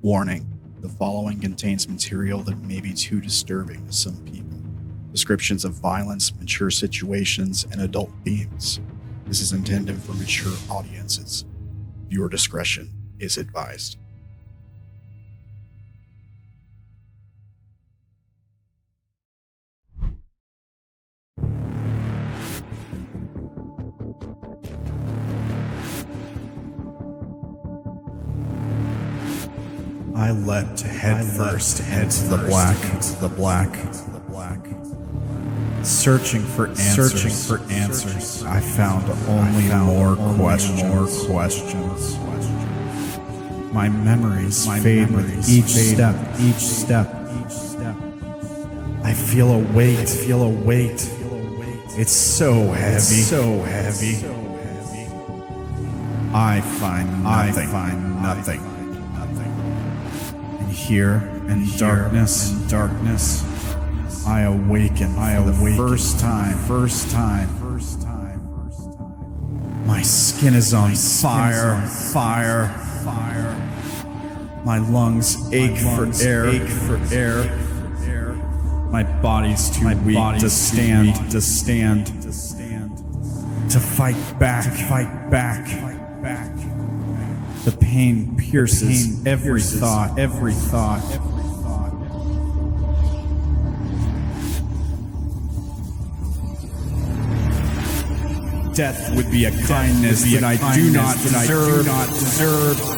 Warning, the following contains material that may be too disturbing to some people. Descriptions of violence, mature situations, and adult themes. This is intended for mature audiences. Viewer discretion is advised. I leapt head first into the black, searching for answers. I found only more questions. My memories fade with each step. I feel a weight. It's so heavy. I find nothing. Here in darkness, I awaken for the first time. My skin is on fire. My lungs ache for air. My body's too weak to stand. To fight back. The pain pierces every thought. Death would be a kindness that I do not deserve.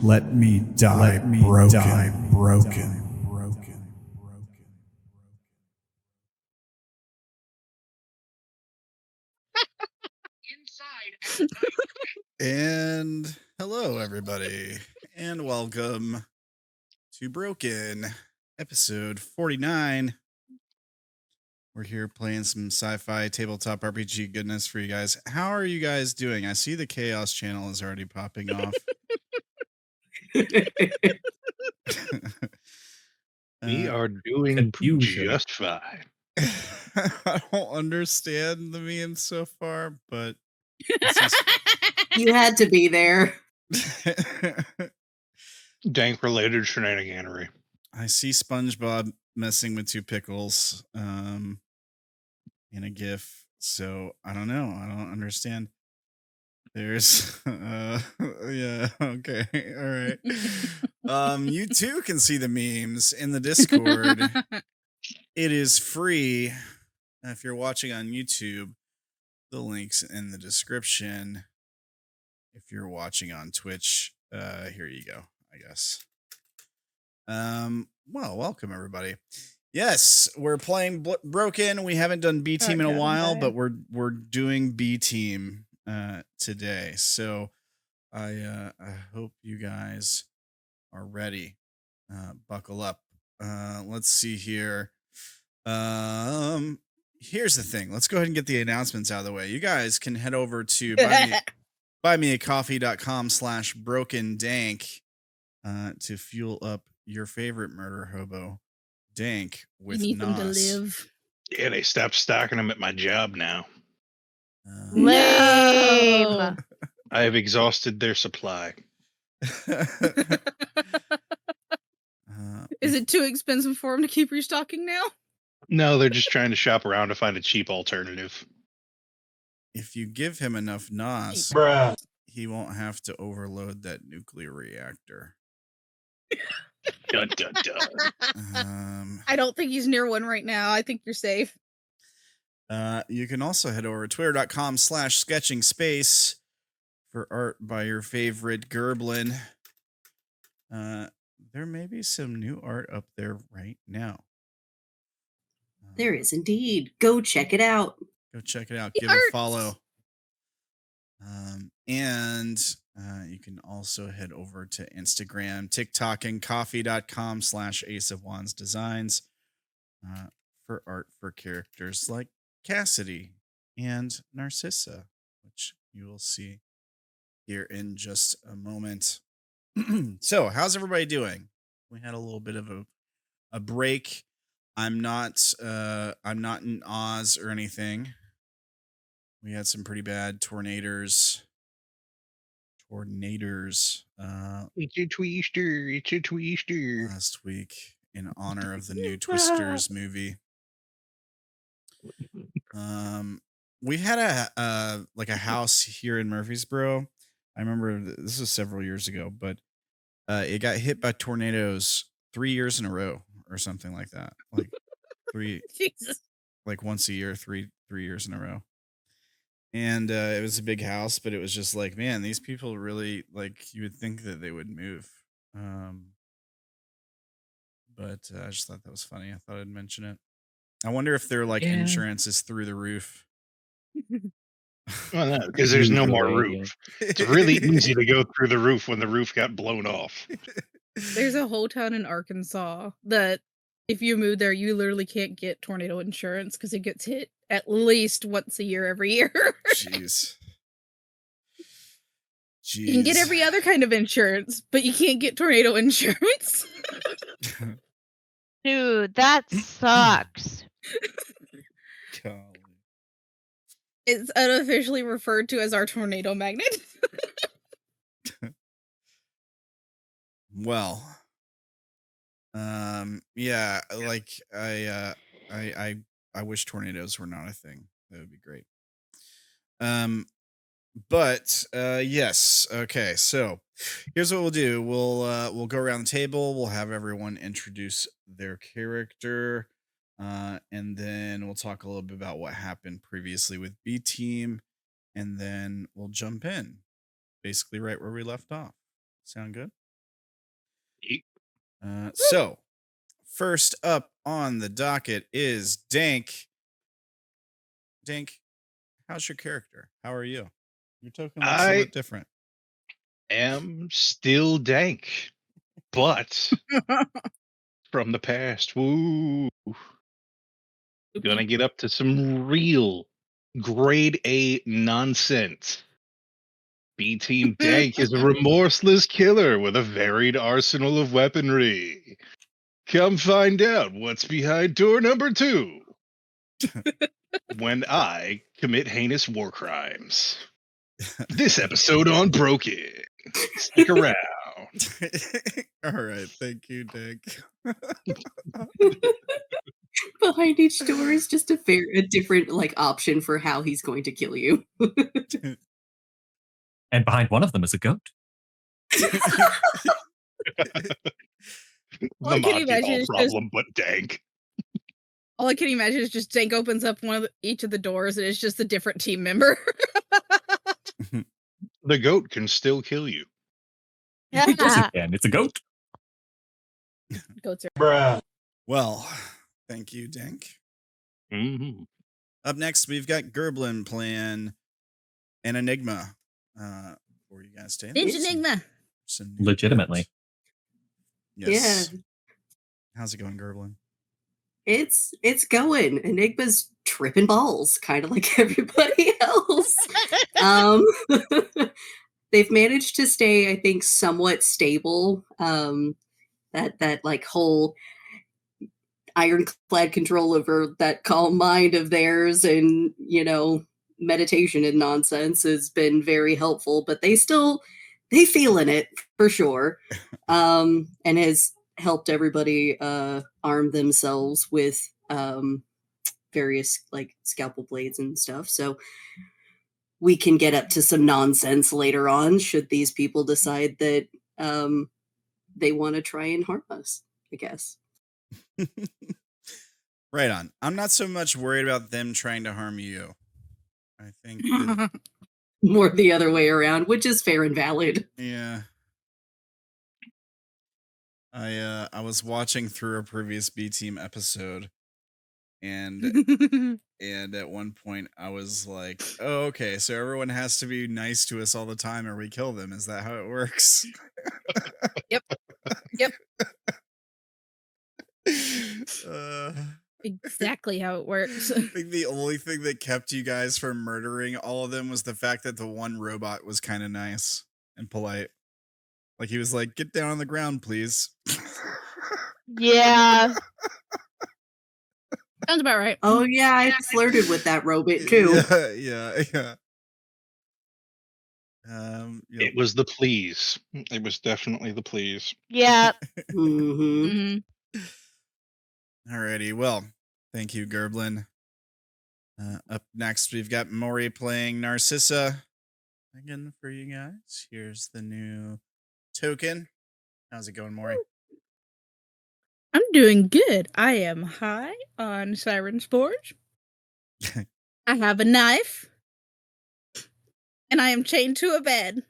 Let me die broken. And hello, everybody, and welcome to Broken, episode 49. We're here playing some sci-fi tabletop RPG goodness for you guys. How are you guys doing? I see the Chaos channel is already popping off. We are doing just fine. I don't understand the memes so far, but you had to be there. Dank related shenaniganery. I see SpongeBob messing with two pickles in a GIF, so I don't know. I don't understand. There's yeah, okay, all right. You too can see the memes in the Discord. It is free. If you're watching on YouTube, the link's in the description. If you're watching on Twitch, here you go, I guess. Well, welcome everybody. Yes, we're playing Broken. We haven't done B Team in a while, but we're doing B Team today. So I hope you guys are ready. Buckle up. Let's see here. Here's the thing. Let's go ahead and get the announcements out of the way. You guys can head over to buymeacoffee.com/brokendank to fuel up your favorite murder hobo, Dank, with you need them to Nos. live. Yeah, they stopped stocking them at my job now. Lame. I have exhausted their supply. Is it too expensive for him to keep restocking now? No, they're just trying to shop around to find a cheap alternative. If you give him enough NOS, he won't have to overload that nuclear reactor. Dun, dun, dun. I don't think he's near one right now. I think you're safe. You can also head over to twitter.com/sketchingspace for art by your favorite Gerblin. There may be some new art up there right now. There is indeed. Go check it out. Go check it out. The Give a arts. follow. And you can also head over to Instagram, TikTok, and coffee.com/Ace of Wands Designs for art for characters like Cassidy and Narcissa, which you will see here in just a moment. So, how's everybody doing? We had a little bit of a break. I'm not in Oz or anything. We had some pretty bad tornadoes. It's a twister. It's a twister. Last week in honor of the new Twisters movie. We had a house here in Murfreesboro. I remember this was several years ago, but it got hit by tornadoes 3 years in a row or something like that. Like Jesus. like once a year, three years in a row. And it was a big house, but it was just like, man, these people really, like, you would think that they would move. But I just thought that was funny. I thought I'd mention it. I wonder if their insurance is through the roof. Well, no, because there's no more roof. It's really easy to go through the roof when the roof got blown off. There's a whole town in Arkansas that if you move there, you literally can't get tornado insurance because it gets hit at least once a year every year. Jeez. You can get every other kind of insurance, but you can't get tornado insurance. Dude, that sucks. Golly. It's unofficially referred to as our tornado magnet. Well, yeah, like I wish tornadoes were not a thing. That would be great. But yes, okay. So here's what we'll do. We'll go around the table. We'll have everyone introduce their character, and then we'll talk a little bit about what happened previously with B Team, and then we'll jump in, basically right where we left off. Sound good? So first up on the docket is Dank. Dank, how's your character? How are you? Your token looks a little bit different. Am still Dank, but from the past. Woo! Gonna get up to some real grade A nonsense. B Team Dank is a remorseless killer with a varied arsenal of weaponry. Come find out what's behind door number 2 when I commit heinous war crimes. This episode on Broken. Stick around. All right, thank you, Dank. Behind each door is just a different option for how he's going to kill you. And behind one of them is a goat. All I can imagine is problem, but Dank. All I can imagine is just Dank opens up each of the doors and it's just a different team member. The goat can still kill you. Of course it can. It's a goat. Goats are. Well, thank you, Dank. Mm-hmm. Up next, we've got Gerblin playing an Enigma. For you guys to Enigma. Legitimately. Yes. Yeah. How's it going, Gerblin? It's going. Enigma's tripping balls, kind of like everybody else. They've managed to stay, I think, somewhat stable. That whole ironclad control over that calm mind of theirs, and meditation and nonsense has been very helpful, but they feeling it for sure. And has helped everybody arm themselves with various like scalpel blades and stuff. So we can get up to some nonsense later on should these people decide that they want to try and harm us, I guess. Right on. I'm not so much worried about them trying to harm you. I think that, More the other way around, which is fair and valid. yeah. I was watching through a previous B team episode, and at one point I was like, "Oh, okay, so everyone has to be nice to us all the time, or we kill them. Is that how it works?" Yep. Yep. Uh, Exactly how it works. I think the only thing that kept you guys from murdering all of them was the fact that the one robot was kind of nice and polite. Like he was like, "Get down on the ground, please." Yeah. Sounds about right. Oh yeah, I flirted with that robot too. Yeah. Yep. It was the please. It was definitely the please. Yeah. Mm-hmm. Alrighty, well, thank you, Gerblin. Up next, we've got Mori playing Narcissa. Again, for you guys, here's the new token. How's it going, Mori? I'm doing good. I am high on Siren's Forge. I have a knife. And I am chained to a bed.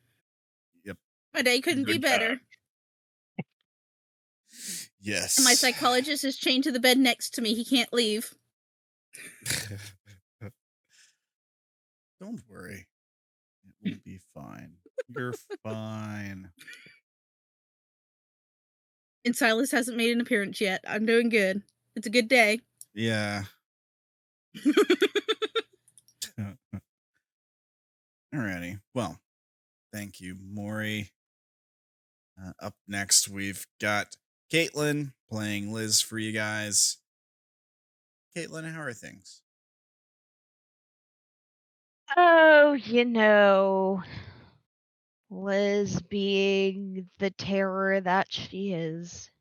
Yep. My day couldn't be Good better. Yes. And my psychologist is chained to the bed next to me. He can't leave. Don't worry. It will be fine. You're fine. And Silas hasn't made an appearance yet. I'm doing good. It's a good day. Yeah. Alrighty. Well, thank you, Maury. Up next, we've got Caitlin playing Liz for you guys. Caitlin, how are things? Oh, Liz being the terror that she is.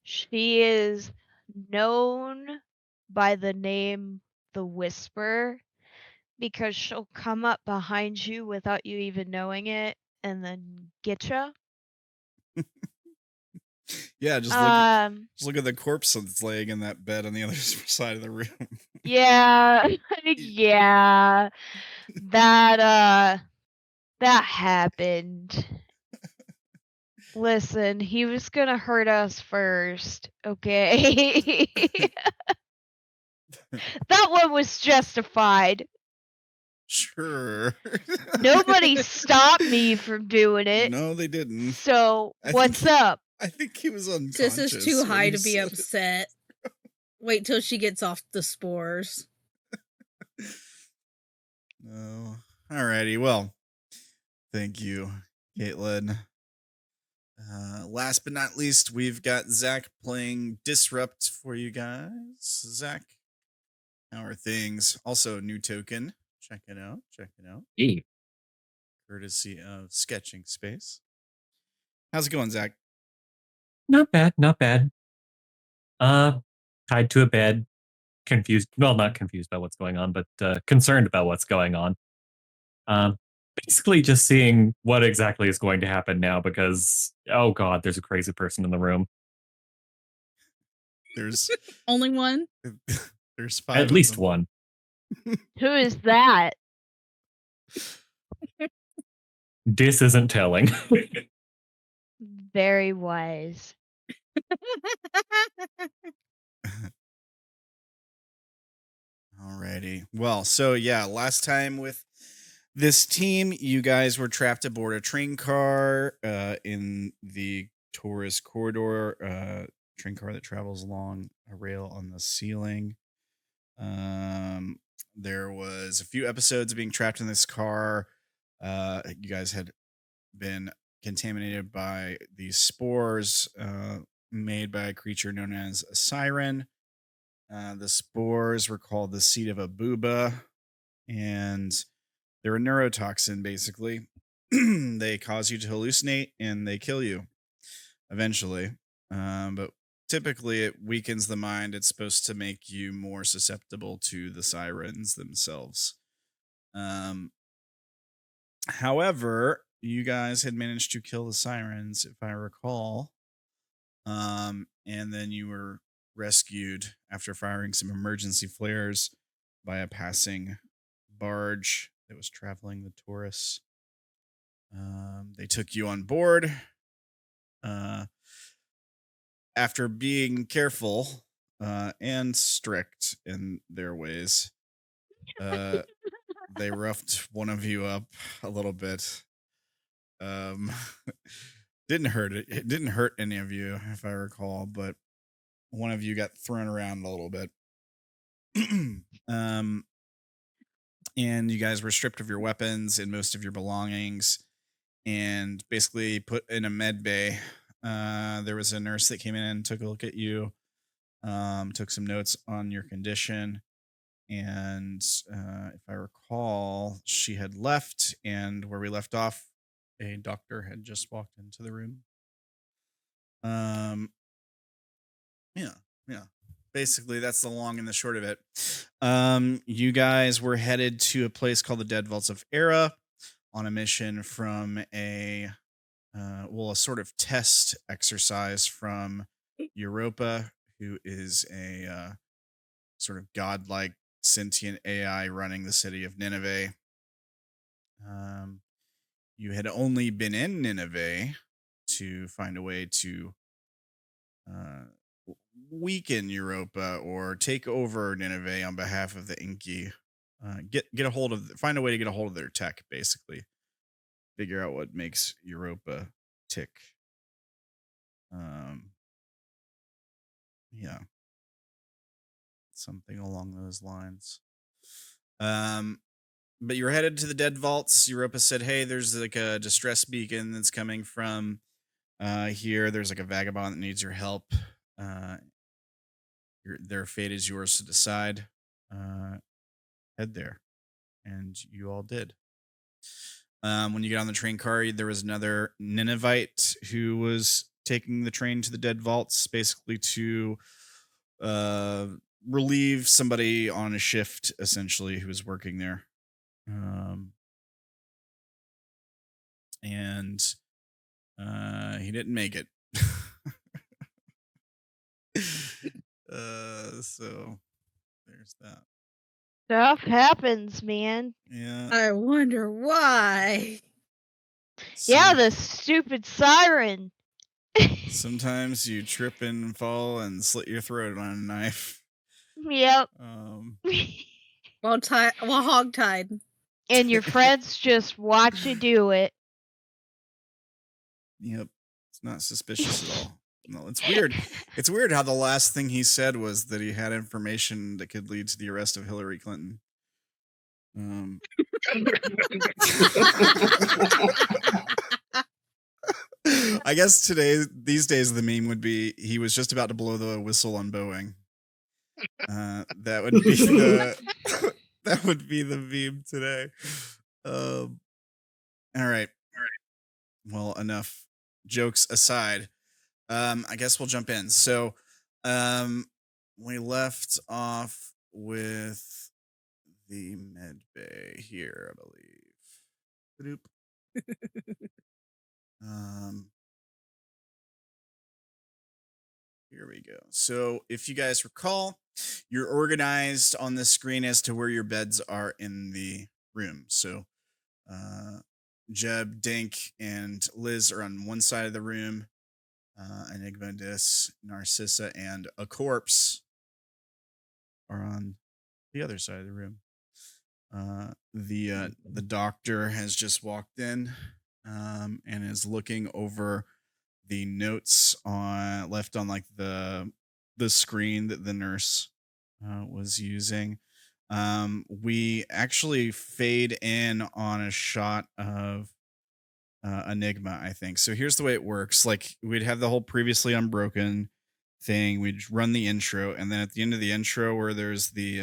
She is known by the name The Whisper because she'll come up behind you without you even knowing it and then get you. Yeah, just look at the corpse that's laying in that bed on the other side of the room. Yeah, yeah. That happened. Listen, he was gonna hurt us first, okay? That one was justified. Sure. Nobody stopped me from doing it. No, they didn't. So, what's up? I think he was unconscious. Sis is too when high he to be said it. upset. Wait till she gets off the spores. No. Alrighty. Well, thank you, Caitlin. Last but not least, we've got Zach playing Disrupt for you guys. Zach, how are things? Also, new token. Check it out. Hey, Courtesy of Sketching Space. How's it going, Zach? not bad. Tied to a bed, confused. Well, not confused about what's going on, but concerned about what's going on. Basically just seeing what exactly is going to happen now because, oh god, there's a crazy person in the room. There's Only one? there's 5 At of least them. one. Who is that? This isn't telling. Very wise. Alrighty. Well, so yeah, last time with this team, you guys were trapped aboard a train car in the tourist corridor, train car that travels along a rail on the ceiling. There was a few episodes of being trapped in this car. You guys had been contaminated by these spores made by a creature known as a siren. The spores were called the seed of Abuba, and they're a neurotoxin, basically. They cause you to hallucinate, and they kill you eventually. But typically, it weakens the mind. It's supposed to make you more susceptible to the sirens themselves. However, you guys had managed to kill the sirens, if I recall. And then you were rescued after firing some emergency flares by a passing barge that was traveling the Taurus. They took you on board. After being careful and strict in their ways, they roughed one of you up a little bit. Didn't hurt it. It didn't hurt any of you, if I recall, but one of you got thrown around a little bit. And you guys were stripped of your weapons and most of your belongings and basically put in a med bay. There was a nurse that came in and took a look at you, took some notes on your condition. And if I recall, she had left, and where we left off, a doctor had just walked into the room. Yeah. Basically, that's the long and the short of it. You guys were headed to a place called the Dead Vaults of Era on a mission from a sort of test exercise from Europa, who is a sort of godlike sentient AI running the city of Nineveh. You had only been in Nineveh to find a way to weaken Europa or take over Nineveh on behalf of the Inky. Find a way to get a hold of their tech, basically. Figure out what makes Europa tick. Yeah. Something along those lines. But you were headed to the Dead Vaults. Europa said, hey, there's like a distress beacon that's coming from here. There's like a vagabond that needs your help. Their fate is yours to decide. Head there. And you all did. When you get on the train car, there was another Ninevite who was taking the train to the Dead Vaults, basically to relieve somebody on a shift, essentially, who was working there. And he didn't make it. So there's that. Stuff happens, man. Yeah. I wonder why. Yeah, the stupid siren. Sometimes you trip and fall and slit your throat on a knife. Yep. Well, hogtied. And your friends just watch you do it. Yep. It's not suspicious at all. No, it's weird. It's weird how the last thing he said was that he had information that could lead to the arrest of Hillary Clinton. I guess these days, the meme would be he was just about to blow the whistle on Boeing. That would be that would be the meme today. All right. Well, enough jokes aside. I guess we'll jump in. So, we left off with the med bay here, I believe. Here we go. So, if you guys recall, you're organized on the screen as to where your beds are in the room. So, Jeb, Dank, and Liz are on one side of the room. Enigma, Narcissa, and a corpse are on the other side of the room. The doctor has just walked in and is looking over the notes left on like the screen that the nurse was using. We actually fade in on a shot of Enigma, I think. So here's the way it works. Like, we'd have the whole previously unbroken, thing. We'd run the intro, and then at the end of the intro, where there's the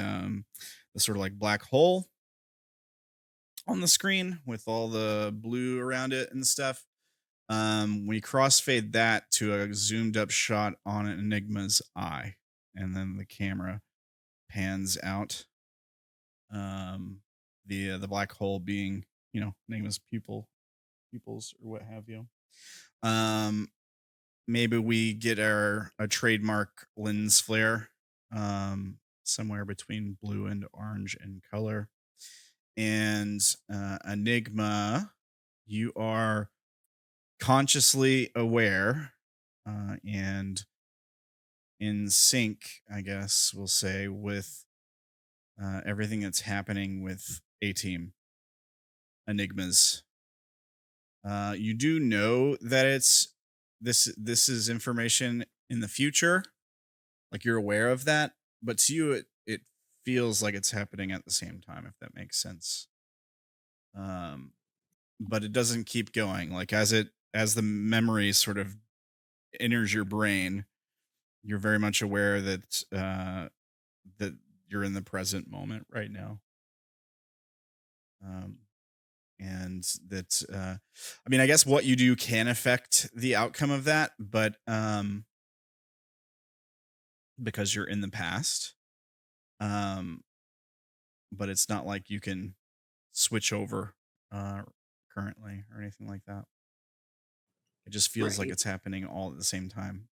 sort of like black hole on the screen with all the blue around it and stuff. We crossfade that to a zoomed up shot on Enigma's eye, and then the camera pans out. The black hole being, Enigma's pupils or what have you. Maybe we get a trademark lens flare, somewhere between blue and orange in color. And Enigma, you are consciously aware and in sync, I guess we'll say, with everything that's happening with A-Team Enigmas. You do know that this is information in the future, like you're aware of that, but to you it feels like it's happening at the same time, if that makes sense. But it doesn't keep going. Like as the memory sort of enters your brain, you're very much aware that that you're in the present moment right now. And that I guess what you do can affect the outcome of that, but because you're in the past, but it's not like you can switch over currently or anything like that. It just feels like Right. it's happening all at the same time.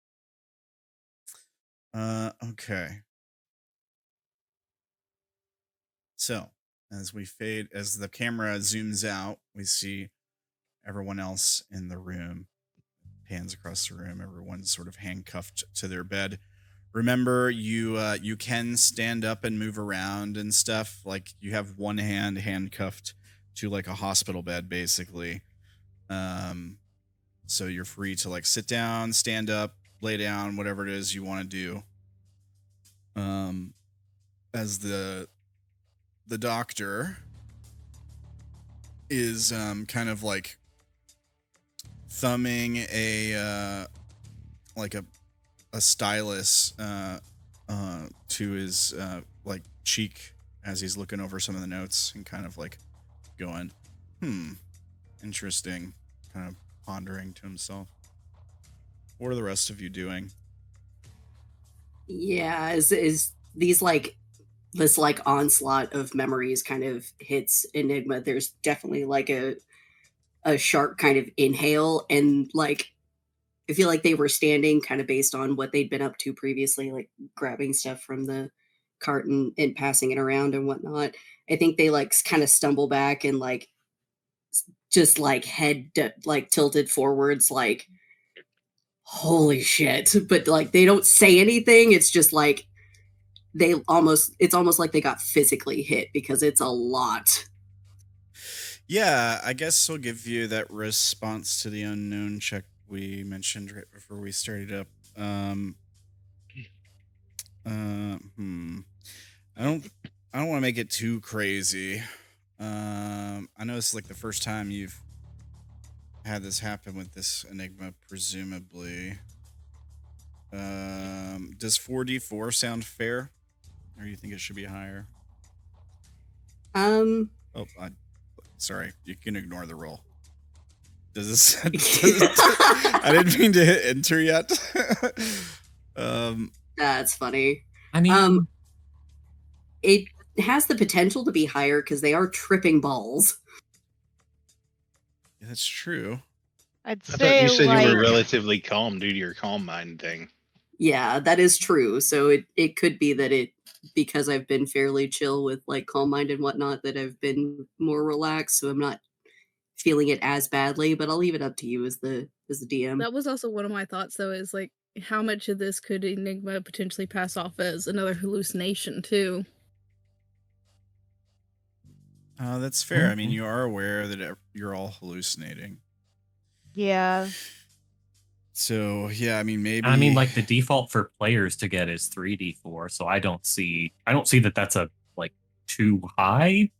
Okay. So as the camera zooms out, we see everyone else in the room, pans across the room. Everyone's sort of handcuffed to their bed. Remember, you can stand up and move around and stuff. Like you have one hand handcuffed to like a hospital bed, basically. So you're free to like sit down, stand up, lay down, whatever it is you want to do. As the doctor is kind of like thumbing a stylus to his like cheek as he's looking over some of the notes and kind of like going, interesting, kind of pondering to himself. What are the rest of you doing? Yeah, is these like this like onslaught of memories kind of hits Enigma. There's definitely like a sharp kind of inhale, and like I feel like they were standing kind of based on what they'd been up to previously, like grabbing stuff from the carton and passing it around and whatnot. I think they like kind of stumble back and like just like like tilted forwards, like holy shit. But like they don't say anything. It's just like it's almost like they got physically hit because it's a lot. Yeah, I guess we'll give you that response to the unknown check we mentioned right before we started up. I don't want to make it too crazy. I know it's like the first time you've had this happen with this Enigma, presumably. Does 4d4 sound fair, or do you think it should be higher? Sorry, you can ignore the roll. Does this? I didn't mean to hit enter yet. That's funny. I mean, It has the potential to be higher because they are tripping balls. That's true. I'd I thought say you said like you were relatively calm due to your calm mind thing. Yeah, that is true. So it could be that because I've been fairly chill with like calm mind and whatnot, that I've been more relaxed, so I'm not feeling it as badly. But I'll leave it up to you as the DM. That was also one of my thoughts, though, is like how much of this could Enigma potentially pass off as another hallucination too? That's fair. I mean, you are aware that you're all hallucinating. yeah. So yeah, I mean, maybe. I mean, like the default for players to get is 3d4, so I don't see that that's a like too high.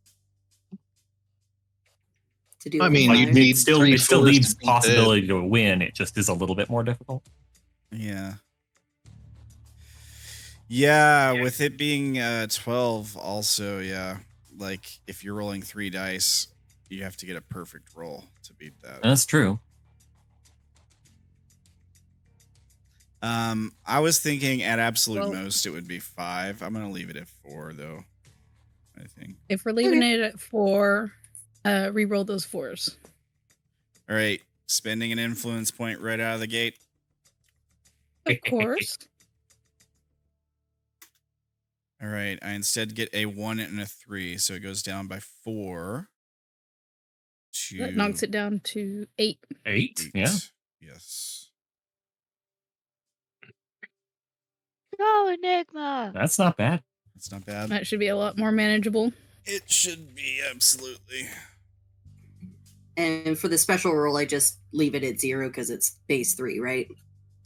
To do I it mean, live. you'd need It still 3 leaves scores to beat possibility to win. It just is a little bit more difficult. Yeah. Yeah, with it being 12 also, yeah. Like if you're rolling 3 dice, you have to get a perfect roll to beat that. That's true. I was thinking at absolute Well- most it would be 5. I'm gonna leave it at 4 though. I think. If we're leaving it at 4, re-roll those 4s. All right, spending an influence point right out of the gate. Of course. All right, I instead get a 1 and a 3, so it goes down by 4 to That knocks it down to 8. 8? Yeah. Yes. Go, Enigma! That's not bad. That's not bad. That should be a lot more manageable. It should be, absolutely. And for the special roll, I just leave it at 0 because it's base 3, right?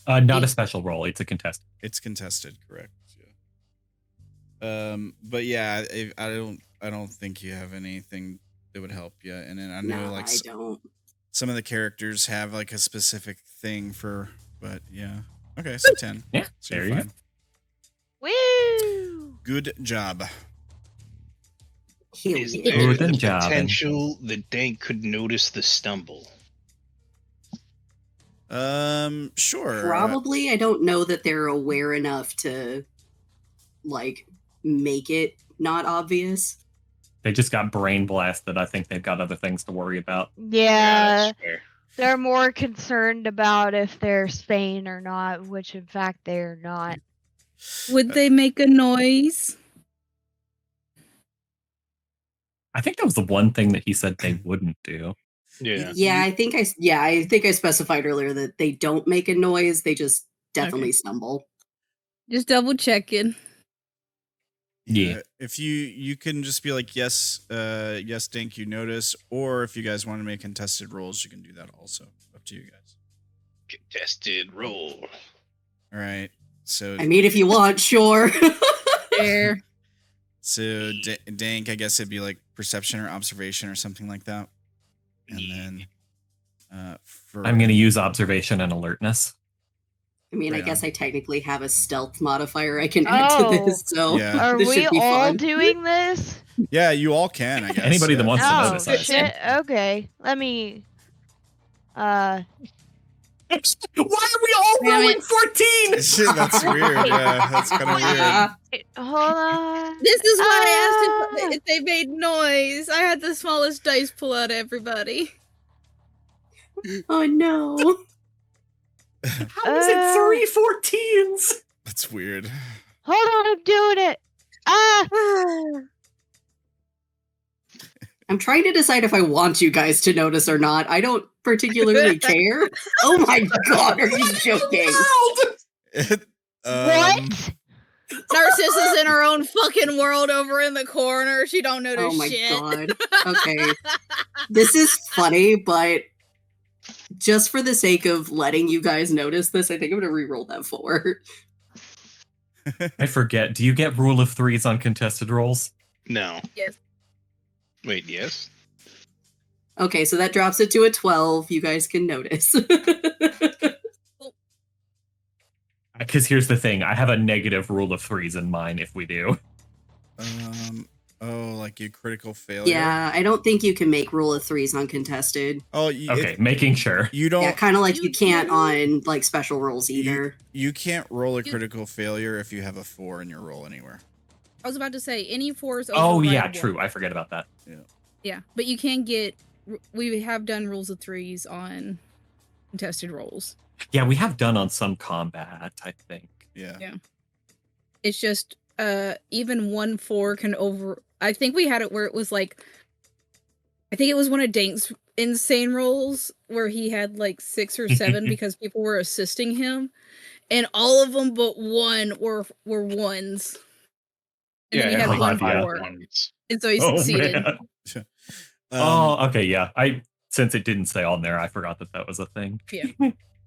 Not a special roll. It's a contest. It's contested, correct? Yeah. But yeah, I don't think you have anything that would help you. And then I know No, like I don't. some of the characters have like a specific thing for, but yeah. Okay, so 10. Yeah, So there you're you fine. Woo! Good job. Hell Is yeah. there Good the job. potential that Dank could notice the stumble? Sure. Probably. I don't know that they're aware enough to like make it not obvious. They just got brain blasted. I think they've got other things to worry about. Yeah, that's fair. they're more concerned about if they're sane or not, which in fact they're not. Would they make a noise? I think that was the one thing that he said they wouldn't do. Yeah. Yeah, I think I specified earlier that they don't make a noise, they just definitely stumble. Just double checking. Yeah. If you can just be like, yes, yes, Dank, you notice, or if you guys want to make contested rolls, you can do that also. Up to you guys. Contested roll. All right. So I mean, if you want, sure. There. so Dank, I guess it'd be like perception or observation or something like that. And then for I'm going to use observation and alertness. I mean, I Right guess on. I technically have a stealth modifier I can add to Oh. this, so Yeah. Are this we should be all fun. doing this? Yeah, you all can, I guess. Anybody that wants to Oh notice, I assume. shit! Okay, let me. Why are we all Damn rolling it. 14? Shit, that's weird. Yeah, that's kind of weird. Hold on. This is why I Ah. asked if they made noise. I had the smallest dice pull out of everybody. Oh no. How is it 3 14s? That's weird. Hold on, I'm doing it. Ah! I'm trying to decide if I want you guys to notice or not. I don't particularly care. Oh my god, are you joking? What? Narcissa's in her own fucking world over in the corner. She don't notice Oh my shit. god. Okay. This is funny, but just for the sake of letting you guys notice this, I think I'm gonna re-roll that 4. I forget. Do you get rule of threes on contested rolls? No. Yes. Wait, yes? Okay, so that drops it to a 12. You guys can notice. Because here's the thing. I have a negative rule of threes in mine if we do. Oh, like you critical failure. Yeah, I don't think you can make rule of 3s uncontested. Oh, Okay, making sure. you don't. Yeah, kind of like You you can't do? on like special rolls either. You can't roll a You- critical failure if you have a 4 in your roll anywhere. I was about to say any 4s. Oh, override yeah, one. true. I forget about that. Yeah, but you can get. We have done rules of 3s on contested rolls. Yeah, we have done on some combat, I think. Yeah. Yeah. It's just even 1-4 can over. I think we had it where it was like. I think it was one of Dank's insane rolls where he had like 6 or 7 because people were assisting him, and all of them but one were ones. And then he had like one five, yeah. 4, and so he Oh, succeeded. man. Um, Oh, okay, yeah. Since it didn't say on there, I forgot that was a thing.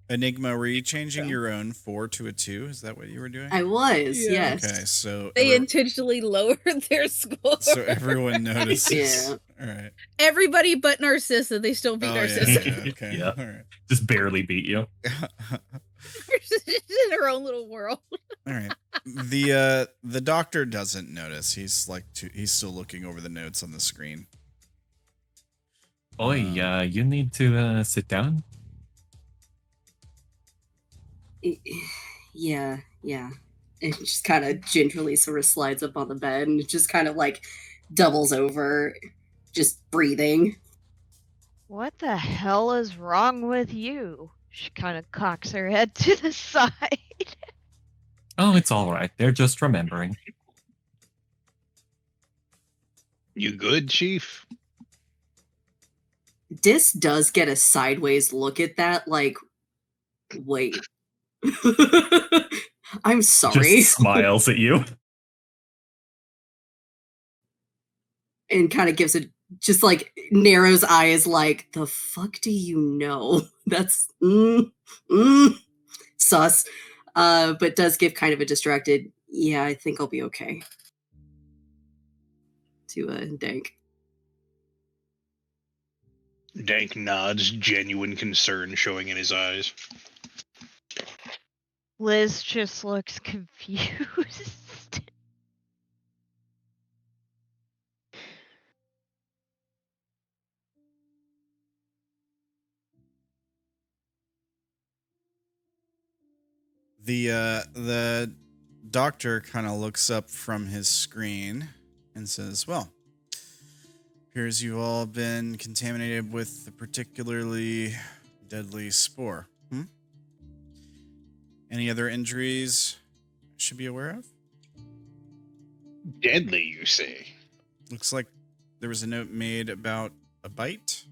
Enigma, were you changing your own 4 to a 2? Is that what you were doing? I was, Yeah. yes. Okay, so They intentionally lowered their score. so everyone notices. Yeah. All right. Everybody but Narcissa, they still beat Oh, Narcissa. yeah, okay. Yeah. All right. Just barely beat you. in her own little world. All right. The doctor doesn't notice. He's he's still looking over the notes on the screen. Boy, you need to sit down. Yeah. It just kind of gingerly sort of slides up on the bed and just kind of like doubles over, just breathing. What the hell is wrong with you? She kind of cocks her head to the side. Oh, it's all right. They're just remembering. You good, Chief? Dis does get a sideways look at that, like, wait. I'm sorry. Just smiles at you. And kind of gives it, just like narrows eyes, like, the fuck do you know? That's sus. But does give kind of a distracted, yeah, I think I'll be okay. To Dank. Dank nods, genuine concern showing in his eyes. Liz just looks confused. The doctor kind of looks up from his screen and says, well, appears you've all been contaminated with a particularly deadly spore. Any other injuries I should be aware of? Deadly, you say? Looks like there was a note made about a bite.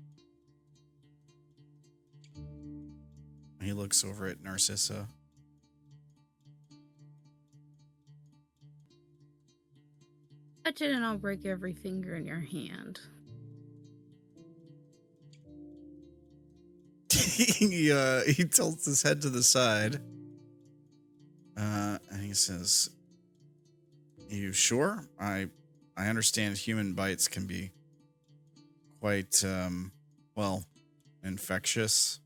He looks over at Narcissa. Touch it and I'll break every finger in your hand. He tilts his head to the side. And he says, you sure? I understand human bites can be quite, infectious.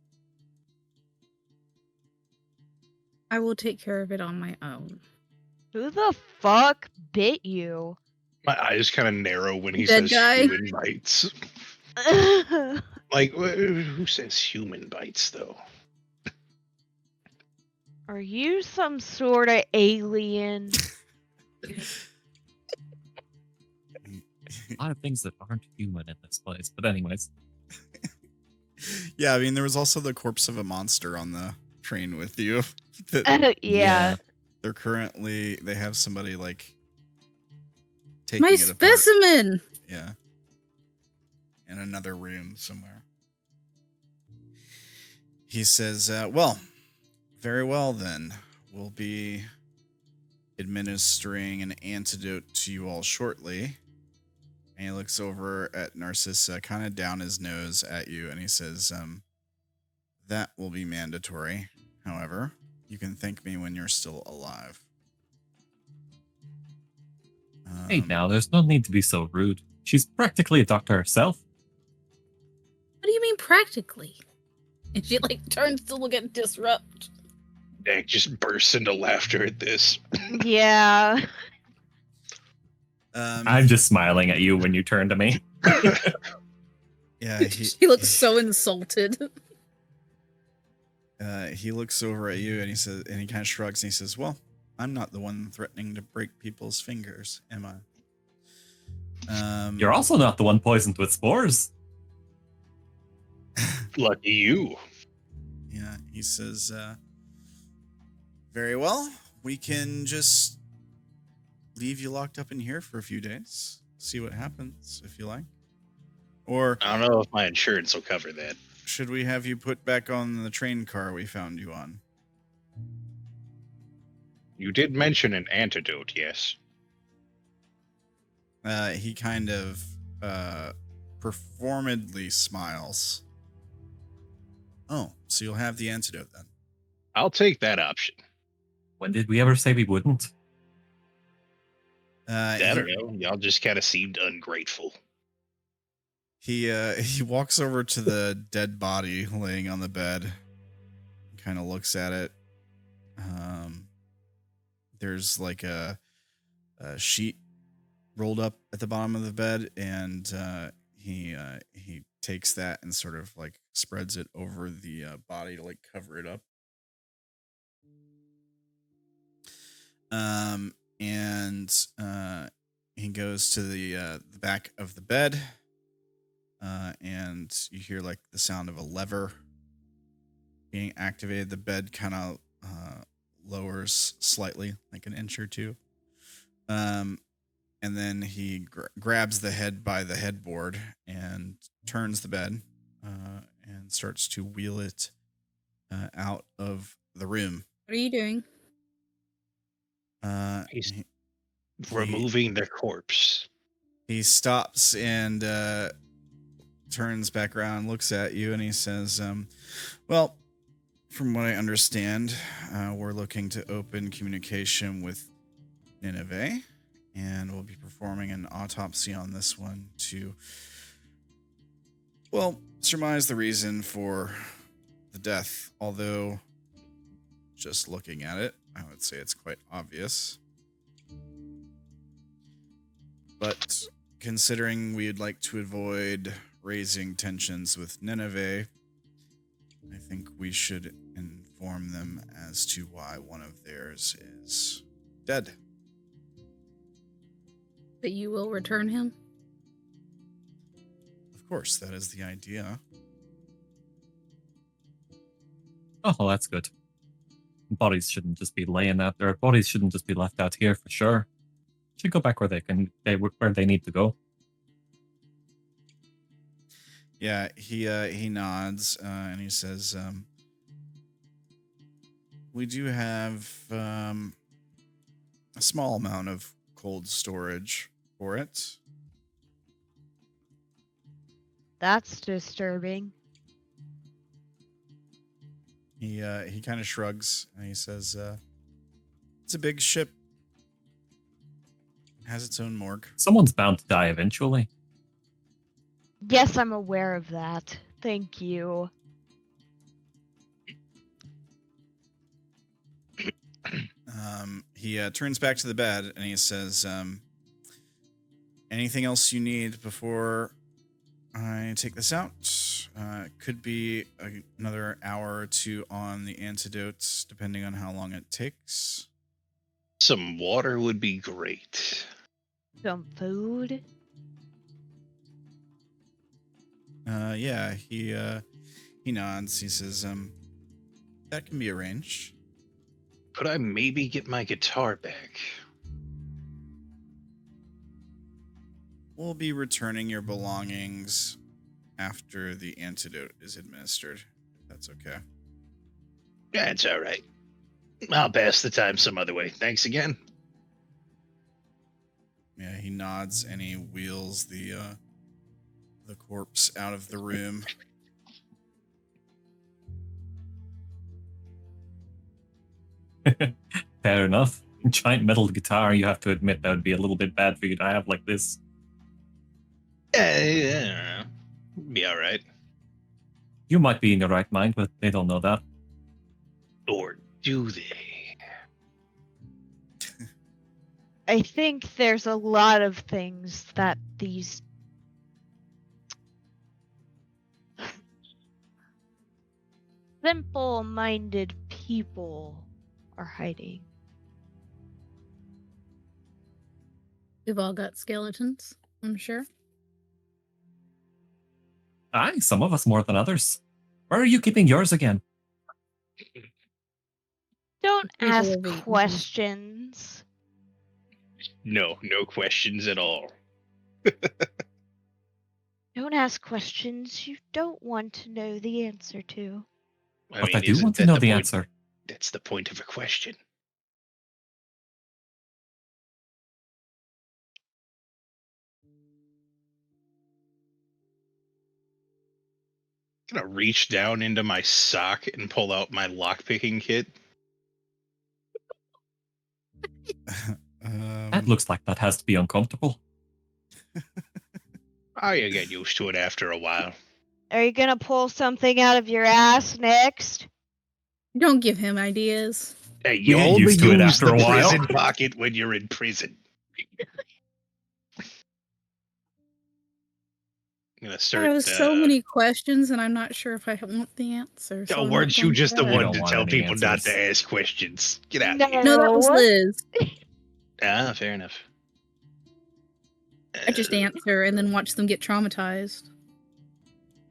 I will take care of it on my own. Who the fuck bit you? My eyes kind of narrow when he Dead says guy? human bites. Like, who says human bites, though? Are you some sort of alien? A lot of things that aren't human in this place. But anyways. Yeah, I mean, there was also the corpse of a monster on the train with you. Yeah. They have somebody like taking My it apart. specimen! Yeah. In another room somewhere. He says, well, very well then. We'll be administering an antidote to you all shortly. And he looks over at Narcissa, kind of down his nose at you, and he says, that will be mandatory. However, you can thank me when you're still alive. Hey, now, there's no need to be so rude. She's practically a doctor herself. What do you mean practically? And she like turns to look at Disrupt. Dank just bursts into laughter at this. Yeah. I'm just smiling at you when you turn to me. Yeah, She looks so insulted. he looks over at you and he says, and he kind of shrugs and he says, well, I'm not the one threatening to break people's fingers, am I? You're also not the one poisoned with spores. Lucky you. Yeah, he says, very well, we can just leave you locked up in here for a few days. See what happens, if you like. Or I don't know if my insurance will cover that. should we have you put back on the train car we found you on? You did mention an antidote, yes. He kind of performedly smiles. Oh, so you'll have the antidote then. I'll take that option. When did we ever say we wouldn't? I don't know. Y'all just kind of seemed ungrateful. He walks over to the dead body laying on the bed, kind of looks at it, there's like a sheet rolled up at the bottom of the bed, and he takes that and sort of like spreads it over the body to like cover it up. And he goes to the back of the bed, and you hear like the sound of a lever being activated. The bed kind of lowers slightly, like an inch or two. And then he grabs the head by the headboard and turns the bed and starts to wheel it out of the room. What are you doing? He's removing their corpse. He stops and turns back around, looks at you, and he says, well, from what I understand, we're looking to open communication with Nineveh, and we'll be performing an autopsy on this one to, well, surmise the reason for the death, although just looking at it, I would say it's quite obvious. But considering we'd like to avoid raising tensions with Nineveh, I think we should inform them as to why one of theirs is dead. That you will return him? Of course, that is the idea. Oh, well, that's good. Bodies shouldn't just be laying out there. Bodies shouldn't just be left out here for sure. Should go back where where they need to go. Yeah, he nods and he says, we do have a small amount of cold storage for it. That's disturbing. He kind of shrugs and he says, it's a big ship. It has its own morgue. Someone's bound to die eventually. Yes, I'm aware of that. Thank you. He turns back to the bed and he says, anything else you need before I take this out? Could be another hour or two on the antidotes, depending on how long it takes. Some water would be great. Some food? Yeah, he nods. He says, that can be arranged. Could I maybe get my guitar back? We'll be returning your belongings after the antidote is administered, if that's okay. That's all right. I'll pass the time some other way. Thanks again. Yeah, he nods and he wheels the corpse out of the room. Fair enough. Giant metal guitar, you have to admit that would be a little bit bad for you to have like this. Yeah, be all right. You might be in your right mind, but they don't know that. Or do they? I think there's a lot of things that these simple-minded people are hiding. We've all got skeletons, I'm sure. Aye, some of us more than others. Where are you keeping yours again? Don't People ask will be- questions. No questions at all. Don't ask questions you don't want to know the answer to. But I do isn't want to that know the the point? answer. That's the point of a question. I'm gonna reach down into my sock and pull out my lockpicking kit. That looks like that has to be uncomfortable. Oh, you get used to it after a while. Are you gonna pull something out of your ass next? Don't give him ideas. Hey, you get only used to it use after the a while. prison pocket when you're in prison. I'm gonna I start. have so many questions, and I'm not sure if I want the answer. So Oh, I'm not weren't you going just to the that. You one don't to want tell any people not answers. to ask questions? Get out of here. No, that was No. Liz. Ah, fair enough. I just answer and then watch them get traumatized.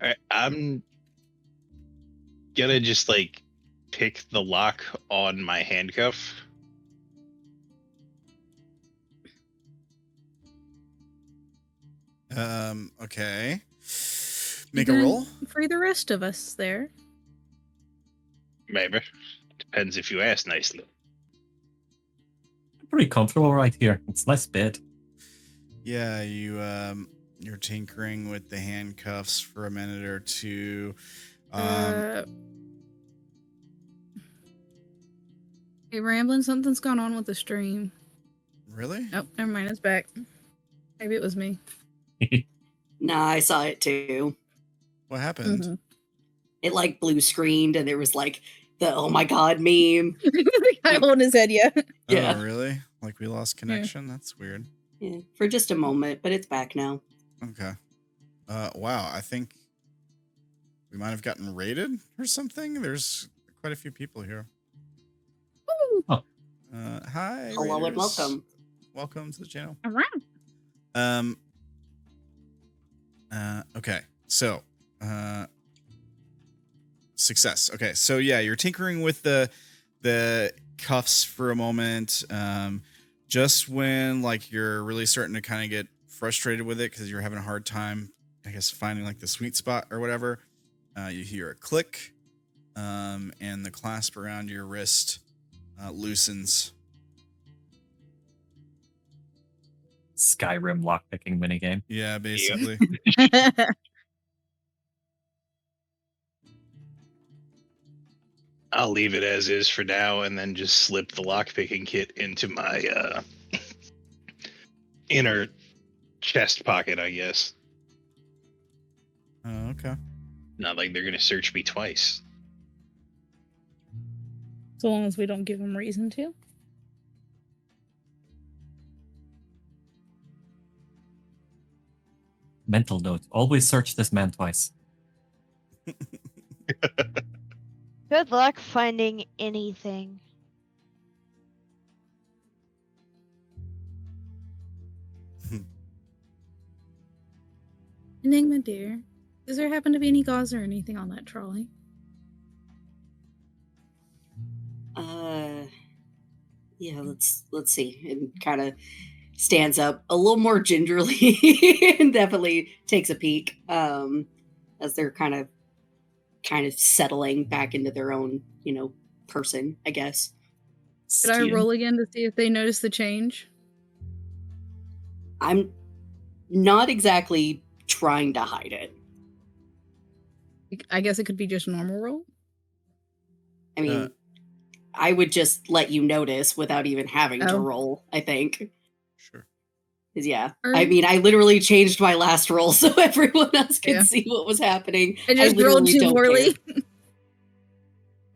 All right, I'm gonna just like pick the lock on my handcuff. Okay. You Make a gonna roll. Free the rest of us there. Maybe. Depends if you ask nicely. Pretty comfortable right here. It's less bed. Yeah, you're tinkering with the handcuffs for a minute or two. Hey, Ramblin, something's gone on with the stream. Really? Oh, never mind, it's back. Maybe it was me. Nah, I saw it too. What happened? Mhm. It like blue screened and there was like the oh my god meme. The guy holding his head, yeah. Yeah. Oh, really? Like we lost connection? That's weird. Yeah, for just a moment, but it's back now. Okay. Wow. I think we might have gotten raided or something. There's quite a few people here. Oh. Hi. Hello and raiders. welcome. Welcome to the channel. Around. Okay. So, success. Okay. So yeah, you're tinkering with the cuffs for a moment. Just when like you're really starting to kind of get frustrated with it because you're having a hard time, I guess, finding like the sweet spot or whatever. You hear a click, and the clasp around your wrist loosens. Skyrim lockpicking minigame. Yeah, basically. I'll leave it as is for now, and then just slip the lockpicking kit into my inner chest pocket, I guess. Oh, okay. Not like they're gonna search me twice. So long as we don't give him reason to. Mental note: always search this man twice. Good luck finding anything. Enigma, dear, does there happen to be any gauze or anything on that trolley? Yeah, let's see. And kind of stands up a little more gingerly and definitely takes a peek as they're kind of settling back into their own, person, I guess. Did I roll again to see if they notice the change? I'm not exactly trying to hide it. I guess it could be just a normal roll. I mean, I would just let you notice without even having to Oh. roll, I think. Sure. 'Cause, yeah. Or- I mean, I literally changed my last roll so everyone else could Yeah. see what was happening. I just rolled literally too don't poorly.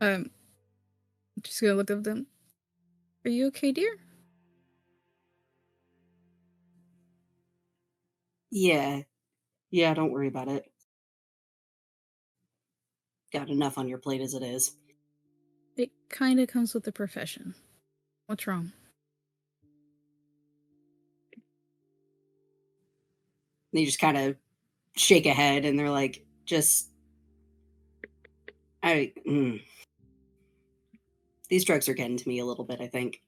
care. Just gonna look at them. Are you okay, dear? Yeah. Yeah, don't worry about it. Got enough on your plate as it is. It kind of comes with the profession. What's wrong? They just kind of shake a head and they're like, these drugs are getting to me a little bit, I think.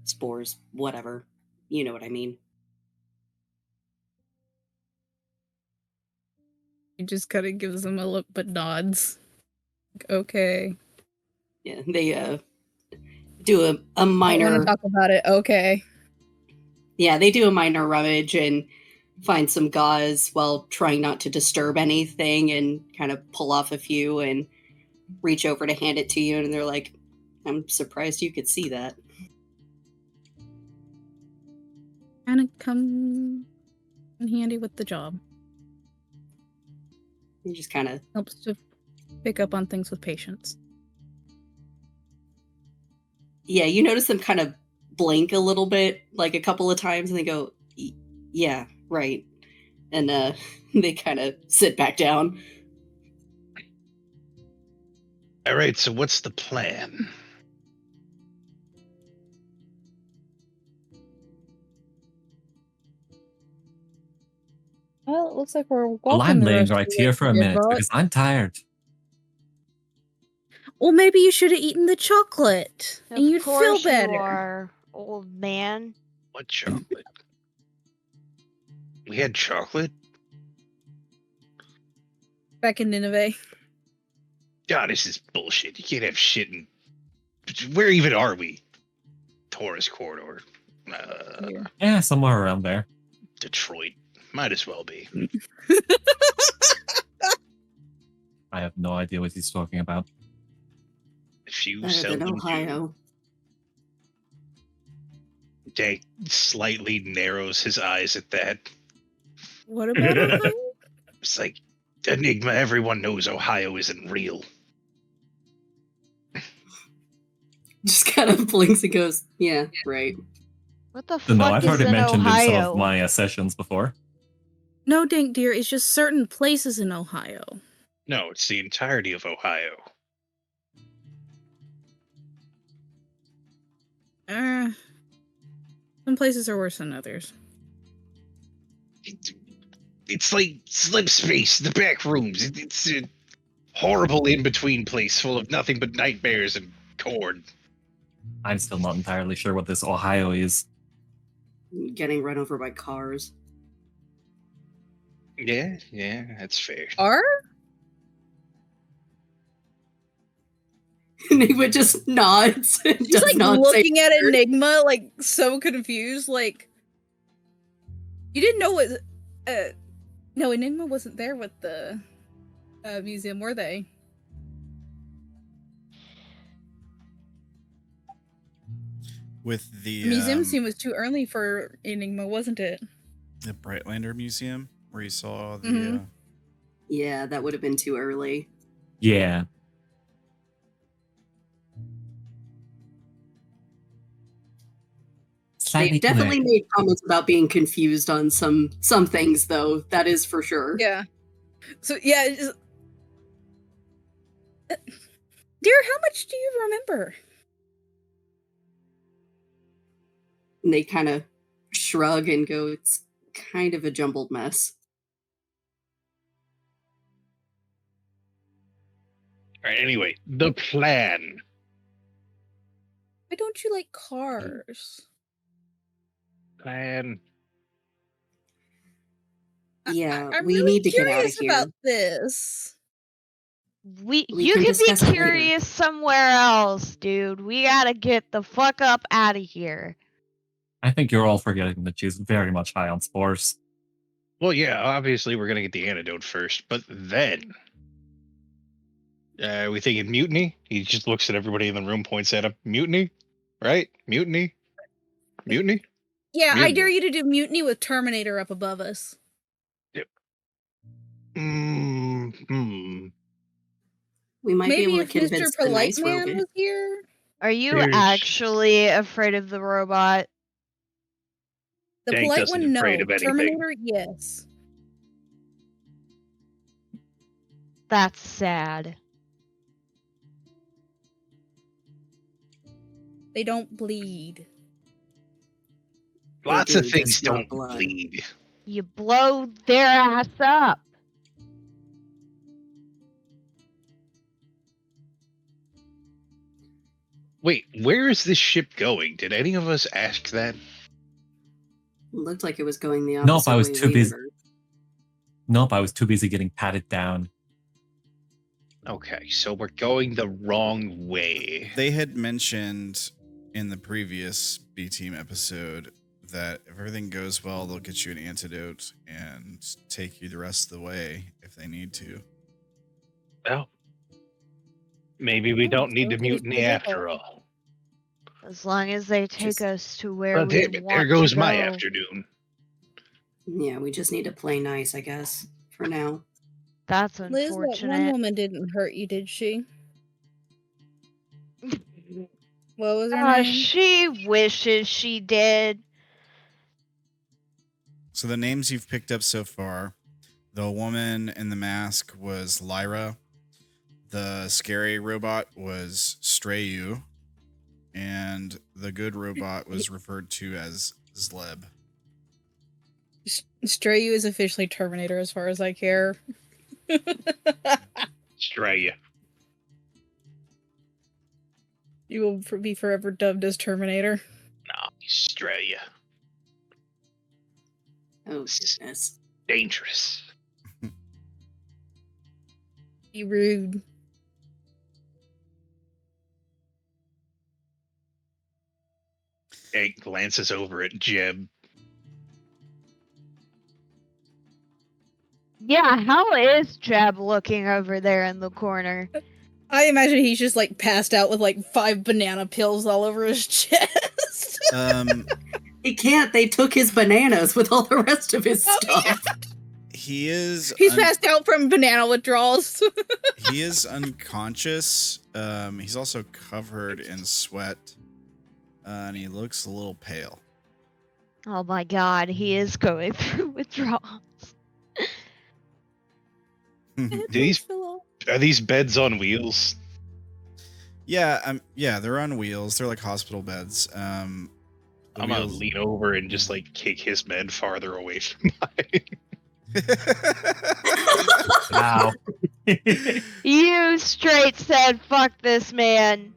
Spores, whatever. You know what I mean. He just kind of gives them a look but nods. Like, okay. Yeah, they do a I don't want minor to talk about it. Okay. Yeah, they do a minor rummage and find some gauze while trying not to disturb anything and kind of pull off a few and reach over to hand it to you. And they're like, I'm surprised you could see that. Kind of come in handy with the job. He just kind of Helps to pick up on things with patience. Yeah, you notice them kind of blink a little bit, like a couple of times, and they go, yeah, right. And they kind of sit back down. All right, so what's the plan? Well, it looks like we're Well, walking I'm the laying rest of right the here way for a to minute Deadbot. because I'm tired. Well, maybe you should have eaten the chocolate, and you'd Of feel course you better. are, old man. What chocolate? We had chocolate? Back in Nineveh. God, this is bullshit. You can't have shit in... Where even are we? Taurus Corridor. Yeah. Yeah, somewhere around there. Detroit. Might as well be. I have no idea what he's talking about. If you Better than seldom Ohio. do. Dank slightly narrows his eyes at that. What about Ohio? It's like, Enigma, everyone knows Ohio isn't real. Just kind of blinks and goes, yeah, right. What the So no, fuck I've is heard it in mentioned in some of Ohio? my sessions before. No, Dank dear, it's just certain places in Ohio. No, it's the entirety of Ohio. Some places are worse than others. It's like slip space, the back rooms. It's a horrible in-between place full of nothing but nightmares and corn. I'm still not entirely sure what this Ohio is. Getting run over by cars. Yeah, that's fair. Are? Enigma just nods. And She's does like not looking say at a word. Enigma, like so confused. Like, you didn't know what? No, Enigma wasn't there with the museum, were they? With the The museum scene was too early for Enigma, wasn't it? the Brightlander Museum where you saw the Mhm. Yeah, that would have been too early. Yeah. They Slightly too definitely early. made comments about being confused on some things, though. That is for sure. Yeah. So yeah. Dear, how much do you remember? And they kind of shrug and go, it's kind of a jumbled mess. All right, anyway, the plan. Why don't you like cars? Plan. Yeah, I'm we really need to get out of curious here. about this. We You can can be discuss it later. curious somewhere else, dude. We gotta get the fuck up out of here. I think you're all forgetting that she's very much high on spores. Well, yeah, obviously we're gonna get the antidote first, but then are we thinking mutiny? He just looks at everybody in the room, points at him. Mutiny? Right? Mutiny? Mutiny? Yeah, I Mutiny. dare you to do mutiny with Terminator up above us. Hmm. We might be Maybe able to if Mr. convince the Polite nice Man robot. was here. Are you There's- actually afraid of the robot? The Dank polite doesn't one, no. afraid of anything. Terminator, yes. That's sad. They don't bleed. Lots do, of things just not don't blood. bleed. You blow their ass up. Wait, where is this ship going? Did any of us ask that? Looked like it was going the opposite Nope, I was way too we busy. were. Nope, I was too busy getting patted down. Okay, so we're going the wrong way. They had mentioned in the previous B Team episode that if everything goes well, they'll get you an antidote and take you the rest of the way if they need to. Well, maybe we don't need to Okay, mutiny so after all. As long as they take Just- us to where Well, we damn it, want there goes to my go. afternoon. Yeah, we just need to play nice, I guess, for now. That's Liz, that one unfortunate. woman didn't hurt you, did she? What was her name? She wishes she did. So the names you've picked up so far, the woman in the mask was Lyra. The scary robot was Strayu. And the good robot was referred to as Zleb. Strayu is officially Terminator as far as I care. Australia. You will be forever dubbed as Terminator. No, Australia. Oh, goodness. Dangerous. Be rude. Hank glances over at Jeb. Yeah, how is Jeb looking over there in the corner? I imagine he's just like passed out with like 5 banana pills all over his chest. He can't. They took his bananas with all the rest of his Oh, stuff. He is. He's passed out from banana withdrawals. He is unconscious. He's also covered in sweat, and he looks a little pale. Oh my god, he is going through withdrawals. Are these beds on wheels? Yeah, they're on wheels. They're like hospital beds. I'm gonna lean over and just like kick his bed farther away from mine. Wow. You straight said, fuck this man.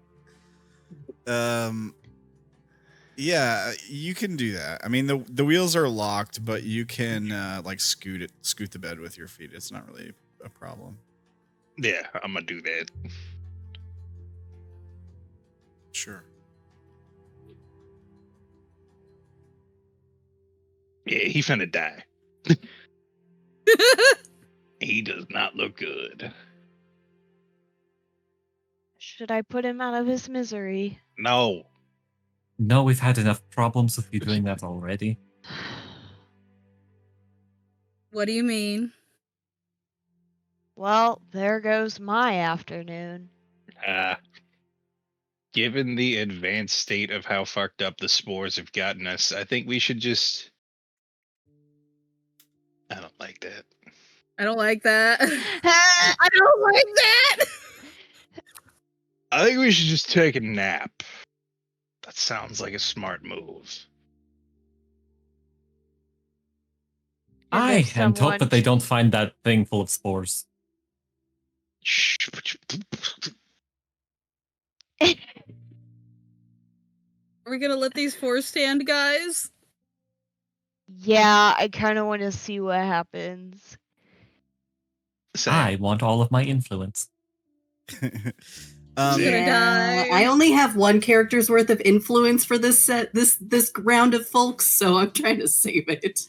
Yeah, you can do that. I mean, the wheels are locked, but you can like scoot the bed with your feet. It's not really a problem. Yeah, I'm gonna do that. Sure. Yeah, he finna die. He does not look good. Should I put him out of his misery? No. No, we've had enough problems with you doing that already. What do you mean? Well, there goes my afternoon. Given the advanced state of how fucked up the spores have gotten us, I think we should just... I don't like that. I don't like that. I don't like that. I think we should just take a nap. That sounds like a smart move. I Give and hope someone- that they don't find that thing full of spores. Are we gonna let these 4 stand, guys? Yeah, I kind of want to see what happens. I want all of my influence. I'm gonna die. I only have 1 character's worth of influence for this set, this round of folks, so I'm trying to save it.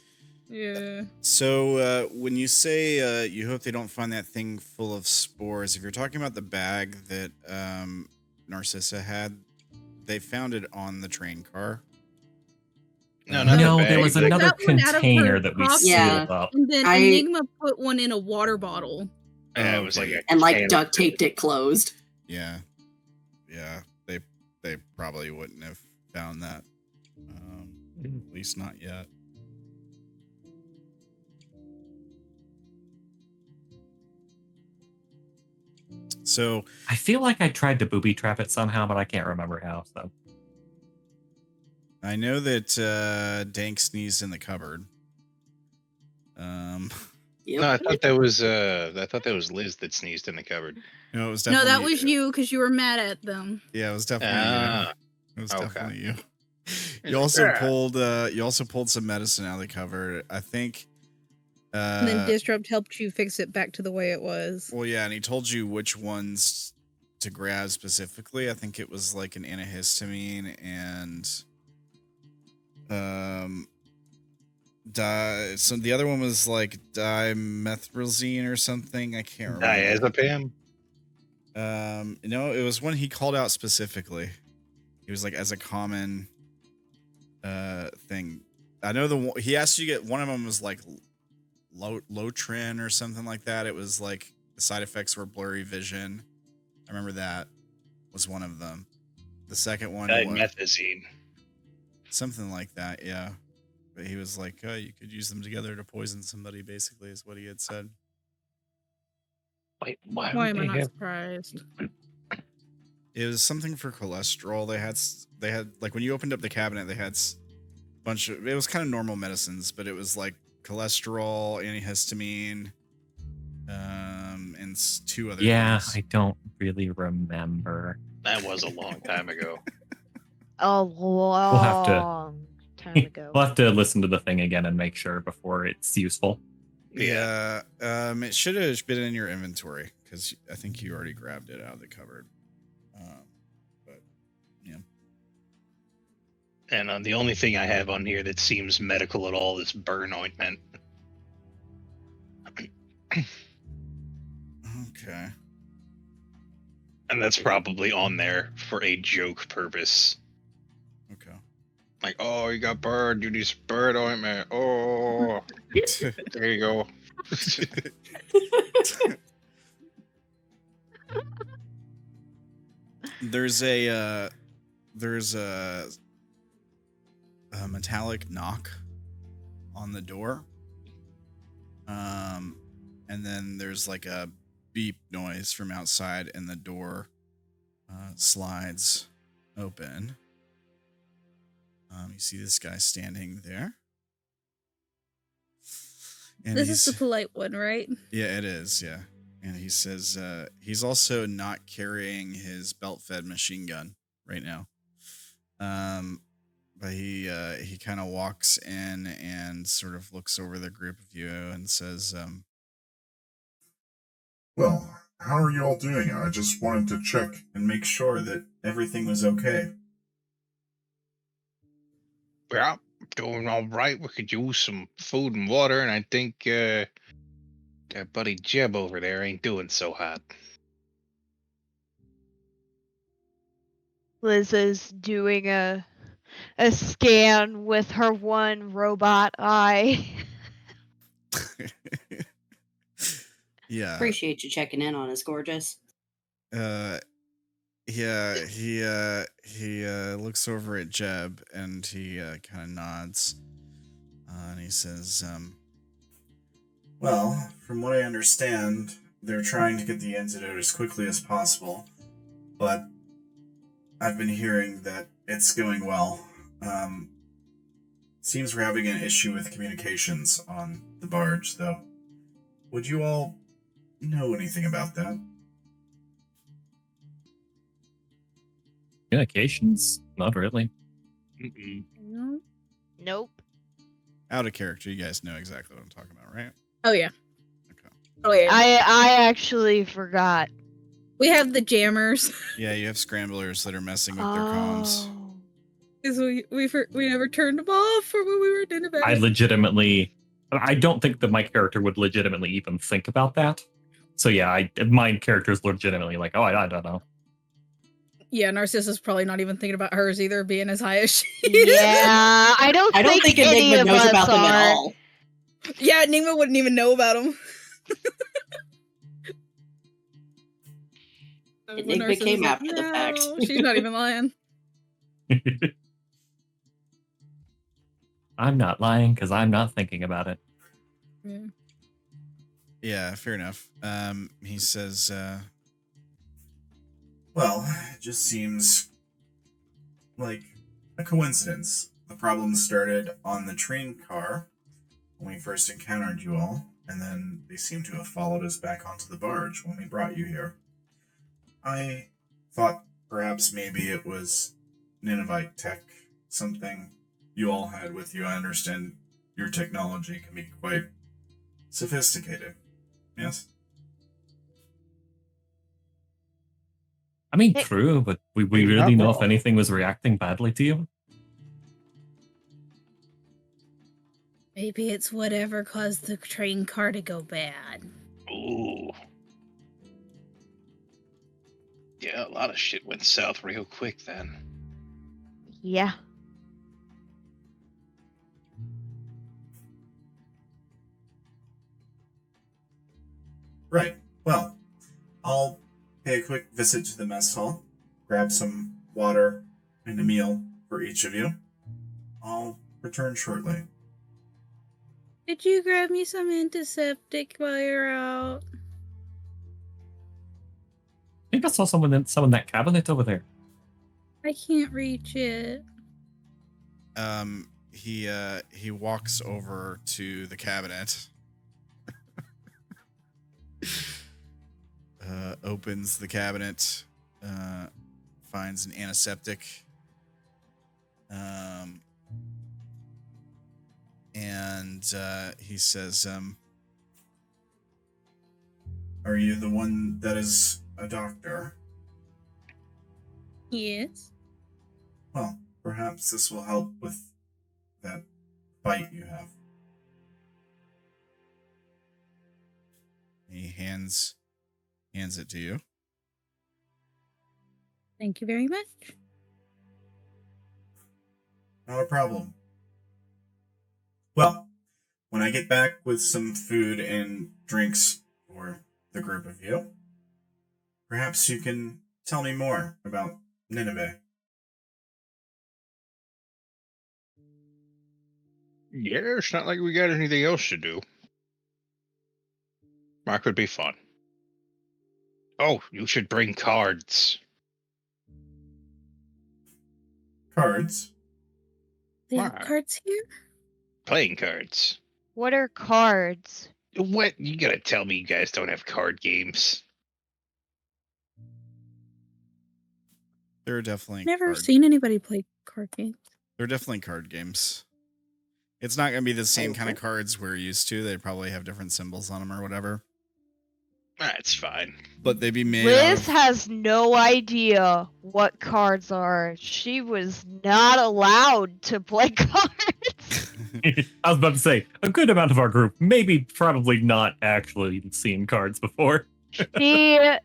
Yeah. So when you say you hope they don't find that thing full of spores, if you're talking about the bag that Narcissa had, they found it on the train car. No, not No, the there bag. was Like, another that one out of her container that we pocket. sealed Yeah. up. And then Enigma put one in a water bottle. yeah, it was like Okay. a And like can of- duct taped it closed. Yeah, they probably wouldn't have found that. At least not yet. So I feel like I tried to booby trap it somehow, but I can't remember how. So I know that Dank sneezed in the cupboard. Yep. No, I thought that was Liz that sneezed in the cupboard. No, it was No, definitely that was you because you were mad at them. Yeah, it was definitely Ah, you. It was okay. definitely you. Yeah. You also pulled some medicine out of the cupboard. I think. And then Disrupt helped you fix it back to the way it was. Well, yeah, and he told you which ones to grab specifically. I think it was like an antihistamine and so the other one was like dimethylzine or something. I can't remember. Diazepam? No, it was one he called out specifically. He was like as a common thing. I know he asked you to get one of them was like Lotrin or something like that. It was like the side effects were blurry vision. I remember that was one of them. The second one was Methazine. something like that, yeah. But he was like, oh, you could use them together to poison somebody, basically, is what he had said. Wait, why Why am I would not they have? surprised? It was something for cholesterol. They had like when you opened up the cabinet, they had a bunch of, it was kind of normal medicines, but it was like cholesterol, antihistamine, and two other things. I don't really remember. That was a long time ago. A have to- long time ago. We'll have to listen to the thing again and make sure before it's useful. Yeah. It should have been in your inventory because I think you already grabbed it out of the cupboard. But yeah. And the only thing I have on here that seems medical at all is burn ointment. Okay. And that's probably on there for a joke purpose. Okay. Like, oh, you got burned. You need some burn ointment. Oh, there you go. There's a metallic knock on the door. And then there's like a beep noise from outside, and the door slides open. You see this guy standing there. And This is the polite one, right? Yeah, it is, yeah. And he says he's also not carrying his belt-fed machine gun right now. But he kind of walks in and sort of looks over the group of you and says, Well, how are you all doing? I just wanted to check and make sure that everything was okay. Yeah, doing all right. We could use some food and water, and I think that buddy Jeb over there ain't doing so hot. Liz is doing a scan with her one robot eye. Yeah. Appreciate you checking in on us, gorgeous. Yeah, he looks over at Jeb and he kind of nods. And he says, well, from what I understand, they're trying to get the antidote as quickly as possible, but I've been hearing that it's going well. Seems we're having an issue with communications on the barge, though. Would you all know anything about that? Communications? Not really. Mm-mm. No. Nope. Out of character, you guys know exactly what I'm talking about, right? Oh yeah. Okay. Oh yeah. I actually forgot. We have the jammers. Yeah, you have scramblers that are messing with their comms. Oh. Because we never turned them off for when we were in bed. I don't think that my character would legitimately even think about that. So yeah, my character's legitimately like, oh, I don't know. Yeah, Narcissa's probably not even thinking about hers either, being as high as she is. Yeah, I don't think any Enigma of knows us about them are. at all. Yeah, Enigma wouldn't even know about them. Enigma came after the fact. She's not even lying. I'm not lying because I'm not thinking about it. Yeah. Yeah, fair enough. He says, well, it just seems like a coincidence. The problem started on the train car when we first encountered you all, and then they seem to have followed us back onto the barge when we brought you here. I thought perhaps maybe it was Ninevite tech, something you all had with you. I understand your technology can be quite sophisticated. Yes? I mean, Hey. true, but we You're really not know if wrong. anything was reacting badly to you? Maybe it's whatever caused the train car to go bad. Ooh. Yeah, a lot of shit went south real quick then. Yeah. Right. Well, I'll pay a quick visit to the mess hall, grab some water and a meal for each of you. I'll return shortly. Did you grab me some antiseptic while you're out? I think I saw someone in that cabinet over there. I can't reach it. He walks over to the cabinet. Opens the cabinet, finds an antiseptic, and he says, Are you the one that is a doctor? Yes. Well, perhaps this will help with that bite you have. he hands it to you. Thank you very much. Not a problem. Well, when I get back with some food and drinks for the group of you, perhaps you can tell me more about Nineveh. Yeah, it's not like we got anything else to do. That could be fun. Oh, you should bring cards. Cards? They have Why? cards here? Playing cards. What are cards? What? You gotta tell me you guys don't have card games. There are definitely Never seen anybody play card games. They're definitely card games. It's not going to be the same kind of Okay. cards we're used to. They probably have different symbols on them or whatever. That's fine. But they'd be made out Liz of... has no idea what cards are. She was not allowed to play cards. I was about to say, a good amount of our group, maybe probably not actually seen cards before. Yeah,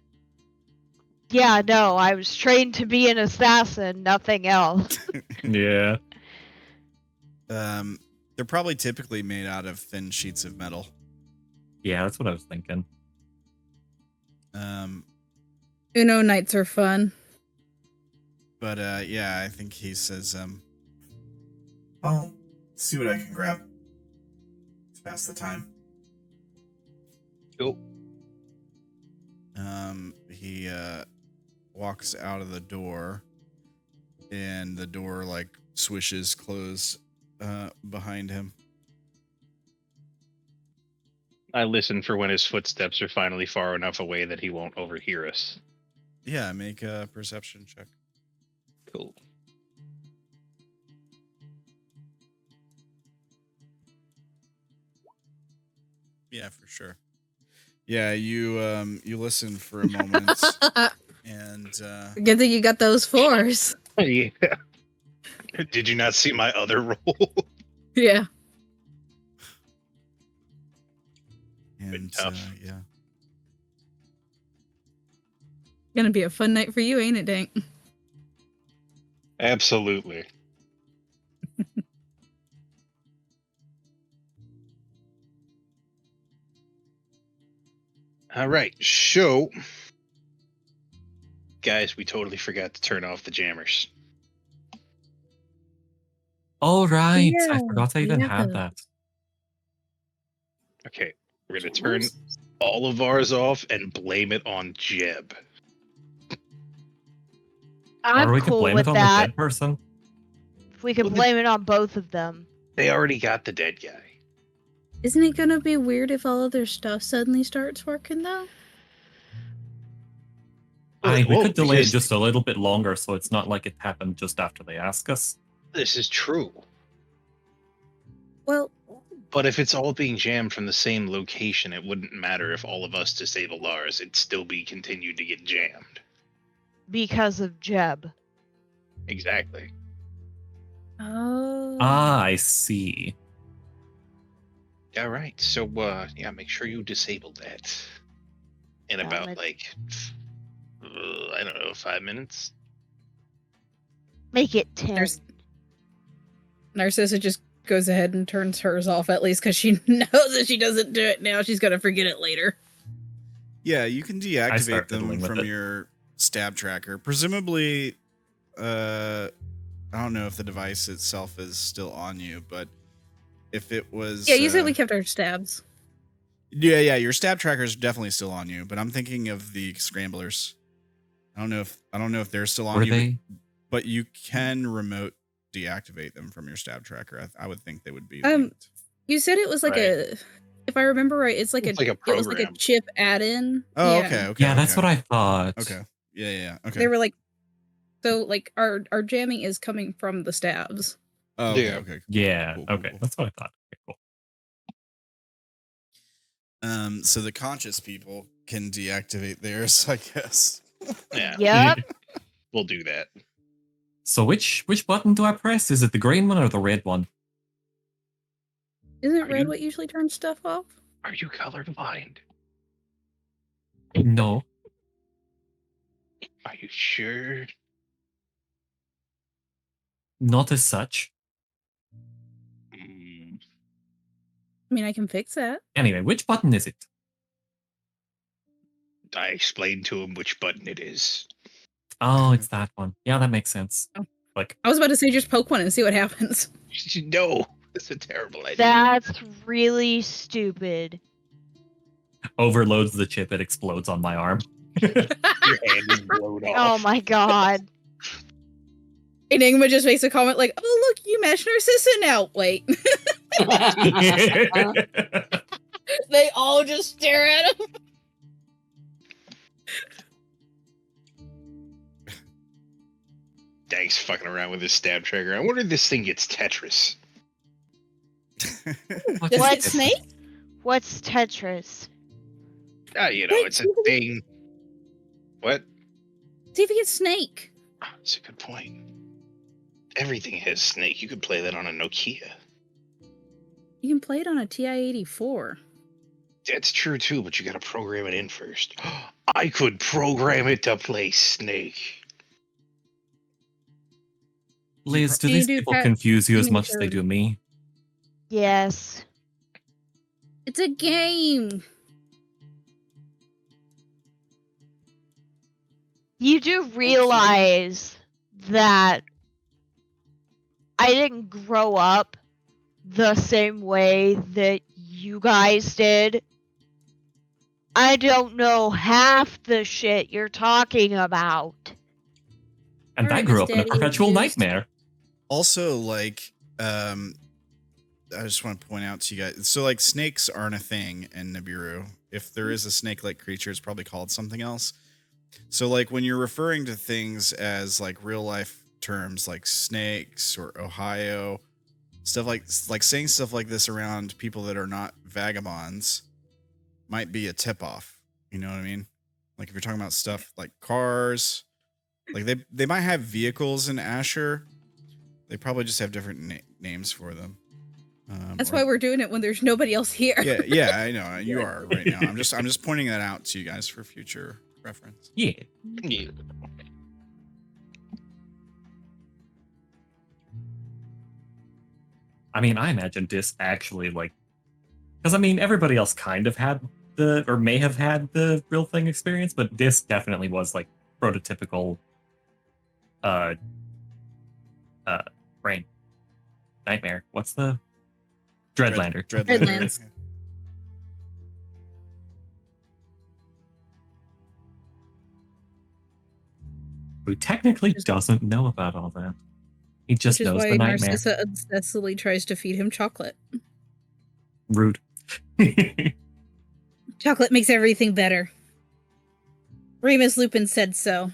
no, I was trained to be an assassin, nothing else. Yeah. They're probably typically made out of thin sheets of metal. Yeah, that's what I was thinking. Uno nights are fun. But yeah, I think he says, I'll see what I can grab to pass the time. Cool. He walks out of the door, and the door like swishes close behind him. I listen for when his footsteps are finally far enough away that he won't overhear us. Yeah, make a perception check. Cool. Yeah, for sure. Yeah, you listen for a moment, and Good thing you got those fours. Yeah. Did you not see my other roll? Yeah. and tough. yeah, Gonna be a fun night for you, ain't it, Dank? Absolutely. All right, so guys, we totally forgot to turn off the jammers. All right. I Yeah, forgot I we even have had those. that. Okay, we're gonna turn all of ours off and blame it on Jeb. I'm or we could cool blame with it on that. the dead person. We could Well, blame it on both of them. They already got the dead guy. Isn't it gonna be weird if all of their stuff suddenly starts working, though? We Well, could delay it because just a little bit longer so it's not like it happened just after they ask us. this is true. Well, But if it's all being jammed from the same location, it wouldn't matter if all of us disabled ours. It'd still be continued to get jammed. Because of Jeb. Exactly. oh. I see. All right. So, yeah, make sure you disable that in Yeah, about let- like, I don't know, 5 minutes. Make it 10. Narcissa just goes ahead and turns hers off, at least because she knows if she doesn't do it now, she's gonna forget it later. Yeah, you can I start deactivate them fiddling with from it. your stab tracker. Presumably, I don't know if the device itself is still on you, but if it was, Yeah, you said we kept our stabs. yeah, your stab tracker is definitely still on you. But I'm thinking of the scramblers. I don't know if they're still on Were you, they? but you can remote deactivate them from your stab tracker. I would think they would be. Um, linked. You said it was like Right. if I remember right, it's like It's a like a it was like a program. chip add-in. Oh, Yeah. okay. Yeah, that's what I thought. Okay. Yeah. Okay. They were like, so like our jamming is coming from the stabs. Oh, okay. Yeah. Okay. Yeah. Cool. Okay, that's what I thought. Okay, cool. So the conscious people can deactivate theirs, I guess. Yeah. Yep. We'll do that. So which button do I press? Is it the green one or the red one? Isn't Are red you- what usually turns stuff off? Are you colorblind? No. Are you sure? Not as such. Mm, I mean, I can fix that. Anyway, which button is it? I explained to him which button it is. Oh, it's that one. Yeah, that makes sense. Oh. Like, I was about to say just poke one and see what happens. No, that's a terrible idea. That's really stupid. overloads the chip, it explodes on my arm. Your hand is blown off. Oh my god. Enigma just makes a comment like, "Oh look, you mesh Narcissa now." Wait, they all just stare at him. Dank's fucking around with his stab trigger. I wonder if this thing gets Tetris. What Does is it it? snake? What's Tetris? You know, Wait, it's a thing. What? See if it gets snake. That's a good point. Everything has Snake. You could play that on a Nokia. You can play it on a TI-84. That's true too, but you gotta program it in first. I could program it to play Snake. Liz, do Can you these do people Pat- confuse you as Jimmy much as they Turd? do me? Yes. It's a game. You do realize that I didn't grow up the same way that you guys did. I don't know half the shit you're talking about. And I Alright, grew Miss up in a Daddy, perpetual confused. nightmare. Also, like, I just want to point out to you guys. So, like, snakes aren't a thing in Nibiru. If there is a snake-like creature, it's probably called something else. So, like, when you're referring to things as like real-life terms, like snakes or Ohio, stuff like saying stuff like this around people that are not vagabonds might be a tip-off. You know what I mean? Like, if you're talking about stuff like cars, like they might have vehicles in Asher. They probably just have different names for them. That's why we're doing it when there's nobody else here. Yeah, I know you are right now. I'm just pointing that out to you guys for future reference. Yeah. Yeah. I mean, I imagine this actually, like, because I mean, everybody else kind of had or may have had the real thing experience, but this definitely was like prototypical, brain nightmare. What's the Dreadlander? Dreadlands. Who technically doesn't know about all that. He just Which is knows why the nightmare. Narcissa obsessively tries to feed him chocolate. Rude. Chocolate makes everything better. Remus Lupin said so.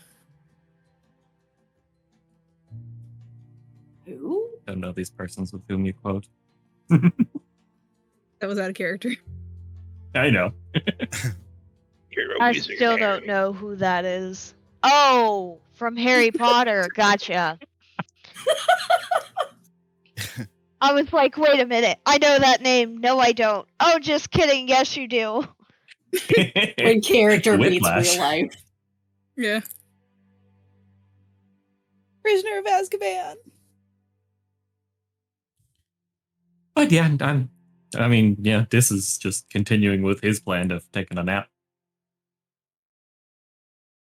Who? Don't know these persons with whom you quote. That was out of character. I know. You're a I wizard, still Harry. don't know who that is. Oh, from Harry Potter. Gotcha. I was like, wait a minute. I know that name. No, I don't. Oh, just kidding. Yes, you do. When character meets Whiplash. real life. Yeah. Prisoner of Azkaban. But yeah, I mean, yeah, this is just continuing with his plan of taking a nap.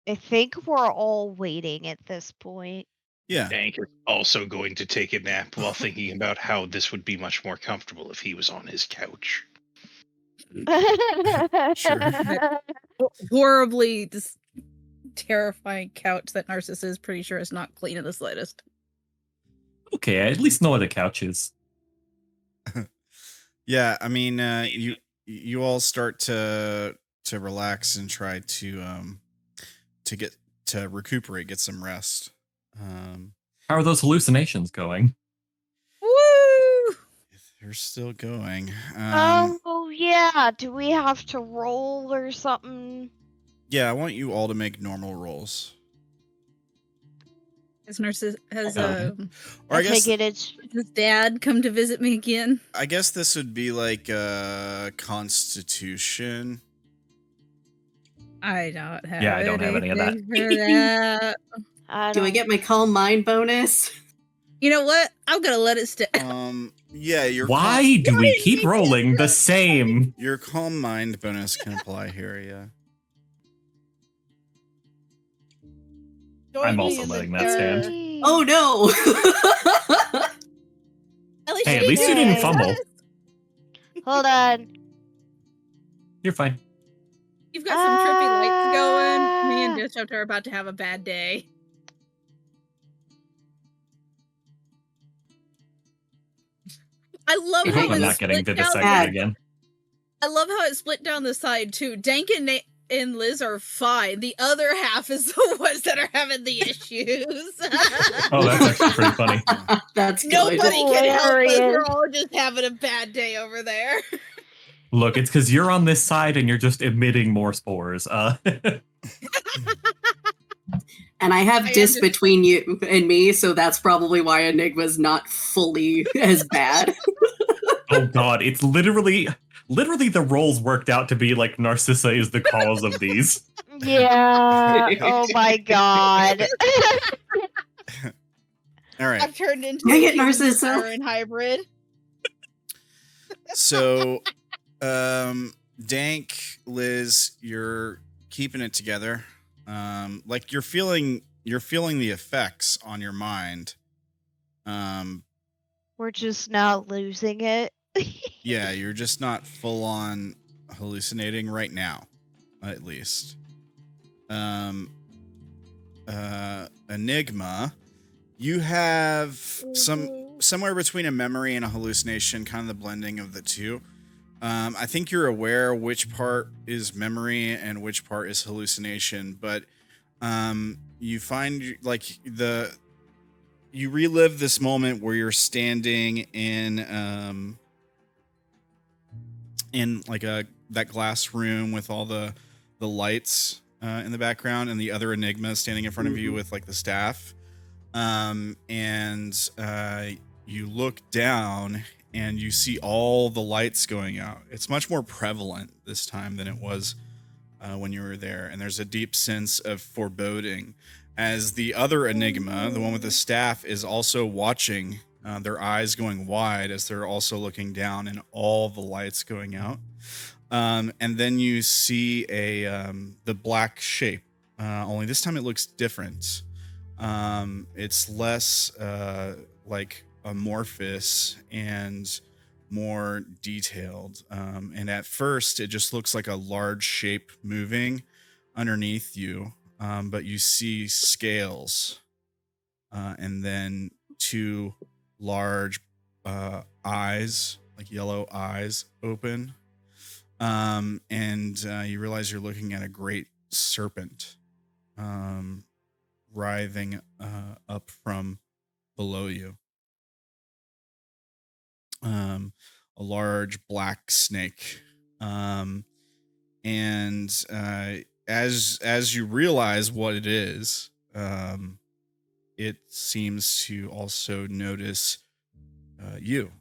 I think we're all waiting at this point. Yeah. Dank is also going to take a nap while thinking about how this would be much more comfortable if he was on his couch. Horribly this terrifying couch that Narcissus is pretty sure is not clean in the slightest. Okay, I at least know where the couch is. Yeah, I mean, you all start to relax and try to recuperate, get some rest. How are those hallucinations going? Woo! They're still going. Oh yeah, do we have to roll or something? Yeah, I want you all to make normal rolls. Has Narcissus Or I I guess think it's his dad come to visit me again? I guess this would be like Constitution. I don't have Yeah, I don't have any of that. anything for that. Do I get my calm mind bonus? You know what? I'm gonna let it stay. Yeah, Why do we keep rolling the same? Your calm mind bonus can apply here, yeah. I'm also letting that stand. Oh no! Hey, at least you didn't fumble. Hold on. You're fine. You've got some trippy lights going. Me and Bishop are about to have a bad day. I love I how hope I'm it not getting split down. vivisected again. I love how it split down the side too. Dank and Liz are fine. The other half is the ones that are having the issues. Oh, that's actually pretty funny. That's good. Nobody can help us. Hilarious. We're all just having a bad day over there. Look, it's because you're on this side and you're just emitting more spores. And I have dis between you and me, so that's probably why Enigma's not fully as bad. Oh god, it's literally the roles worked out to be like Narcissa is the cause of these. Yeah. Oh my god. All right. I've turned into Dang a it, human Narcissa. siren hybrid. So, Dank, Liz, you're keeping it together. Like you're feeling the effects on your mind. We're just not losing it. Yeah, you're just not full on hallucinating right now, at least. Enigma, you have somewhere between a memory and a hallucination, kind of the blending of the two. I think you're aware which part is memory and which part is hallucination, but you find like you relive this moment where you're standing in like that glass room with all the lights in the background, and the other Enigma standing in front of you with like the staff, and you look down and you see all the lights going out. It's much more prevalent this time than it was when you were there, and there's a deep sense of foreboding as the other Enigma, the one with the staff, is also watching, their eyes going wide as they're also looking down, and all the lights going out. And then you see the black shape, only this time it looks different. It's less like amorphous and more detailed. And at first, it just looks like a large shape moving underneath you, but you see scales, and then two large eyes, like yellow eyes, open. And you realize you're looking at a great serpent, writhing up from below you. A large black snake. And as you realize what it is, it seems to also notice you.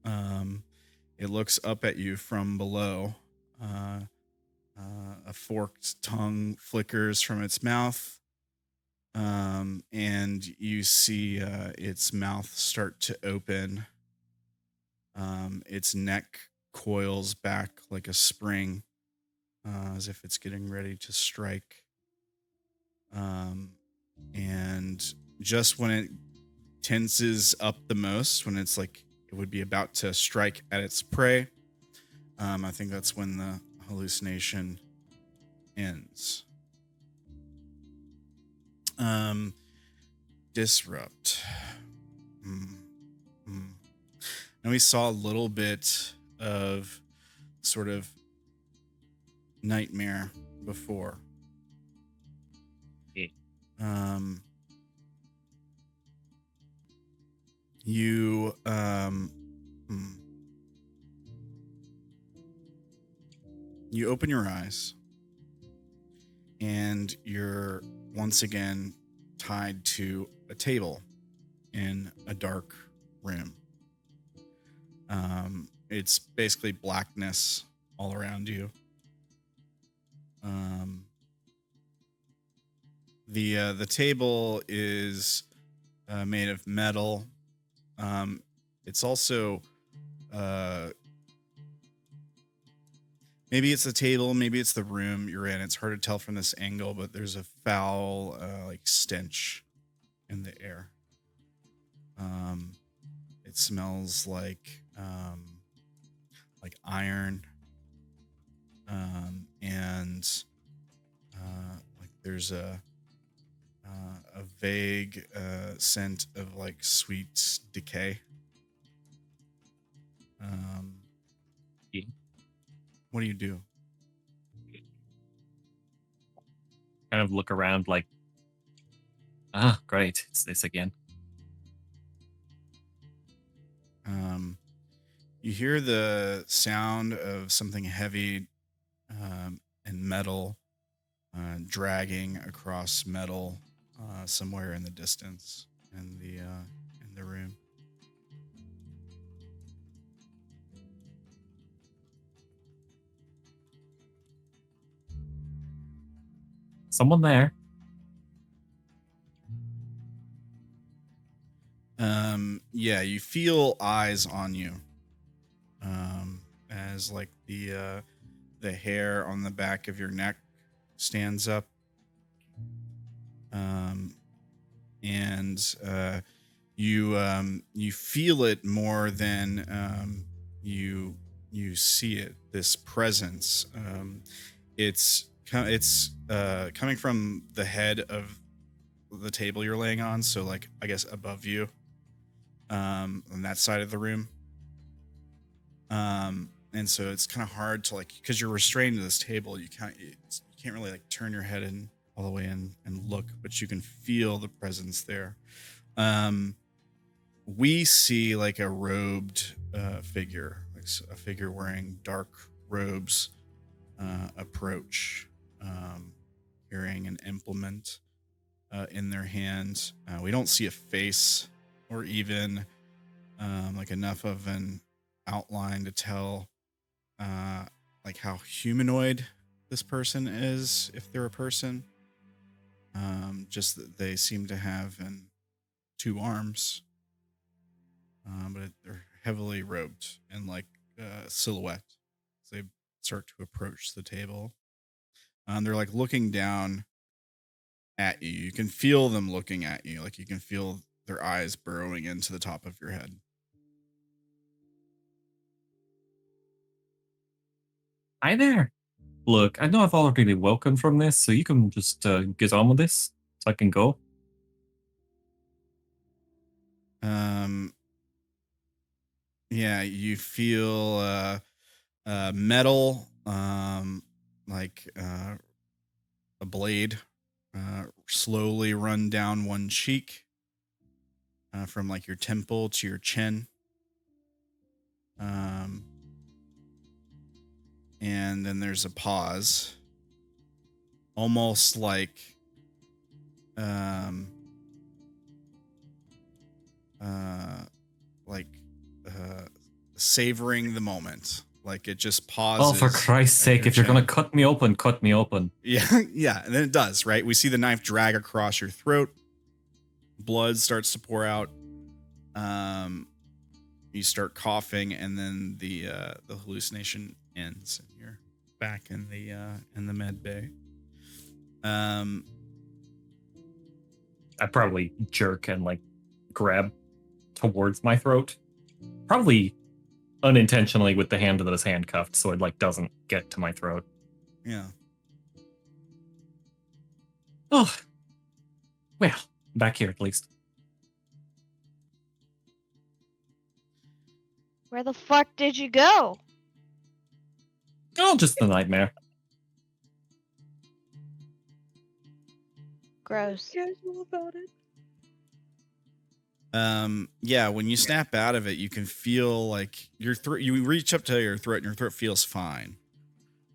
It looks up at you from below. A forked tongue flickers from its mouth, and you see its mouth start to open. Its neck coils back like a spring, as if it's getting ready to strike. And just when it tenses up the most, when it's like it would be about to strike at its prey, I think that's when the hallucination ends. Disrupt. And we saw a little bit of sort of nightmare before. Yeah. You you open your eyes and you're once again tied to a table in a dark room. It's basically blackness all around you. The table is made of metal. It's also maybe it's the table, maybe it's the room you're in. It's hard to tell from this angle, but there's a foul like stench in the air. It smells like iron, and like there's a vague scent of like sweet decay. Yeah. What do you do? Kind of look around like, great, it's this again. You hear the sound of something heavy and metal dragging across metal somewhere in the distance in the room. Someone there. Yeah, you feel eyes on you. As like the hair on the back of your neck stands up. And you feel it more than you see it. This presence. It's coming from the head of the table you're laying on, so like I guess above you, on that side of the room. And so it's kind of hard to like, because you're restrained to this table, you can't really like turn your head in all the way in and look, but you can feel the presence there. We see like a robed figure, like a figure wearing dark robes, approach, carrying an implement in their hand. We don't see a face or even like enough of an outline to tell like how humanoid this person is, if they're a person. Just that they seem to have 2 arms, but they're heavily robed in like silhouette as they start to approach the table. They're like looking down at you. You can feel them looking at you, like you can feel their eyes burrowing into the top of your head. Hi there. Look, I know I've already woken from this, so you can just get on with this, so I can go. Yeah, you feel metal, like a blade slowly run down one cheek, from like your temple to your chin. And then there's a pause, almost like savoring the moment. Like it just pauses. Oh, for Christ's sake, if you're going to cut me open, cut me open. Yeah, yeah. And then it does, right? We see the knife drag across your throat. Blood starts to pour out. You start coughing, and then the hallucination ends, and you're back in the med bay. I probably jerk and like grab towards my throat, probably unintentionally with the hand that is handcuffed, so it like doesn't get to my throat. Yeah. Oh, well, back here at least. Where the fuck did you go? Oh, just the nightmare. Gross. Casual about it. Yeah, when you snap out of it, you can feel like your throat, you reach up to your throat and your throat feels fine.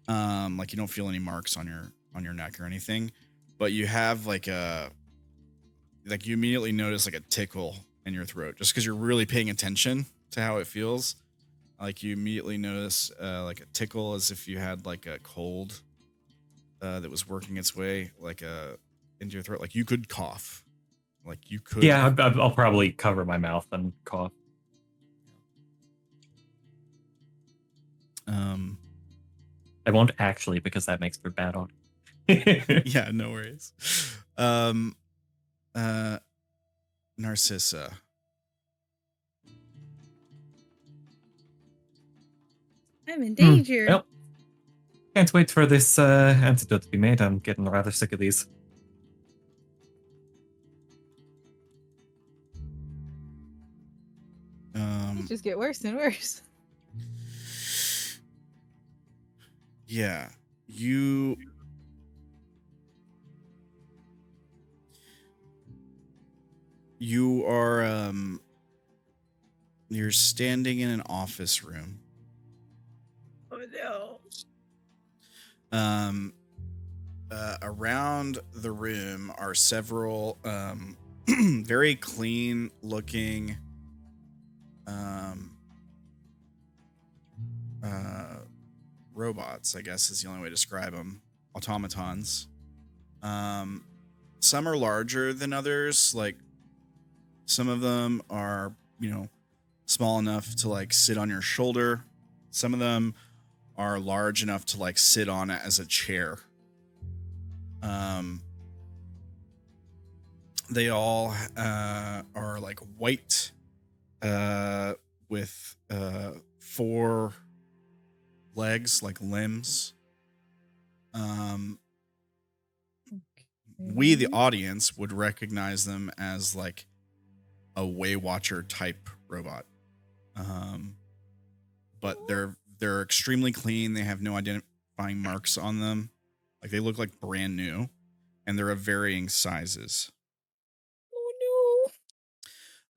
Like you don't feel any marks on your neck or anything, but you have like you immediately notice like a tickle in your throat just because you're really paying attention to how it feels. Like you immediately notice like a tickle as if you had like a cold that was working its way like into your throat. Like you could cough. Like you could. Yeah, I'll probably cover my mouth and cough. I won't actually because that makes for bad audio. Yeah, no worries. Narcissa. I'm in danger. Well, can't wait for this antidote to be made. I'm getting rather sick of these. They just get worse and worse. Yeah, you are you're standing in an office room. Oh no. Around the room are several very clean looking robots, I guess is the only way to describe them. Automatons. Some are larger than others. Like some of them are, small enough to like sit on your shoulder. Some of them are large enough to like sit on it as a chair. They all are like white with 4 legs, like limbs. We, the audience, would recognize them as like a Waywatcher type robot. But they're extremely clean. They have no identifying marks on them. Like they look like brand new, and they're of varying sizes. Oh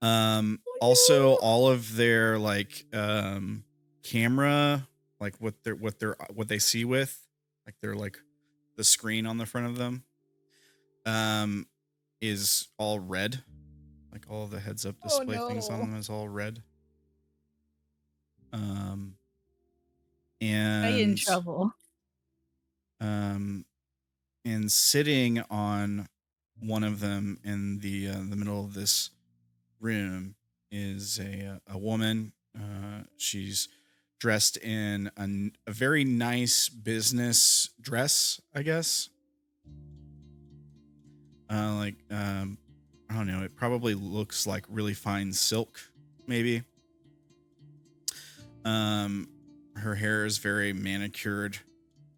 no. Also all of their like camera, like what they see with, like they're like the screen on the front of them is all red. Like all of the heads up display things on them is all red. And I in trouble. And sitting on one of them in the middle of this room is a woman. She's dressed in a very nice business dress, I guess. I don't know. It probably looks like really fine silk, maybe. Her hair is very manicured.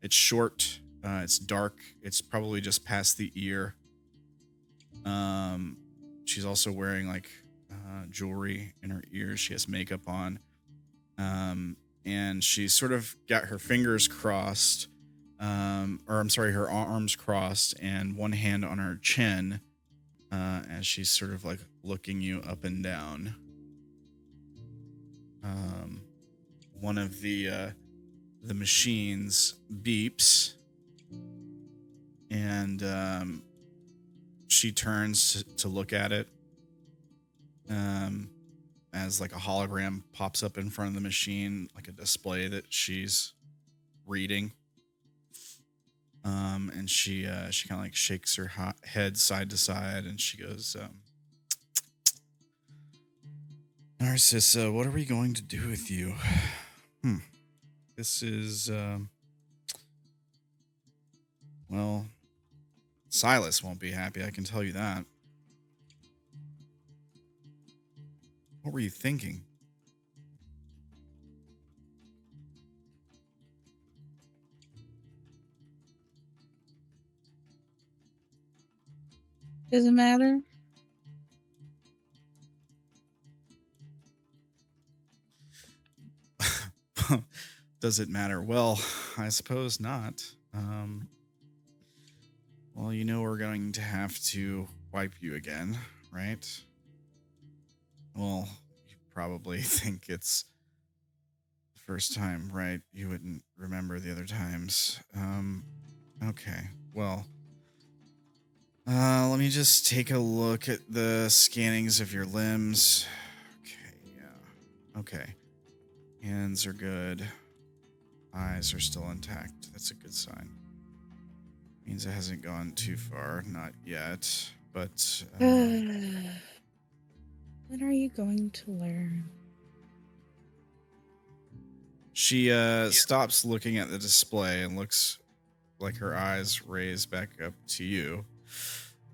It's short. It's dark. It's probably just past the ear. She's also wearing like jewelry in her ears. She has makeup on. And she's sort of got her fingers crossed, her arms crossed and one hand on her chin, as she's sort of like looking you up and down. One of the machines beeps, and she turns to look at it, as like a hologram pops up in front of the machine, like a display that she's reading. And she kind of like shakes her head side to side, and she goes, Narcissa, what are we going to do with you? This is, well, Silas won't be happy, I can tell you that. What were you thinking? Doesn't matter. Does it matter? Well, I suppose not. Well, you know we're going to have to wipe you again, right? Well, you probably think it's the first time, right? You wouldn't remember the other times. Okay. Well, let me just take a look at the scannings of your limbs. Okay, yeah. Okay. Hands are good. Eyes are still intact. That's a good sign. Means it hasn't gone too far. Not yet. But When are you going to learn? she stops looking at the display and looks like her eyes raise back up to you.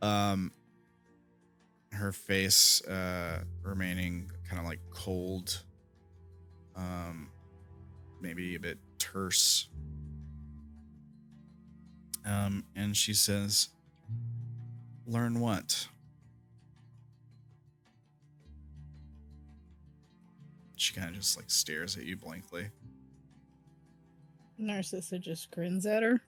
Her face remaining kind of like cold, maybe a bit terse. And she says, "Learn what?" She kind of just like stares at you blankly. Narcissa just grins at her.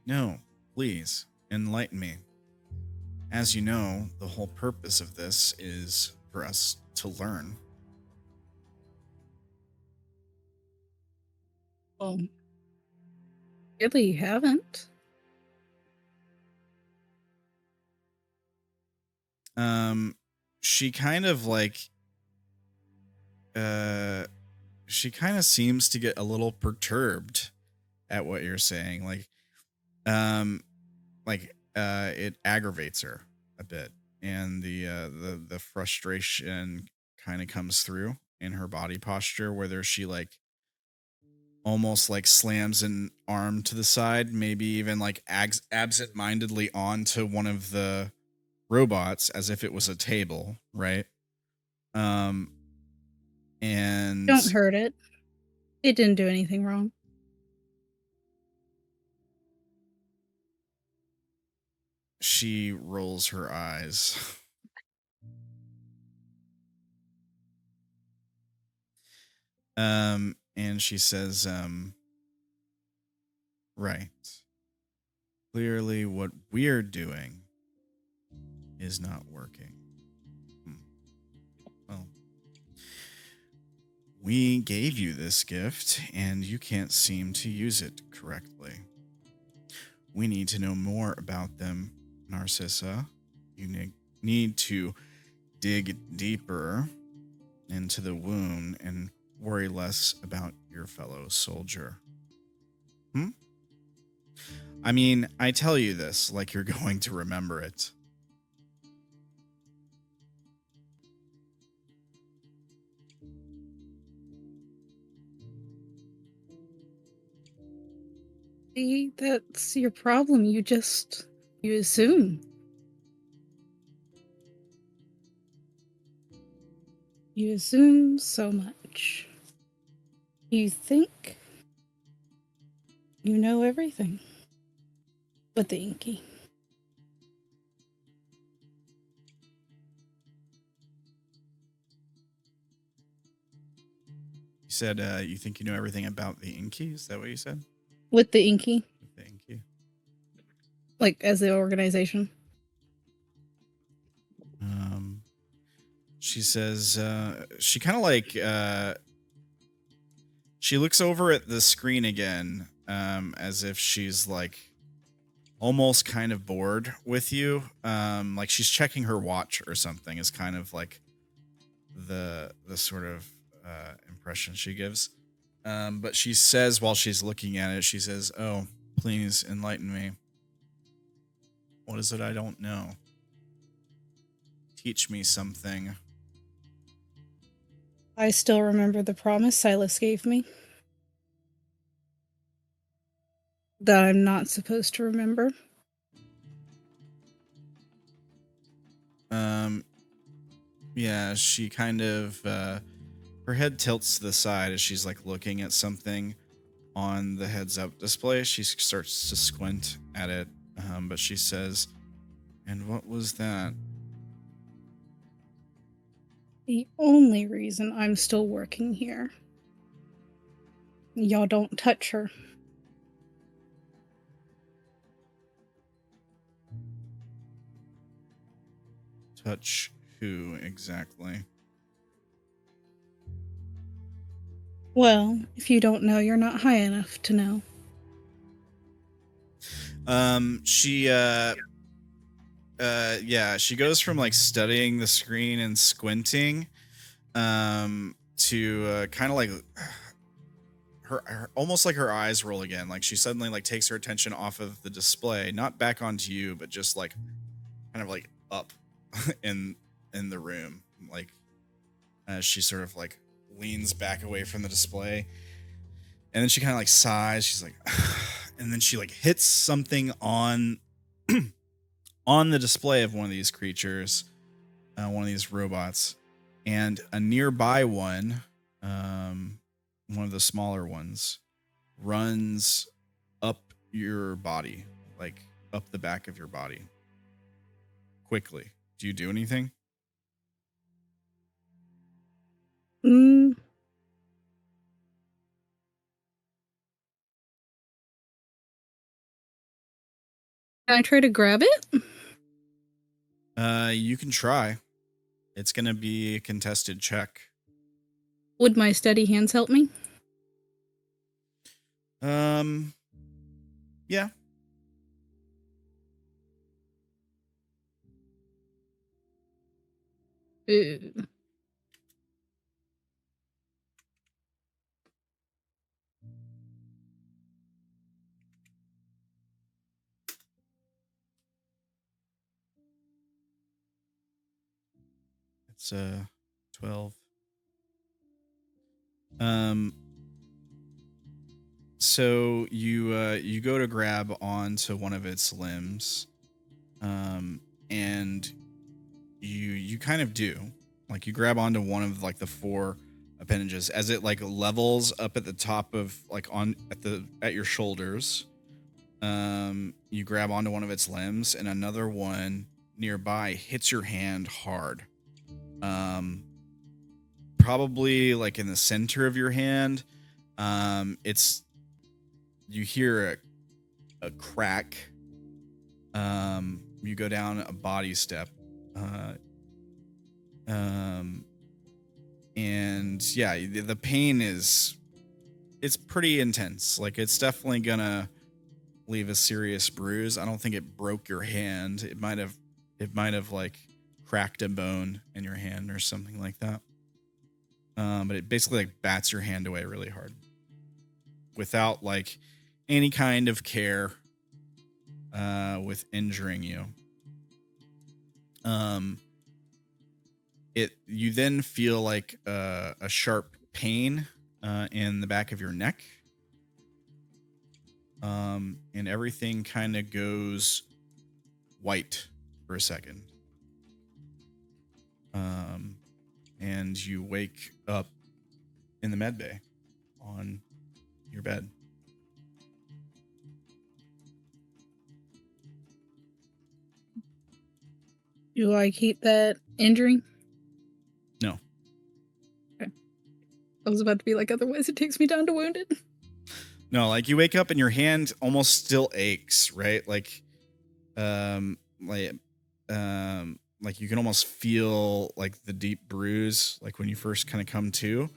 No, please, enlighten me. As you know, the whole purpose of this is for us to learn. Well, really, you haven't. She kind of like, she kind of seems to get a little perturbed at what you're saying. It aggravates her a bit, and the frustration kind of comes through in her body posture, whether she like almost like slams an arm to the side, maybe even like absent-mindedly onto one of the robots as if it was a table, right? And Don't hurt it. It didn't do anything wrong. she rolls her eyes. And she says, right. Clearly what we're doing is not working. Well, we gave you this gift, and you can't seem to use it correctly. We need to know more about them, Narcissa. You need to dig deeper into the wound and worry less about your fellow soldier. I mean, I tell you this like you're going to remember it. See, that's your problem. You assume. You assume so much. You think you know everything. But the Inky. You said you think you know everything about the Inky? Is that what you said? With the Inky. With the Inky. Like, as the organization. She says, she kind of like, she looks over at the screen again, as if she's like almost kind of bored with you. Like she's checking her watch or something is kind of like the sort of impression she gives. But she says while she's looking at it, she says, "Oh, please enlighten me. What is it I don't know? Teach me something." I still remember the promise Silas gave me. That I'm not supposed to remember. Yeah, she kind of her head tilts to the side as she's like looking at something on the heads up display. She starts to squint at it, but she says, "And what was that?" The only reason I'm still working here. Y'all don't touch her. Touch who exactly? Well, if you don't know, you're not high enough to know. She she goes from like studying the screen and squinting to kind of like her almost like her eyes roll again. Like she suddenly like takes her attention off of the display, not back onto you, but just like kind of like up in the room. Like as she sort of like leans back away from the display, and then she kind of like sighs. She's like, and then she like hits something on on the display of one of these creatures, one of these robots, and a nearby one, one of the smaller ones, runs up your body, like up the back of your body. Quickly. Do you do anything? Mm. Can I try to grab it? You can try. It's gonna be a contested check. Would my steady hands help me? Yeah. Ooh. It's 12. So you go to grab onto one of its limbs, and you kind of do, like you grab onto one of like the four appendages as it like levels up at the top of like on at your shoulders. You grab onto one of its limbs, and another one nearby hits your hand hard. Probably like in the center of your hand. You hear a crack. You go down a body step. And yeah, the pain it's pretty intense. Like it's definitely gonna leave a serious bruise. I don't think it broke your hand. It might have like cracked a bone in your hand or something like that. But it basically like bats your hand away really hard without like any kind of care with injuring you. You then feel like a sharp pain in the back of your neck. And everything kind of goes white for a second. And you wake up in the med bay on your bed. Do I keep that injury? No. Okay. I was about to be like, otherwise it takes me down to wounded. No, like you wake up and your hand almost still aches, right? Like you can almost feel like the deep bruise, like when you first kind of come to.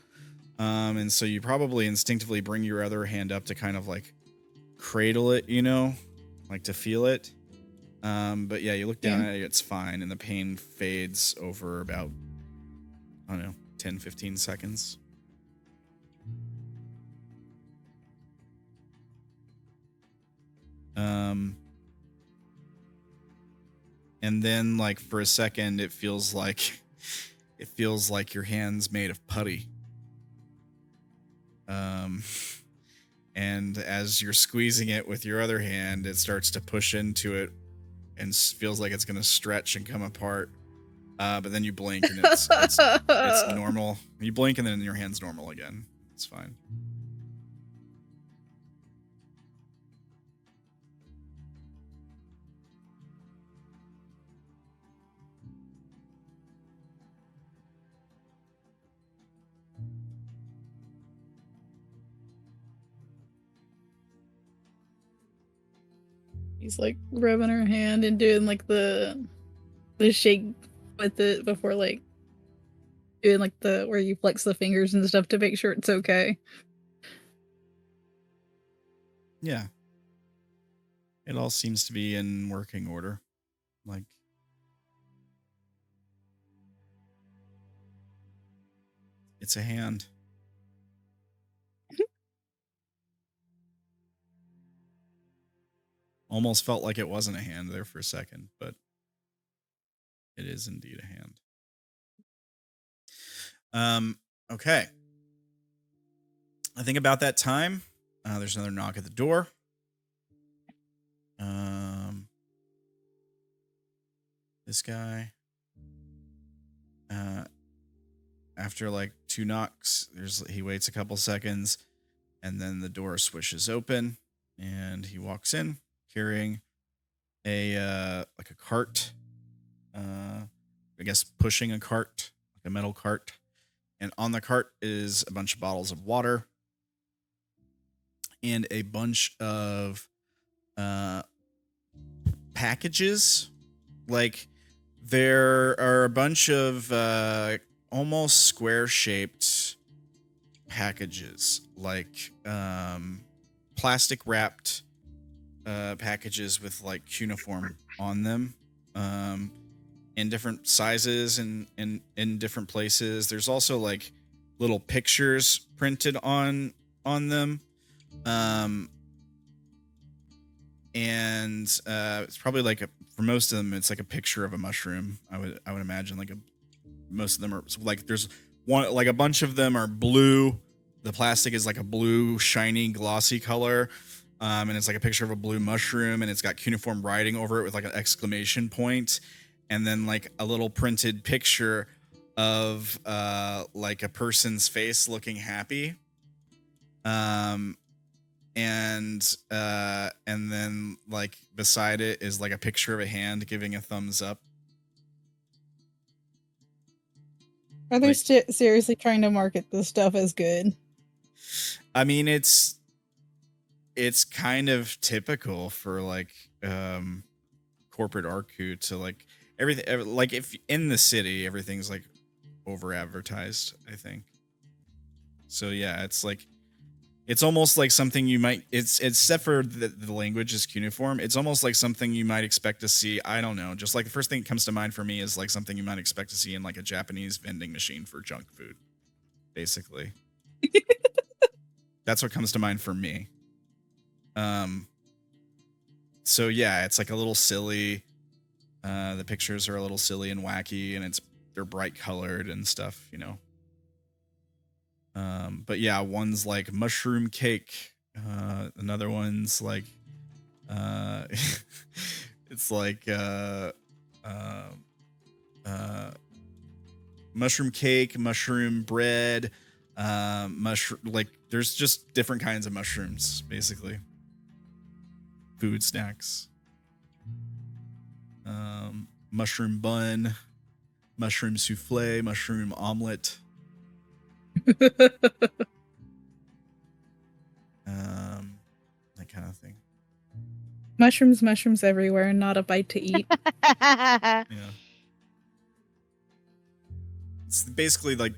And so you probably instinctively bring your other hand up to kind of like cradle it, like to feel it. But yeah, you look down at it, it's fine. And the pain fades over about, I don't know, 10, 15 seconds. And then like for a second, it feels like your hand's made of putty. And as you're squeezing it with your other hand, it starts to push into it and feels like it's going to stretch and come apart. But then you blink and it's normal. You blink and then your hand's normal again. It's fine. He's like rubbing her hand and doing like the shake with it before like doing like the where you flex the fingers and stuff to make sure it's okay. Yeah. It all seems to be in working order. Like, it's a hand. Almost felt like it wasn't a hand there for a second, but it is indeed a hand. Okay. I think about that time. There's another knock at the door. This guy. After like 2 knocks, he waits a couple seconds, and then the door swishes open, and he walks in carrying a like a cart. I guess pushing a cart, like a metal cart, and on the cart is a bunch of bottles of water and a bunch of packages. Like, there are a bunch of almost square-shaped packages, like plastic wrapped packages with like cuneiform on them, in different sizes and in different places. There's also like little pictures printed on them, and it's probably like for most of them it's like a picture of a mushroom. I would imagine like most of them are like, there's one, like a bunch of them are blue. The plastic is like a blue shiny glossy color, and it's like a picture of a blue mushroom, and it's got cuneiform writing over it with like an exclamation point, and then like a little printed picture of like a person's face looking happy, and then like beside it is like a picture of a hand giving a thumbs up. Are they seriously trying to market this stuff as good? I mean, it's kind of typical for like corporate Arku to like everything, like if in the city everything's like over advertised, I think. So yeah, it's like, it's almost like something you might, it's except for the language is cuneiform, it's almost like something you might expect to see. I don't know, just like the first thing that comes to mind for me is like something you might expect to see in like a Japanese vending machine for junk food, basically. That's what comes to mind for me. So yeah, it's like a little silly. The pictures are a little silly and wacky, and they're bright colored and stuff, you know. But yeah, one's like mushroom cake. Another one's like, it's like, mushroom cake, mushroom bread, mushroom, like there's just different kinds of mushrooms, basically. Food snacks. Mushroom bun, mushroom souffle, mushroom omelet. That kind of thing. Mushrooms everywhere, and not a bite to eat. Yeah. It's basically like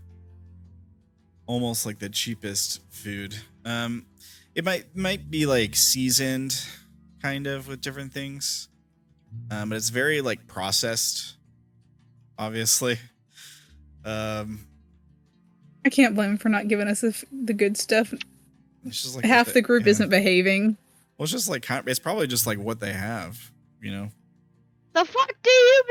almost like the cheapest food. It might be like seasoned kind of with different things. But it's very like processed, obviously. I can't blame him for not giving us the good stuff. It's just like half the group isn't behaving. Well, it's just like, it's probably just like what they have, you know? The fuck do you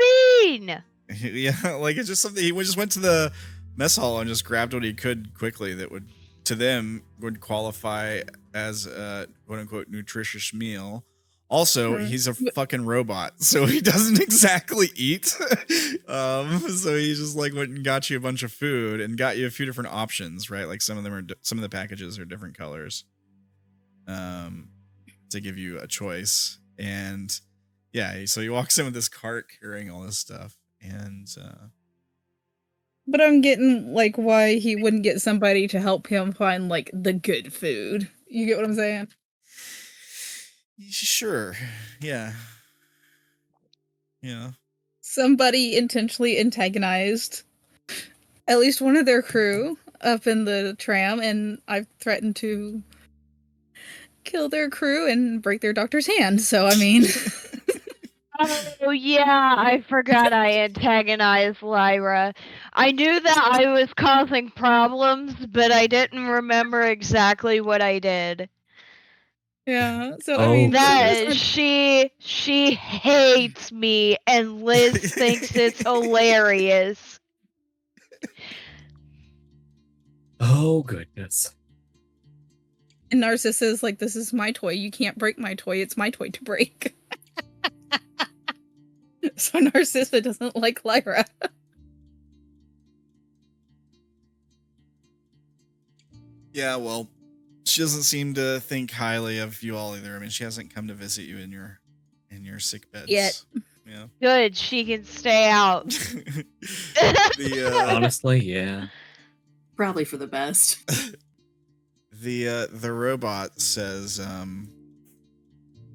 mean? Yeah, like it's just something, he just went to the mess hall and just grabbed what he could quickly that would, to them, would qualify as a quote-unquote nutritious meal. Also, he's a fucking robot, so he doesn't exactly eat. So he just like went and got you a bunch of food and got you a few different options, right? Like some of the packages are different colors, to give you a choice. And yeah, so he walks in with this cart carrying all this stuff, and But I'm getting like why he wouldn't get somebody to help him find like the good food. You get what I'm saying? sure, yeah. Somebody intentionally antagonized at least one of their crew up in the tram, and I've threatened to kill their crew and break their doctor's hand. So I mean, Oh yeah, I forgot I antagonized Lyra. I knew that I was causing problems, but I didn't remember exactly what I did. yeah. So I mean, That she hates me, and Liz thinks it's hilarious. Oh goodness. And Narcissus like, this is my toy. You can't break my toy. It's my toy to break. So Narcissa doesn't like Lyra. Yeah, well, she doesn't seem to think highly of you all either. I mean, she hasn't come to visit you in your sick beds yet. Yeah. Good, she can stay out. Honestly, yeah. Probably for the best. The robot says,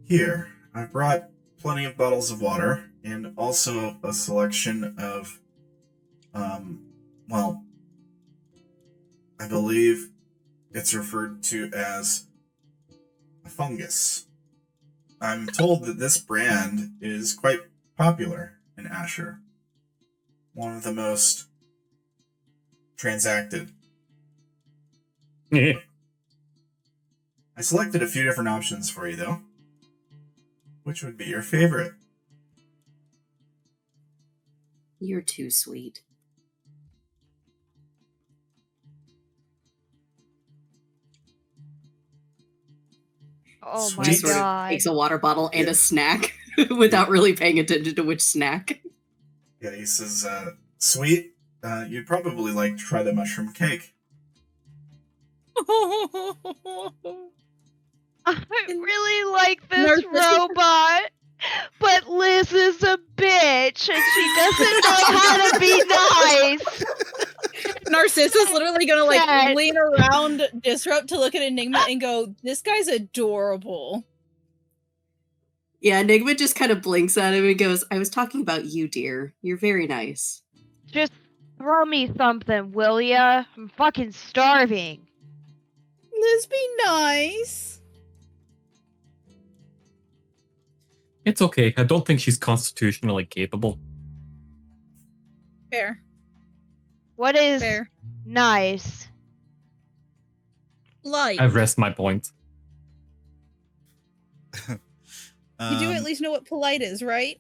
Here, I brought plenty of bottles of water and also a selection of, well, I believe it's referred to as a fungus. I'm told that this brand is quite popular in Asher. One of the most transacted. I selected a few different options for you, though. Which would be your favorite? You're too sweet. Oh my Just sort of god. takes a water bottle and a snack without really paying attention to which snack. Yeah, he says, sweet, you'd probably like to try the mushroom cake. I really like this robot, but Liz is a bitch and she doesn't know how to be nice. Narcissa's literally gonna like lean around Disrupt to look at Enigma and go, this guy's adorable. Yeah, Enigma just kind of blinks at him and goes, I was talking about you, dear. You're very nice. Just throw me something, will ya? I'm fucking starving. Liz, be nice. It's okay. I don't think she's constitutionally capable. Fair. What is Fair. Nice? Light. I rest my point. You do at least know what polite is, right?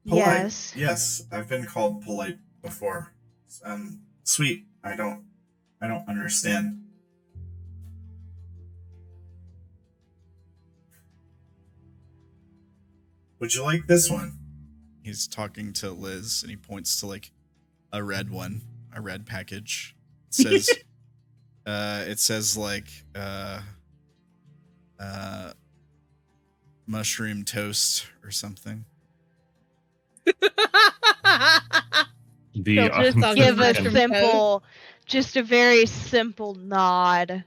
Polite. Yes. Yes, I've been called polite before. Sweet, I don't understand. Would you like this one? He's talking to Liz and he points to like a red one, a red package. It says like mushroom toast or something. He'll just give a simple, just a very simple nod.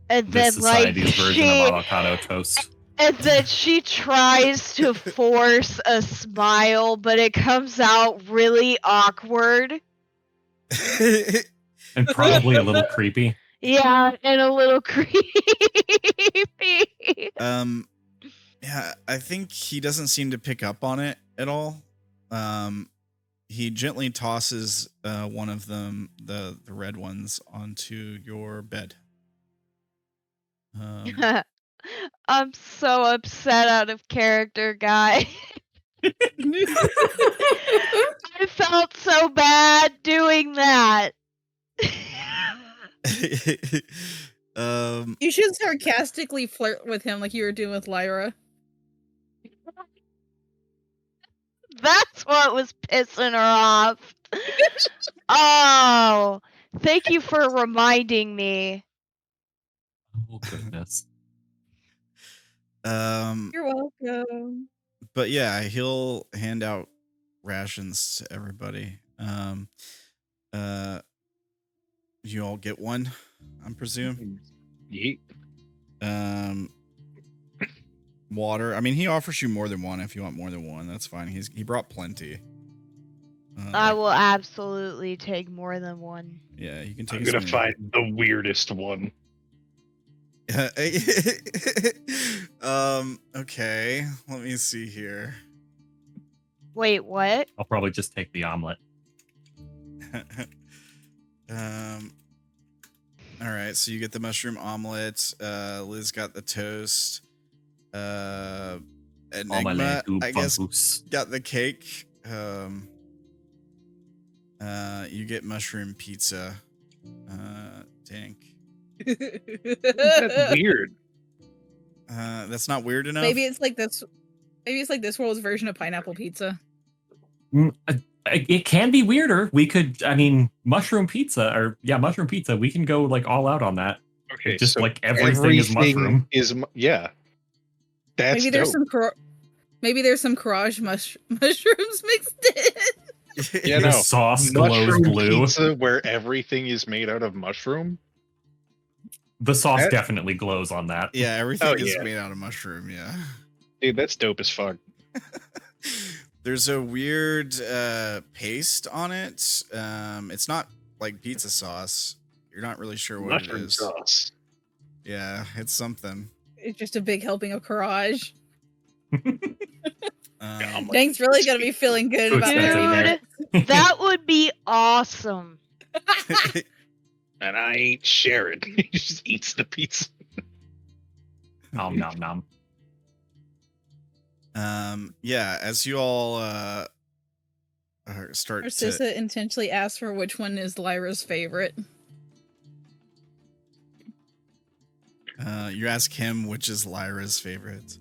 And then society's version of avocado toast. And then she tries to force a smile, but it comes out really awkward. And probably a little creepy. Yeah, and a little creepy. Yeah, I think he doesn't seem to pick up on it at all. He gently tosses one of them, the red ones, onto your bed. I'm so upset out of character, guy. I felt so bad doing that. You should sarcastically flirt with him like you were doing with Lyra. That's what was pissing her off. Oh, thank you for reminding me. Oh goodness. You're welcome. But yeah, he'll hand out rations to everybody. You all get one, I presume. Yeet. Water. I mean, he offers you more than one if you want more than one. That's fine. He brought plenty. I will absolutely take more than one. Yeah, you can take. I'm gonna find the weirdest one. Okay. Let me see here. Wait, what? I'll probably just take the omelet. All right, so you get the mushroom omelet. Liz got the toast. Enigma, I guess, got the cake. You get mushroom pizza. Dank. That's weird. That's not weird enough. Maybe it's like this. Maybe it's like this world's version of pineapple pizza. It can be weirder. We could, I mean, mushroom pizza. We can go like all out on that. Okay, just so like everything is mushroom. Yeah, that's maybe there's dope. maybe there's some courage mushrooms mixed in. Yeah, The no. sauce glows Mushroom blue. pizza where everything is made out of mushroom. The sauce definitely glows on that. Yeah, everything is made out of mushroom. Yeah, dude, that's dope as fuck. There's a weird paste on it. It's not like pizza sauce. You're not really sure what Mushroom it is. sauce. Yeah, it's something. It's just a big helping of courage. Um, Dank's really gonna be feeling good about that. Dude, that would be awesome. And I ain't sharing. He just eats the pizza. Nom nom nom. Yeah, as you all start Narcissa intentionally asks for which one is Lyra's favorite. you ask him which is Lyra's favorite.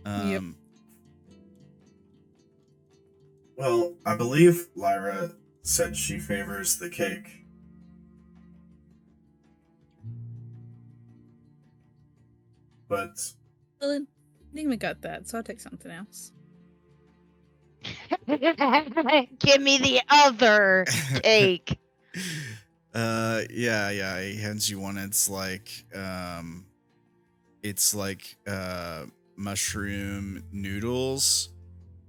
Yep. Well, I believe Lyra said she favors the cake. But Well, Enigma got that, so I'll take something else. Give me the other cake. Yeah, he hands you one. It's like mushroom noodles,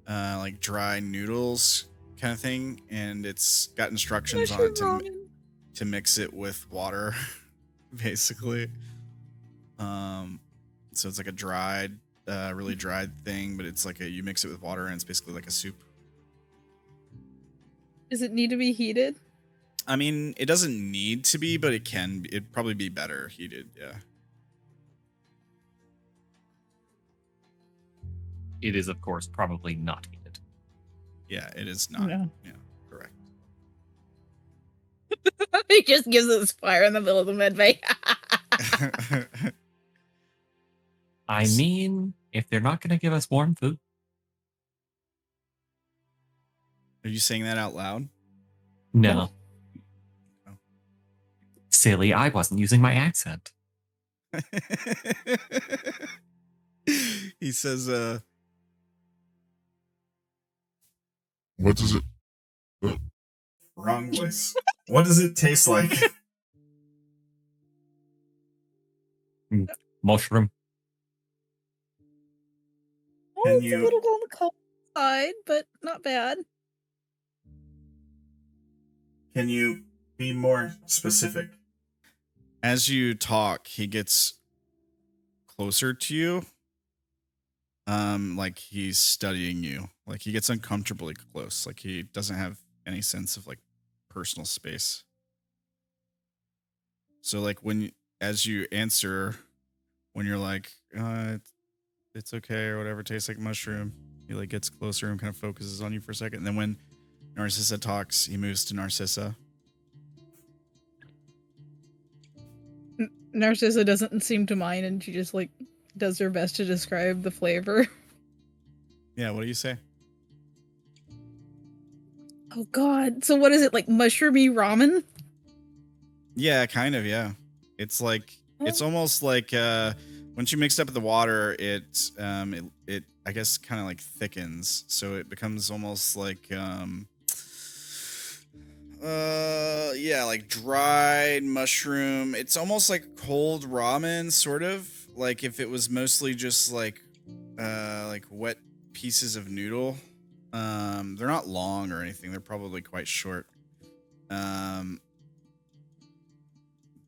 like dry noodles kind of thing, and it's got instructions on it to mix it with water, basically. So it's like a dried, really dried thing, but it's like you mix it with water and it's basically like a soup. Does it need to be heated? I mean, it doesn't need to be, but it'd probably be better heated, yeah. It is, of course, probably not heated. Yeah, it is not. No. Yeah, correct. He just gives us fire in the middle of the med bay. I mean, if they're not going to give us warm food. Are you saying that out loud? No. Oh. Silly, I wasn't using my accent. He says, What does it? wrong voice. What does it taste like? Mushroom. Oh, Can it's you- a little on the cold side, but not bad. Can you be more specific? as you talk, he gets closer to you. Like he's studying you. Like he gets uncomfortably close. Like he doesn't have any sense of like personal space. So like as you answer, when you're like, it's okay or whatever, tastes like mushroom, he like gets closer and kind of focuses on you for a second. And then when Narcissa talks, he moves to Narcissa. Narcissa doesn't seem to mind, and she just like does her best to describe the flavor. Yeah, what do you say? Oh god. So what is it, like mushroomy ramen? Yeah, kind of, yeah. It's like it's Oh. almost like once you mix it up with the water, it I guess kind of like thickens, so it becomes almost like yeah, like dried mushroom. It's almost like cold ramen, sort of. Like if it was mostly just like wet pieces of noodle. They're not long or anything. They're probably quite short.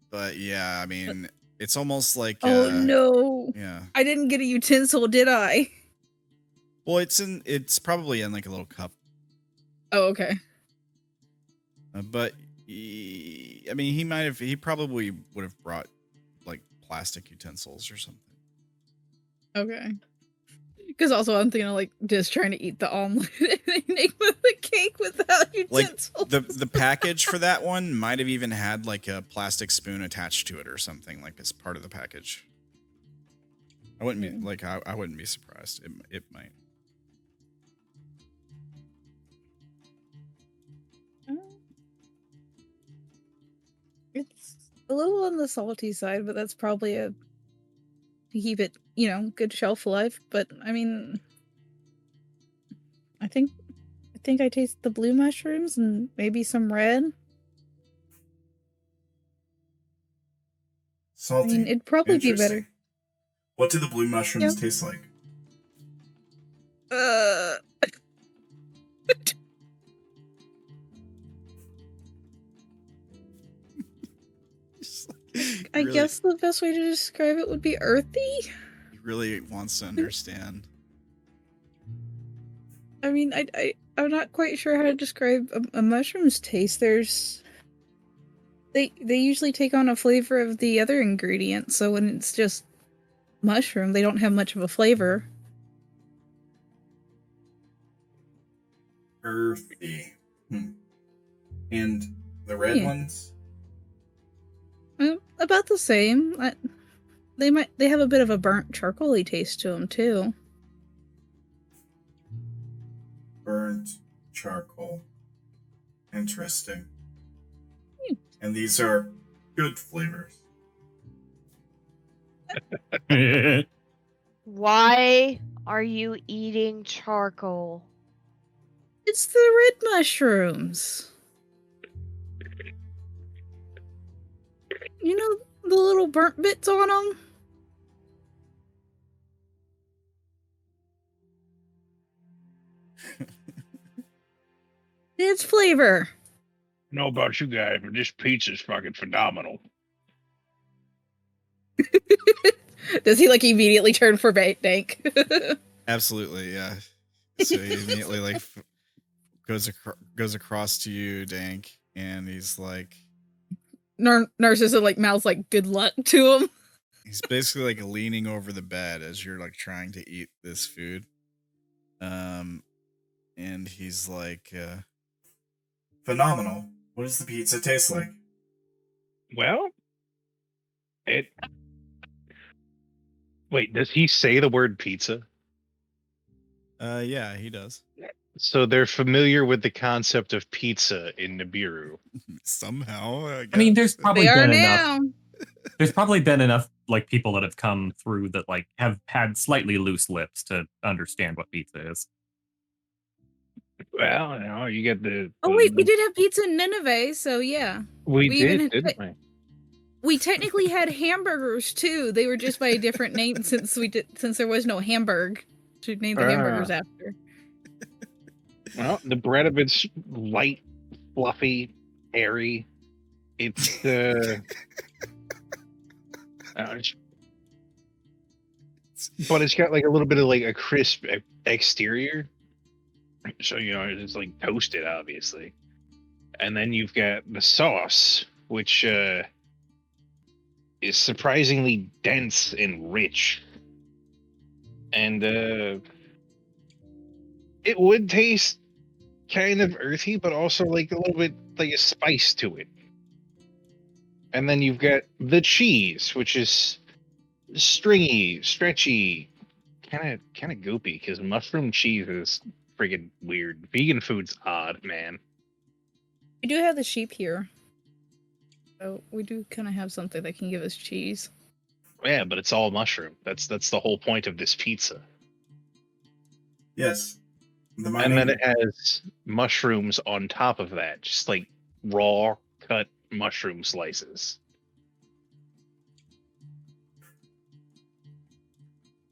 But yeah, I mean, it's almost like Oh no. yeah. I didn't get a utensil, did I? Well, it's probably in like a little cup. Oh, okay. But I mean, he probably would have brought like plastic utensils or something. Okay. Because also I'm thinking of like just trying to eat the omelet and Enigma the cake without utensils. Like the package for that one might have even had like a plastic spoon attached to it or something, like as part of the package. I wouldn't be like I wouldn't be surprised. It might. It's a little on the salty side, but that's probably to keep it, good shelf life. But I mean, I think I taste the blue mushrooms and maybe some red. Salty. I mean, it'd probably be better. What do the blue mushrooms taste like? I guess the best way to describe it would be earthy. He really wants to understand. I mean, I'm not quite sure how to describe a mushroom's taste. They usually take on a flavor of the other ingredients, so when it's just mushroom, they don't have much of a flavor. Earthy. And the red ones? About the same. They have a bit of a burnt charcoaly taste to them too. Burnt charcoal. Interesting. And these are good flavors. Why are you eating charcoal? It's the red mushrooms. You know the little burnt bits on them? It's flavor. I know about you guys, but this pizza's fucking phenomenal. Does he like immediately turn for Dank? Absolutely, yeah. So he immediately like goes across to you, Dank, and he's like, Narcissa like mouths like good luck to him. He's basically like leaning over the bed as you're like trying to eat this food. And he's like, phenomenal. What does the pizza taste like? Well, Wait, does he say the word pizza? Yeah, he does. So they're familiar with the concept of pizza in Nibiru. Somehow, I mean, there's probably They are been now. enough. There's probably been enough like people that have come through that like have had slightly loose lips to understand what pizza is. Well, you get the. Oh wait, we did have pizza in Nineveh, so yeah. We even did, didn't we? We technically had hamburgers too. They were just by a different name since there was no Hamburg to name the hamburgers after. Well, the bread of it's light, fluffy, airy. It's but it's got like a little bit of like a crisp exterior. So it's like toasted, obviously. And then you've got the sauce, which is surprisingly dense and rich. And it would taste kind of earthy, but also like a little bit like a spice to it. And then you've got the cheese, which is stringy, stretchy, kind of goopy, because mushroom cheese is friggin' weird. Vegan food's odd, man. We do have the sheep here. So we do kind of have something that can give us cheese. Yeah, but it's all mushroom. That's the whole point of this pizza. Yes. And then it has mushrooms on top of that, just like raw cut mushroom slices.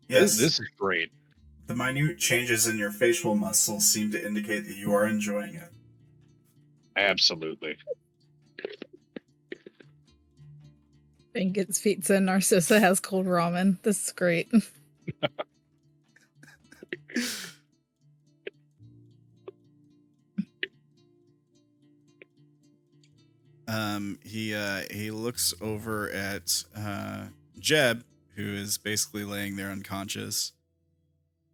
Yes. This is great. The minute changes in your facial muscles seem to indicate that you are enjoying it. Absolutely. Dankdigits pizza and Narcissa has cold ramen. This is great. He looks over at Jeb, who is basically laying there unconscious.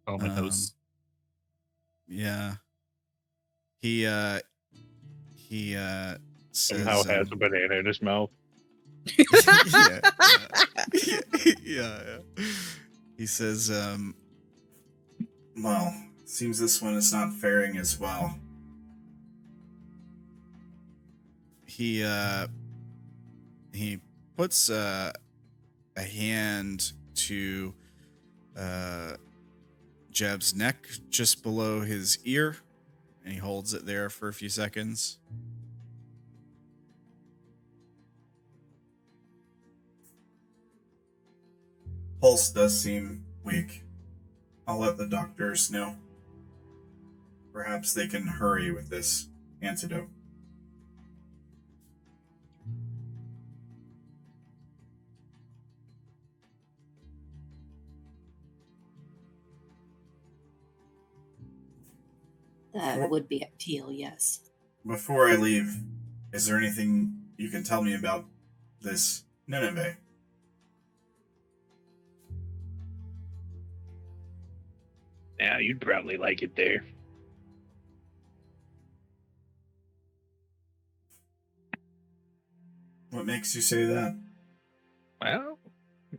Oh, my nose. Yeah. He says Somehow has a banana in his mouth. yeah. He says, Well, seems this one is not faring as well. He puts a hand to Jeb's neck just below his ear, and he holds it there for a few seconds. Pulse does seem weak. I'll let the doctors know. Perhaps they can hurry with this antidote. That would be ideal, yes. Before I leave, is there anything you can tell me about this Nineveh? Yeah, you'd probably like it there. What makes you say that? Well,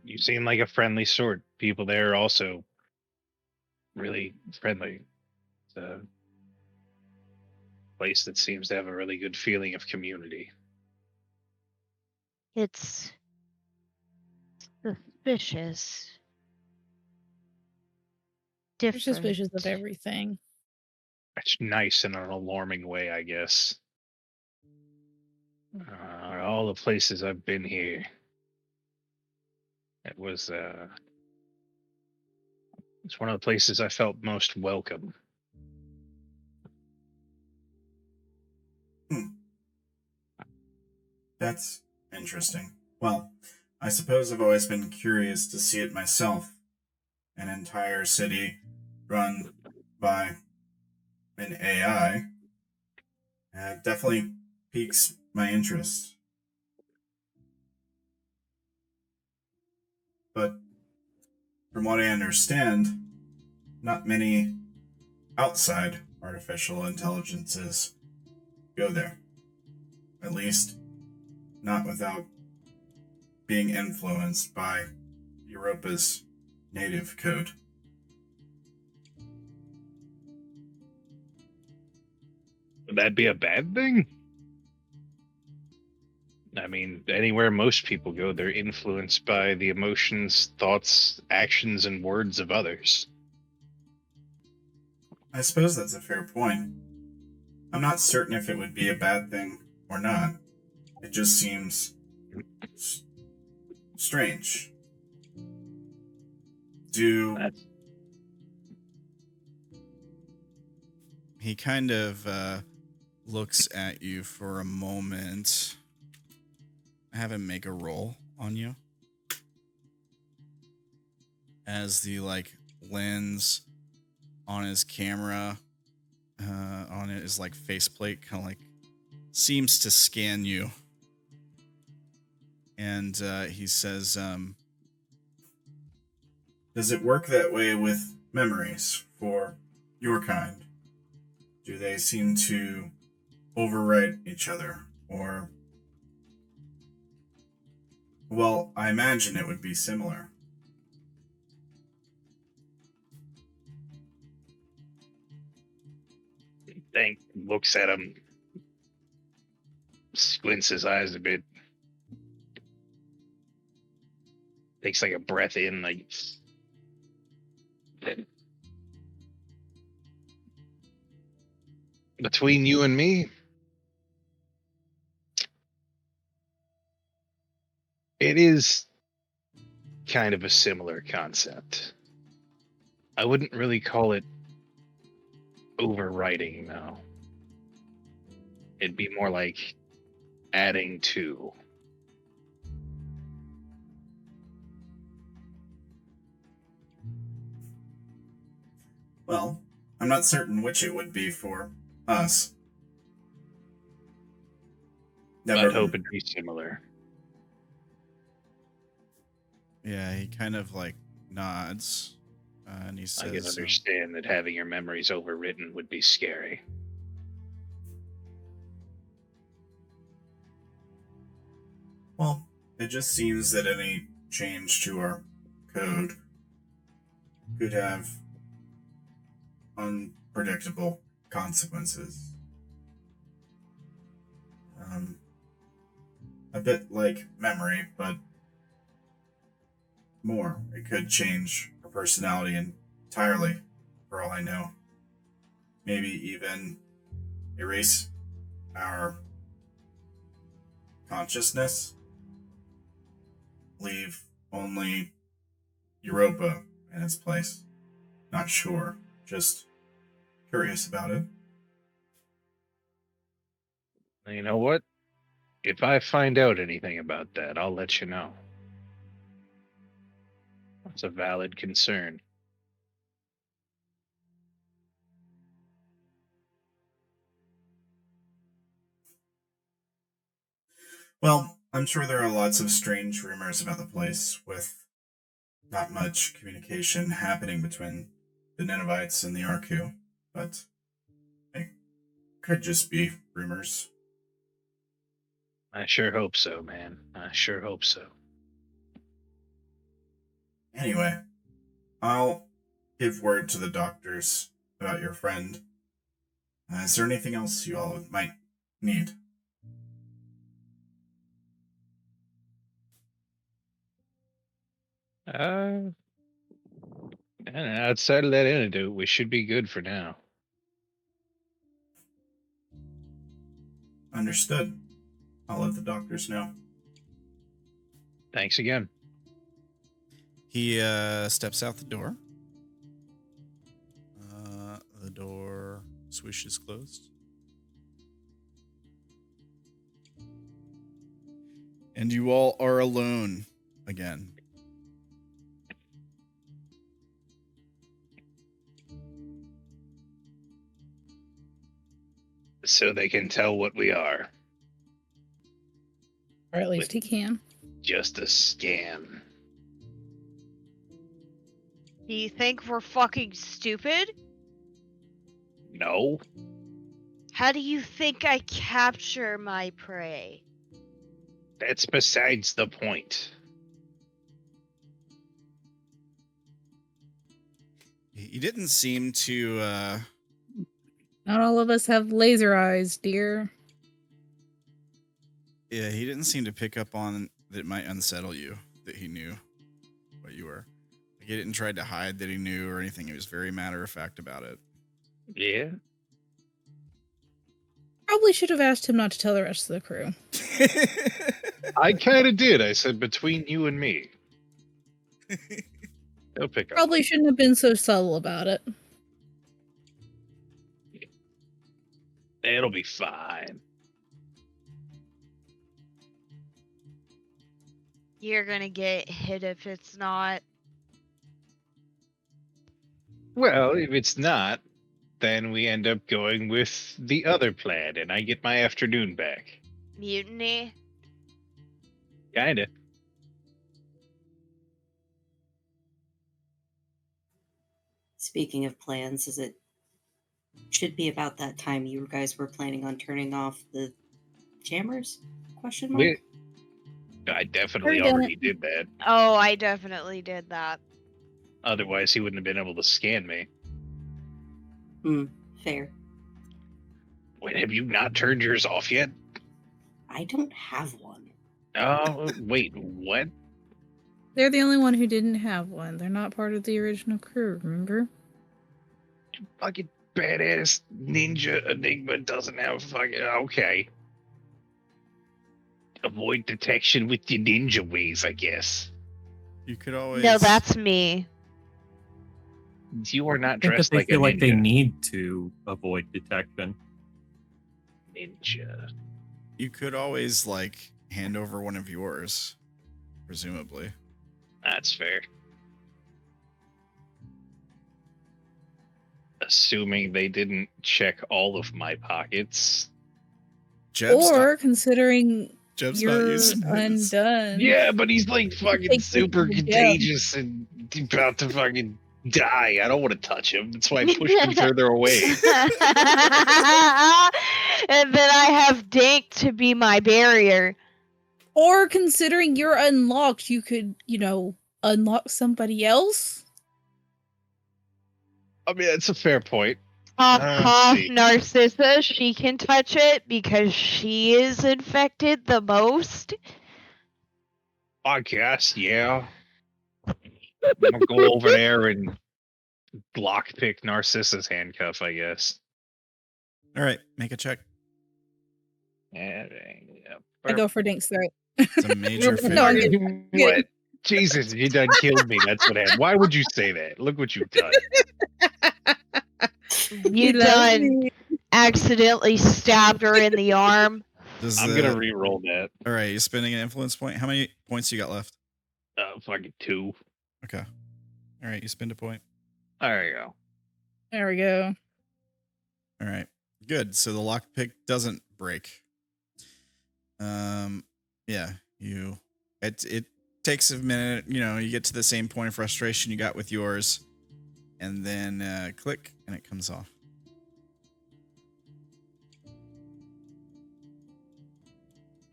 you seem like a friendly sort. People there are also really friendly. It's a place that seems to have a really good feeling of community. It's suspicious. We're Different. suspicious of everything. It's nice in an alarming way, I guess. All the places I've been here, it's one of the places I felt most welcome. That's interesting. Well, I suppose I've always been curious to see it myself. An entire city run by an AI definitely piques my interest. But from what I understand, not many outside artificial intelligences go there. At least, not without being influenced by Europa's native code. Would that be a bad thing? I mean, anywhere most people go, they're influenced by the emotions, thoughts, actions, and words of others. I suppose that's a fair point. I'm not certain if it would be a bad thing or not. It just seems strange. He kind of looks at you for a moment. Have him make a roll on you. As the lens on his camera on it is faceplate, kind of seems to scan you. And he says, does it work that way with memories for your kind? Do they seem to overwrite each other? Or Well, I imagine it would be similar. Dank looks at him, squints his eyes a bit, takes like a breath in, like. Between you and me, it is kind of a similar concept. I wouldn't really call it overwriting, though. It'd be more like adding to. Well, I'm not certain which it would be for us. I'd hope it'd be similar. Yeah, he kind of like nods, and he says, I can understand that having your memories overwritten would be scary. Well, it just seems that any change to our code could have unpredictable consequences. A bit like memory, but more. It could change our personality entirely, for all I know. Maybe even erase our consciousness. Leave only Europa in its place. Not sure. Just curious about it. You know what? If I find out anything about that, I'll let you know. That's a valid concern. Well, I'm sure there are lots of strange rumors about the place, with not much communication happening between the Ninevites and the Arku, but it could just be rumors. I sure hope so, man. I sure hope so. Anyway, I'll give word to the doctors about your friend. Is there anything else you all might need? And outside of that antidote, we should be good for now. Understood. I'll let the doctors know. Thanks again. He steps out the door. The door swishes closed. And you all are alone again. So they can tell what we are. Or at least he can. Just a scan. Do you think we're fucking stupid? No. How do you think I capture my prey? That's besides the point. He didn't seem to Not all of us have laser eyes, dear. yeah, he didn't seem to pick up on that it might unsettle you, that he knew what you were. He didn't try to hide that he knew or anything. He was very matter of fact about it. Yeah. Probably should have asked him not to tell the rest of the crew. I kind of did. I said between you and me. They'll pick up. Probably shouldn't have been so subtle about it. It'll be fine. You're gonna get hit if it's not. Well, if it's not, then we end up going with the other plan, and I get my afternoon back. Mutiny? Kinda. Speaking of plans, is it should be about that time you guys were planning on turning off the jammers? Question mark. I definitely Already done already did that. Oh, I definitely did that. Otherwise, he wouldn't have been able to scan me. Fair. Wait, have you not turned yours off yet? I don't have one. Oh, wait, what? They're the only one who didn't have one. They're not part of the original crew, remember? Fucking badass ninja Enigma doesn't have fucking... Okay. Avoid detection with your ninja ways, I guess. You could always. No, that's me. You are not I think that dressed they like a feel ninja. like they need to avoid detection. Ninja. You could always like hand over one of yours, presumably. That's fair. Assuming they didn't check all of my pockets. Jeb's Or not, considering Jeb's not you're using his. undone. Yeah, but he's like fucking Take super this to the contagious and about to fucking die. I don't want to touch him. That's why I pushed him further away. And then I have Dank to be my barrier. Or considering you're unlocked, you could, unlock somebody else. I mean, that's a fair point. See. Narcissa, she can touch it because she is infected the most. I guess, yeah. I'm gonna go over there and lockpick Narcissa's handcuff, I guess. All right, make a check. Yeah. I go for Dank's throat. It's a major No, I'm failure. kidding. What? Jesus, you done killed me. That's what happened. Why would you say that? Look what you've done. You done accidentally stabbed her in the arm. I'm gonna re-roll that. All right, you're spending an influence point. How many points you got left? Fucking 2. Okay. All right, you spend a point. There you go. There we go. All right, good. So the lockpick doesn't break. Yeah, it takes a minute. You get to the same point of frustration you got with yours, and then click, and it comes off.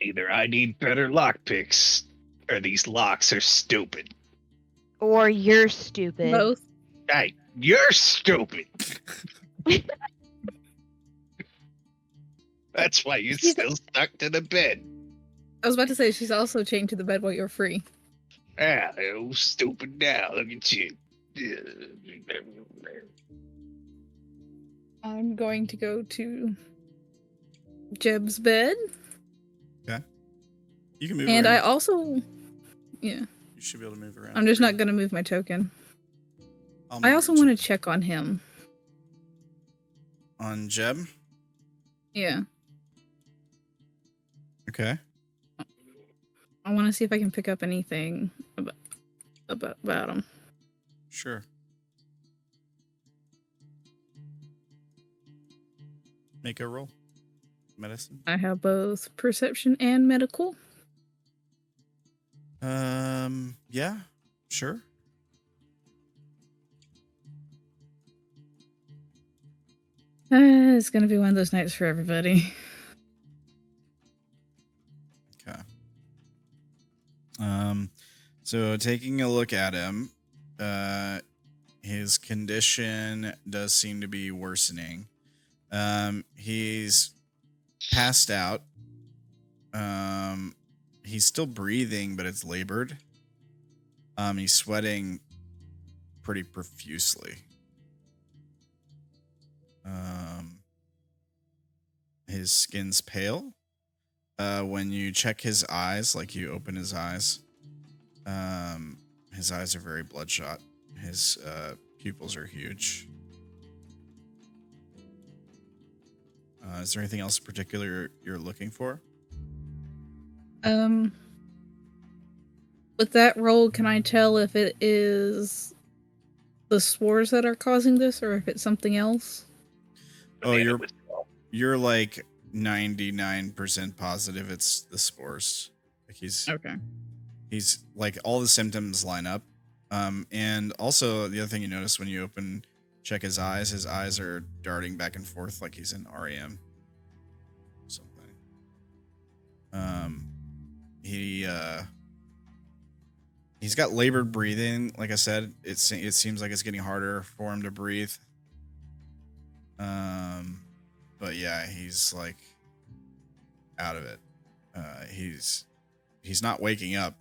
Either I need better lockpicks, or these locks are stupid. Or you're stupid. Both. Hey, you're stupid. That's why you're still stuck to the bed. I was about to say she's also chained to the bed while you're free. Ah, oh, stupid now. Look at you. I'm going to go to Jeb's bed. Okay. You can move And around. I also... Yeah. You should be able to move around. I'm just not going to move my token. I'll I move also your want to check on him. on Jeb. Yeah. Okay. I want to see if I can pick up anything about him. Sure. Make a roll. Medicine. I have both perception and medical. Yeah, sure. It's gonna be one of those nights for everybody. Okay. So taking a look at him, his condition does seem to be worsening. He's passed out. He's still breathing, but it's labored. He's sweating pretty profusely. His skin's pale. When you check his eyes, like you open his eyes are very bloodshot. His pupils are huge. Is there anything else in particular you're looking for? With that roll, can I tell if it is the spores that are causing this or if it's something else? Oh, you're like 99% positive it's the spores. Like he's like all the symptoms line up. And also the other thing you notice when you check his eyes are darting back and forth like he's in REM. Something. he's got labored breathing. Like I said, it seems like it's getting harder for him to breathe. But yeah, he's like out of it. He's not waking up.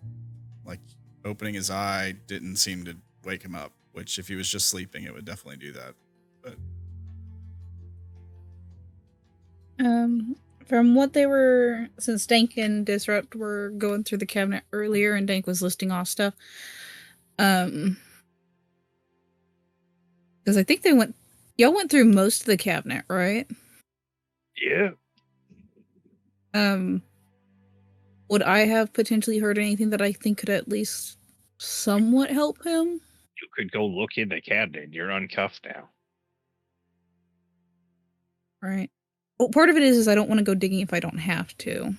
Like opening his eye didn't seem to wake him up, which if he was just sleeping, it would definitely do that. But from what they were, since Dank and Disrupt were going through the cabinet earlier and Dank was listing off stuff, because I think y'all went through most of the cabinet, right? Yeah. Would I have potentially heard anything that I think could at least somewhat help him? You could go look in the cabinet. You're uncuffed now. Right. Well, part of it is I don't want to go digging if I don't have to.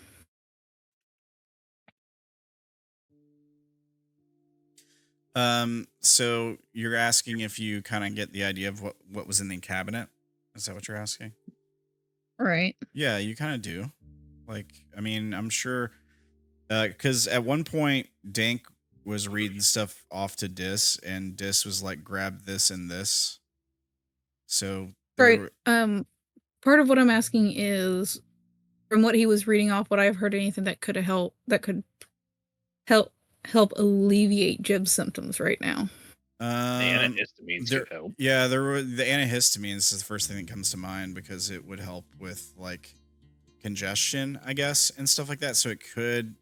So you're asking if you kind of get the idea of what was in the cabinet? Is that what you're asking? Right. Yeah, you kind of do. Like, I mean, I'm sure, because at one point Dank was reading stuff off to Dis, and Dis was like, grab this and this. So right. Part of what I'm asking is, from what he was reading off, would I have heard anything that could help alleviate Jib's symptoms right now? The antihistamines could help. Yeah, the antihistamines is the first thing that comes to mind because it would help with like congestion, I guess, and stuff like that. So it could,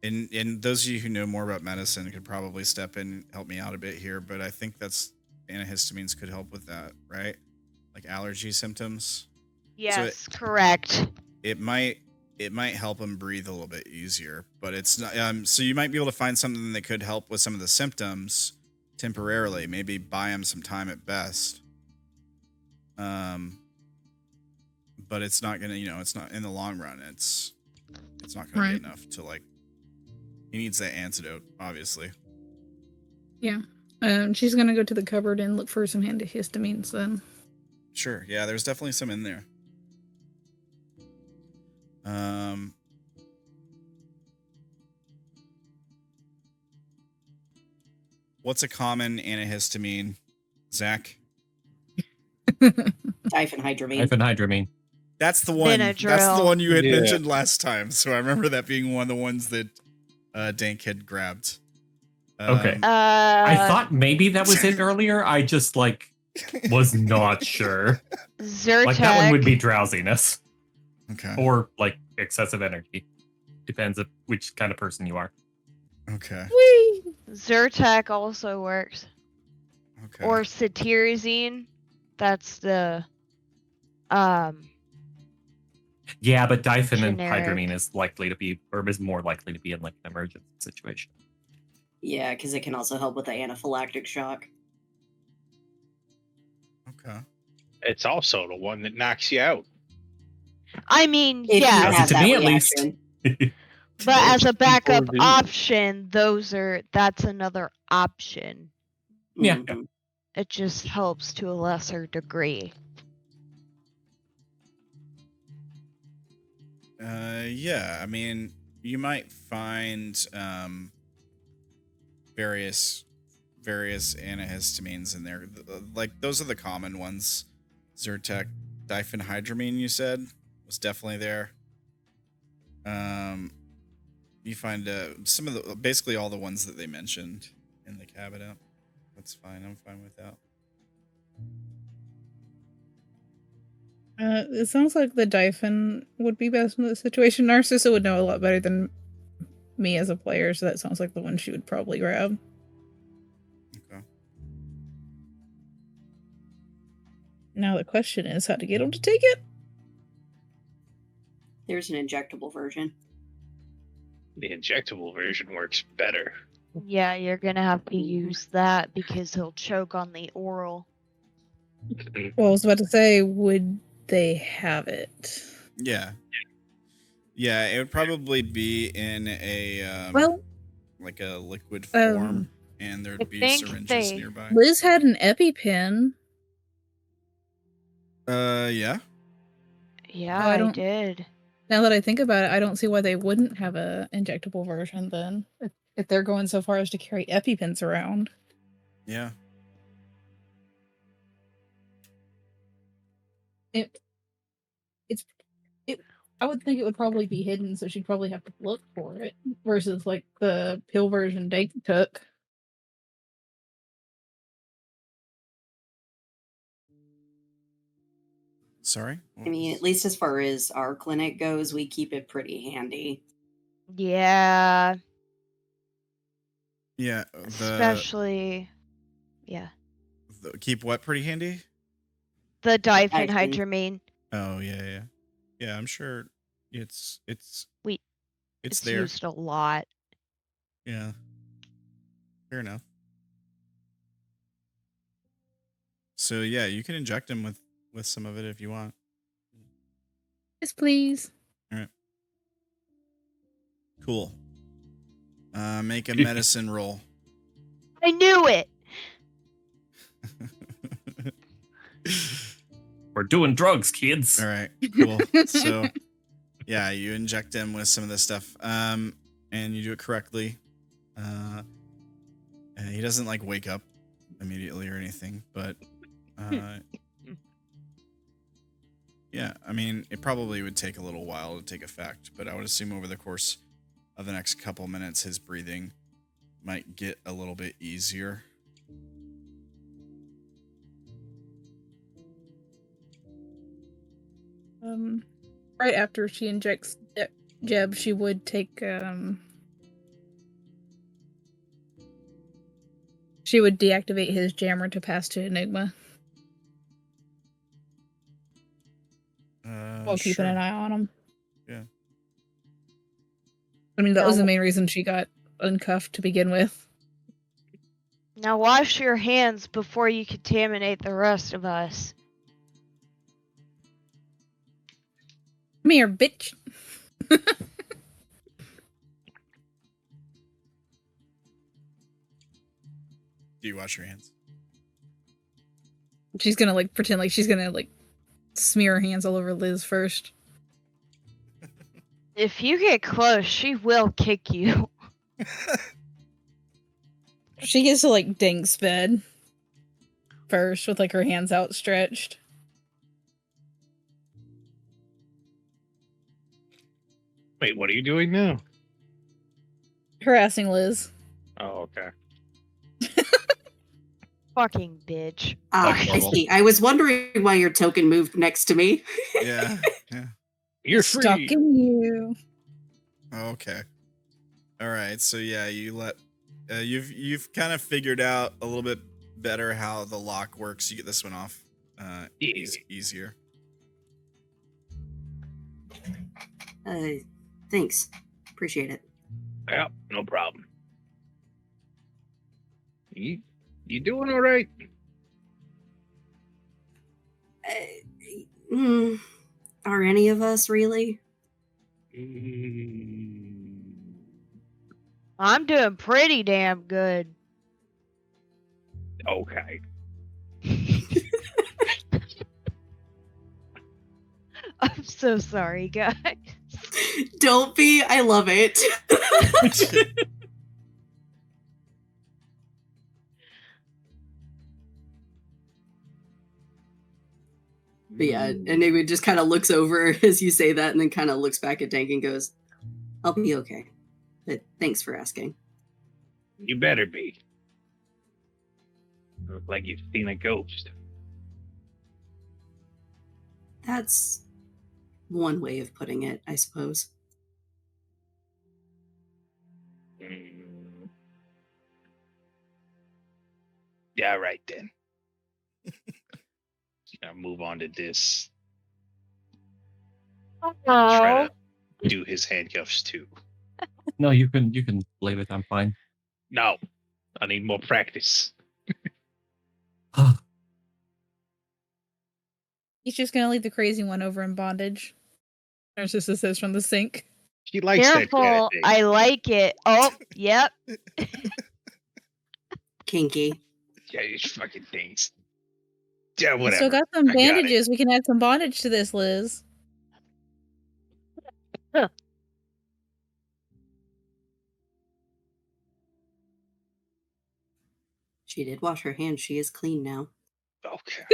and those of you who know more about medicine could probably step in and help me out a bit here, but I think antihistamines could help with that, right? Like allergy symptoms. Yes, so correct. It might help him breathe a little bit easier, but it's not. So you might be able to find something that could help with some of the symptoms temporarily. Maybe buy him some time at best. But it's not gonna. It's not in the long run. It's not gonna be enough to like. He needs that antidote, obviously. Yeah. She's gonna go to the cupboard and look for some antihistamines then. Sure. Yeah, there's definitely some in there. What's a common antihistamine, Zach? Diphenhydramine. Diphenhydramine. That's the one. Benadryl. That's the one you had mentioned last time. So I remember that being one of the ones that Dank had grabbed. Okay. I thought maybe that was it earlier. I just was not sure. Zyrtec. Like that one would be drowsiness. Okay. Or like excessive energy. Depends on which kind of person you are. Okay. Whee! Zyrtec also works. Okay. Or cetirizine. That's the Yeah, but diphenhydramine generic. is likely to be, or is more likely to be in like an emergency situation. Yeah, because it can also help with the anaphylactic shock. Okay. It's also the one that knocks you out. I mean, If you yeah, have to that me, at least. reaction. but as a backup do. option, that's another option. Yeah. Mhm. It just helps to a lesser degree. Yeah, I mean, you might find various antihistamines in there. Like those are the common ones. Zyrtec, diphenhydramine, you said, was definitely there. You find some of basically all the ones that they mentioned in the cabinet. That's fine. I'm fine with that. It sounds like the Diphen would be best in this situation. Narcissa would know a lot better than me as a player, so that sounds like the one she would probably grab. Okay. Now the question is how to get him to take it. There's an injectable version. The injectable version works better. Yeah, you're gonna have to use that because he'll choke on the oral. Well, I was about to say, would they have it? Yeah. Yeah, it would probably be in a like a liquid form, and there'd be think syringes nearby. Liz had an EpiPen. Yeah. Yeah, Oh, I I don't- did. Now that I think about it, I don't see why they wouldn't have a injectable version then, if they're going so far as to carry EpiPens around. Yeah. I would think it would probably be hidden, so she'd probably have to look for it, versus like the pill version Dank took. Sorry? I mean, at least as far as our clinic goes, we keep it pretty handy. Yeah. Yeah, Especially, yeah. keep what pretty handy? The diphenhydramine. Oh, yeah. Yeah, I'm sure it's It's there. used a lot. Yeah. Fair enough. So yeah, you can inject him with some of it if you want. Yes, please. All right. Cool. Make a medicine roll. I knew it. We're doing drugs, kids. All right, cool. So, yeah, you inject him with some of this stuff, and you do it correctly. He doesn't like wake up immediately or anything, but yeah, I mean, it probably would take a little while to take effect, but I would assume over the course of the next couple minutes, his breathing might get a little bit easier. Right after she injects Jeb, she would take she would deactivate his jammer to pass to Enigma. While keeping an eye on him. Yeah. I mean, that was the main reason she got uncuffed to begin with. Now wash your hands before you contaminate the rest of us. Come here, bitch. Do you wash your hands? She's gonna like pretend like she's gonna like smear her hands all over Liz first. If you get close, she will kick you. She gets to like Dank's bed first with like her hands outstretched. Wait, what are you doing now? Harassing Liz. Oh, okay. Fucking bitch. I see. I was wondering why your token moved next to me. Yeah. You're stuck free. in you. Okay. All right. So yeah, you let you've kind of figured out a little bit better how the lock works. You get this one off easier. Thanks. Appreciate it. Yeah, no problem. You doing all right? Are any of us really? I'm doing pretty damn good. Okay. I'm so sorry, guys. Don't be. I love it. But yeah, Enigma just kind of looks over as you say that and then kind of looks back at Dank and goes, I'll be okay. But thanks for asking. You better be. Look like you've seen a ghost. That's one way of putting it, I suppose. Yeah, right then. I'll move on to this. Try to do his handcuffs too. No, you can leave it. I'm fine. No, I need more practice. He's just gonna leave the crazy one over in bondage. Narcissa says from the sink. She likes Careful, that kind of thing. I like it. Oh, yep. Kinky. Yeah, these fucking things. Yeah, whatever. Still got some I got bandages. We can add some bondage to this, Liz. She did wash her hands. She is clean now. Okay.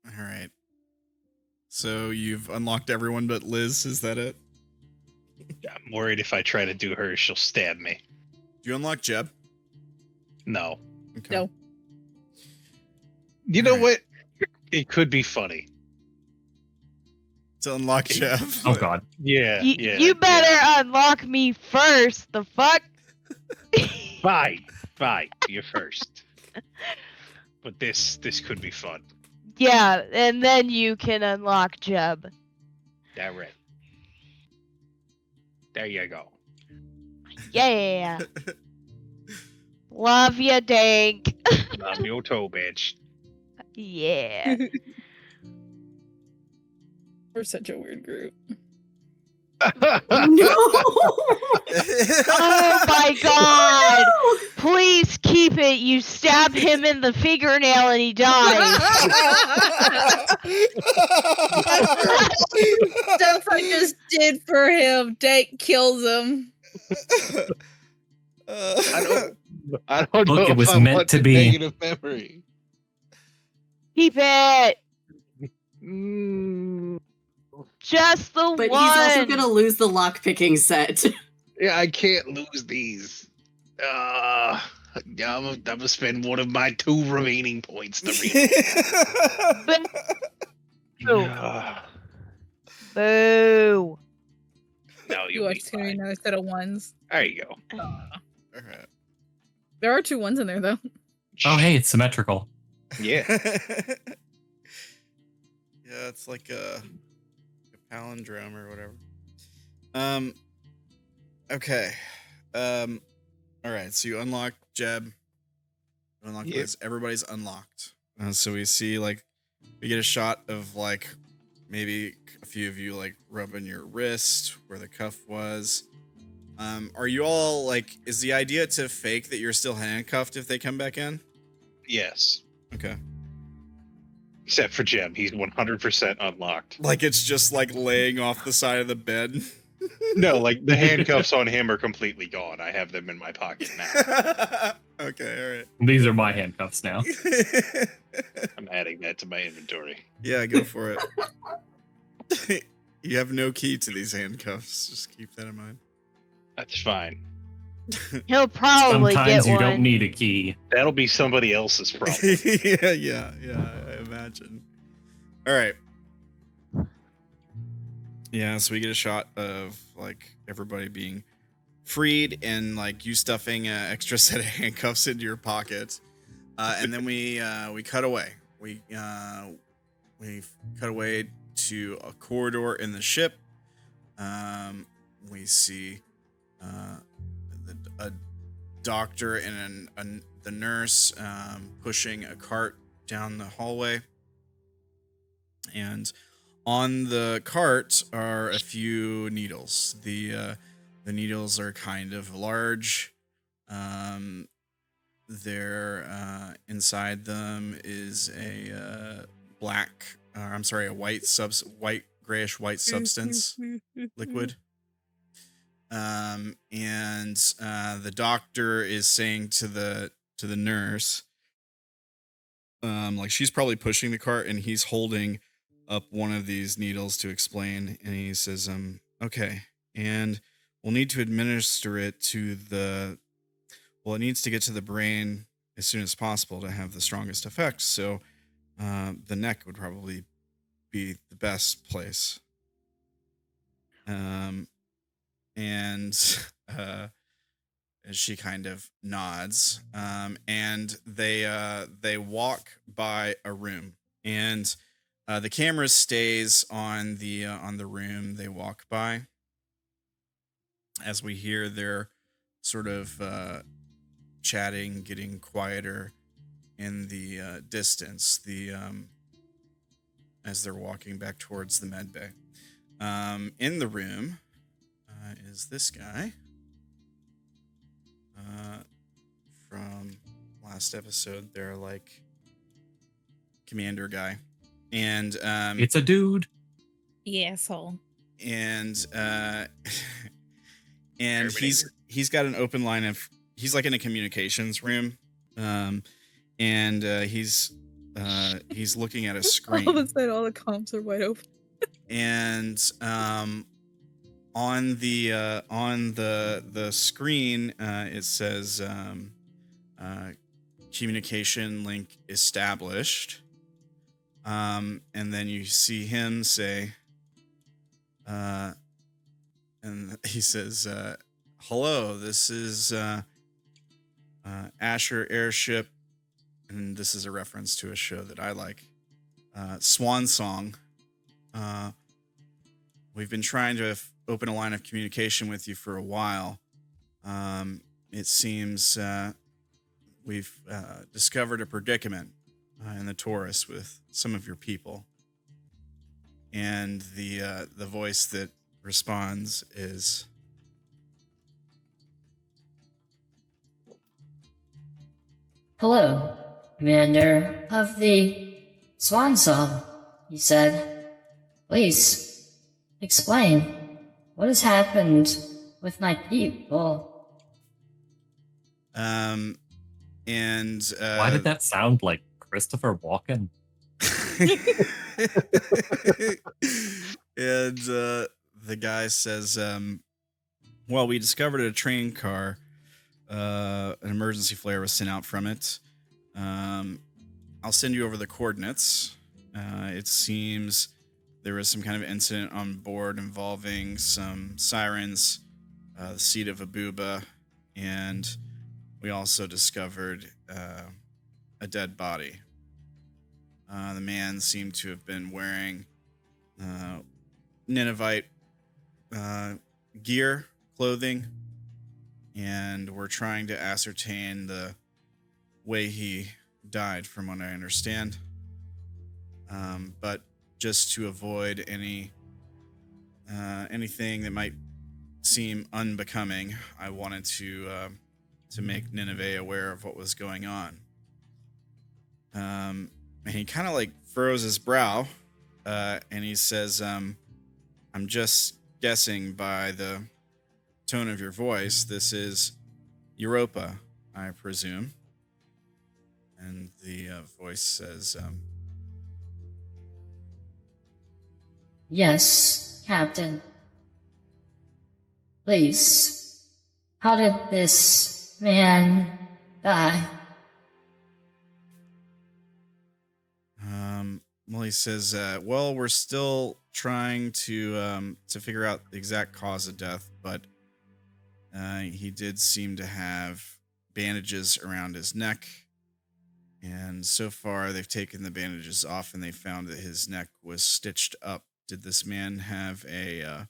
All right. So you've unlocked everyone but Liz. Is that it? I'm worried if I try to do her, she'll stab me. Do you unlock Jeb? No. Okay. No. You know Alright. what? It could be funny. To unlock Jeb. Oh god. Yeah. yeah. You better unlock me first. The fuck? Fine. You're first. But this could be fun. Yeah, and then you can unlock Jeb. That right. There you go. Yeah. Love ya, Dank. Love your toe, bitch. Yeah. We're such a weird group. No! Oh my god! Please keep it. You stab him in the fingernail and he dies. Stuff I just did for him. Dank kills him. I don't Look, know. it was if I meant want to the be. Negative memory. Keep it. Mm, Just the But one. he's also gonna lose the lockpicking set. yeah, I can't lose these. I'm gonna spend one of my 2 remaining points to read. Boo. Boo. No, You you'll be watched too fine. another set of ones. There you go. Alright. There are 2 ones in there though. Oh, hey, it's symmetrical. Yeah. Yeah, it's like a palindrome or whatever. Okay. All right. So you unlock Jeb. You unlock Yep. Liz. Everybody's unlocked. So we see we get a shot of maybe a few of you rubbing your wrist where the cuff was. Are you all is the idea to fake that you're still handcuffed if they come back in? Yes. Okay. Except for Jim, he's 100% unlocked. It's just laying off the side of the bed. No, the handcuffs on him are completely gone. I have them in my pocket now. Okay, all right. These are my handcuffs now. I'm adding that to my inventory. Yeah, go for it. You have no key to these handcuffs. Just keep that in mind. That's fine. He'll probably Sometimes get you one. don't need a key. That'll be somebody else's problem. yeah, I imagine. All right. Yeah, so we get a shot of everybody being freed and you stuffing an extra set of handcuffs into your pocket, and then we cut away. We cut away to a corridor in the ship. We see a doctor and the nurse pushing a cart down the hallway, and on the cart are a few needles. The needles are kind of large. They're inside them is a grayish white substance liquid. And the doctor is saying to the nurse, she's probably pushing the cart and he's holding up one of these needles to explain, and he says, okay, and we'll need to administer it it needs to get to the brain as soon as possible to have the strongest effect. So the neck would probably be the best place. And she kind of nods, and they walk by a room, and the camera stays on the room they walk by, as we hear their sort of chatting getting quieter in the distance, as they're walking back towards the med bay. In the room is this guy. from last episode, their like commander guy, and It's a dude. Yeah, asshole. and and he's got an open line of he's like in a communications room, and he's looking at a All screen, of a sudden, all the comms are wide open. and on the screen it says communication link established, and then you see him say and he says hello, this is Asher Airship, and this is a reference to a show that I like, Swan Song. We've been trying to open a line of communication with you for a while. It seems we've discovered a predicament in the Taurus with some of your people. And the voice that responds is, Hello, Commander of the Swan Song, he said. Please, explain what has happened with my people. and Why did that sound like Christopher Walken? and the guy says, well, we discovered a train car. An emergency flare was sent out from it. I'll send you over the coordinates. It seems there was some kind of incident on board involving some sirens, the seat of Abuba, and we also discovered a dead body. The man seemed to have been wearing Ninevite gear, clothing, and we're trying to ascertain the way he died, from what I understand. But just to avoid anything that might seem unbecoming, I wanted to make Nineveh aware of what was going on. And he kind of like furrows his brow, and he says, I'm just guessing by the tone of your voice, this is Europa, I presume. And the voice says, Yes, Captain. Please, how did this man die? well, he says, well, we're still trying to figure out the exact cause of death, but he did seem to have bandages around his neck, and so far they've taken the bandages off and they found that his neck was stitched up. Did this man have a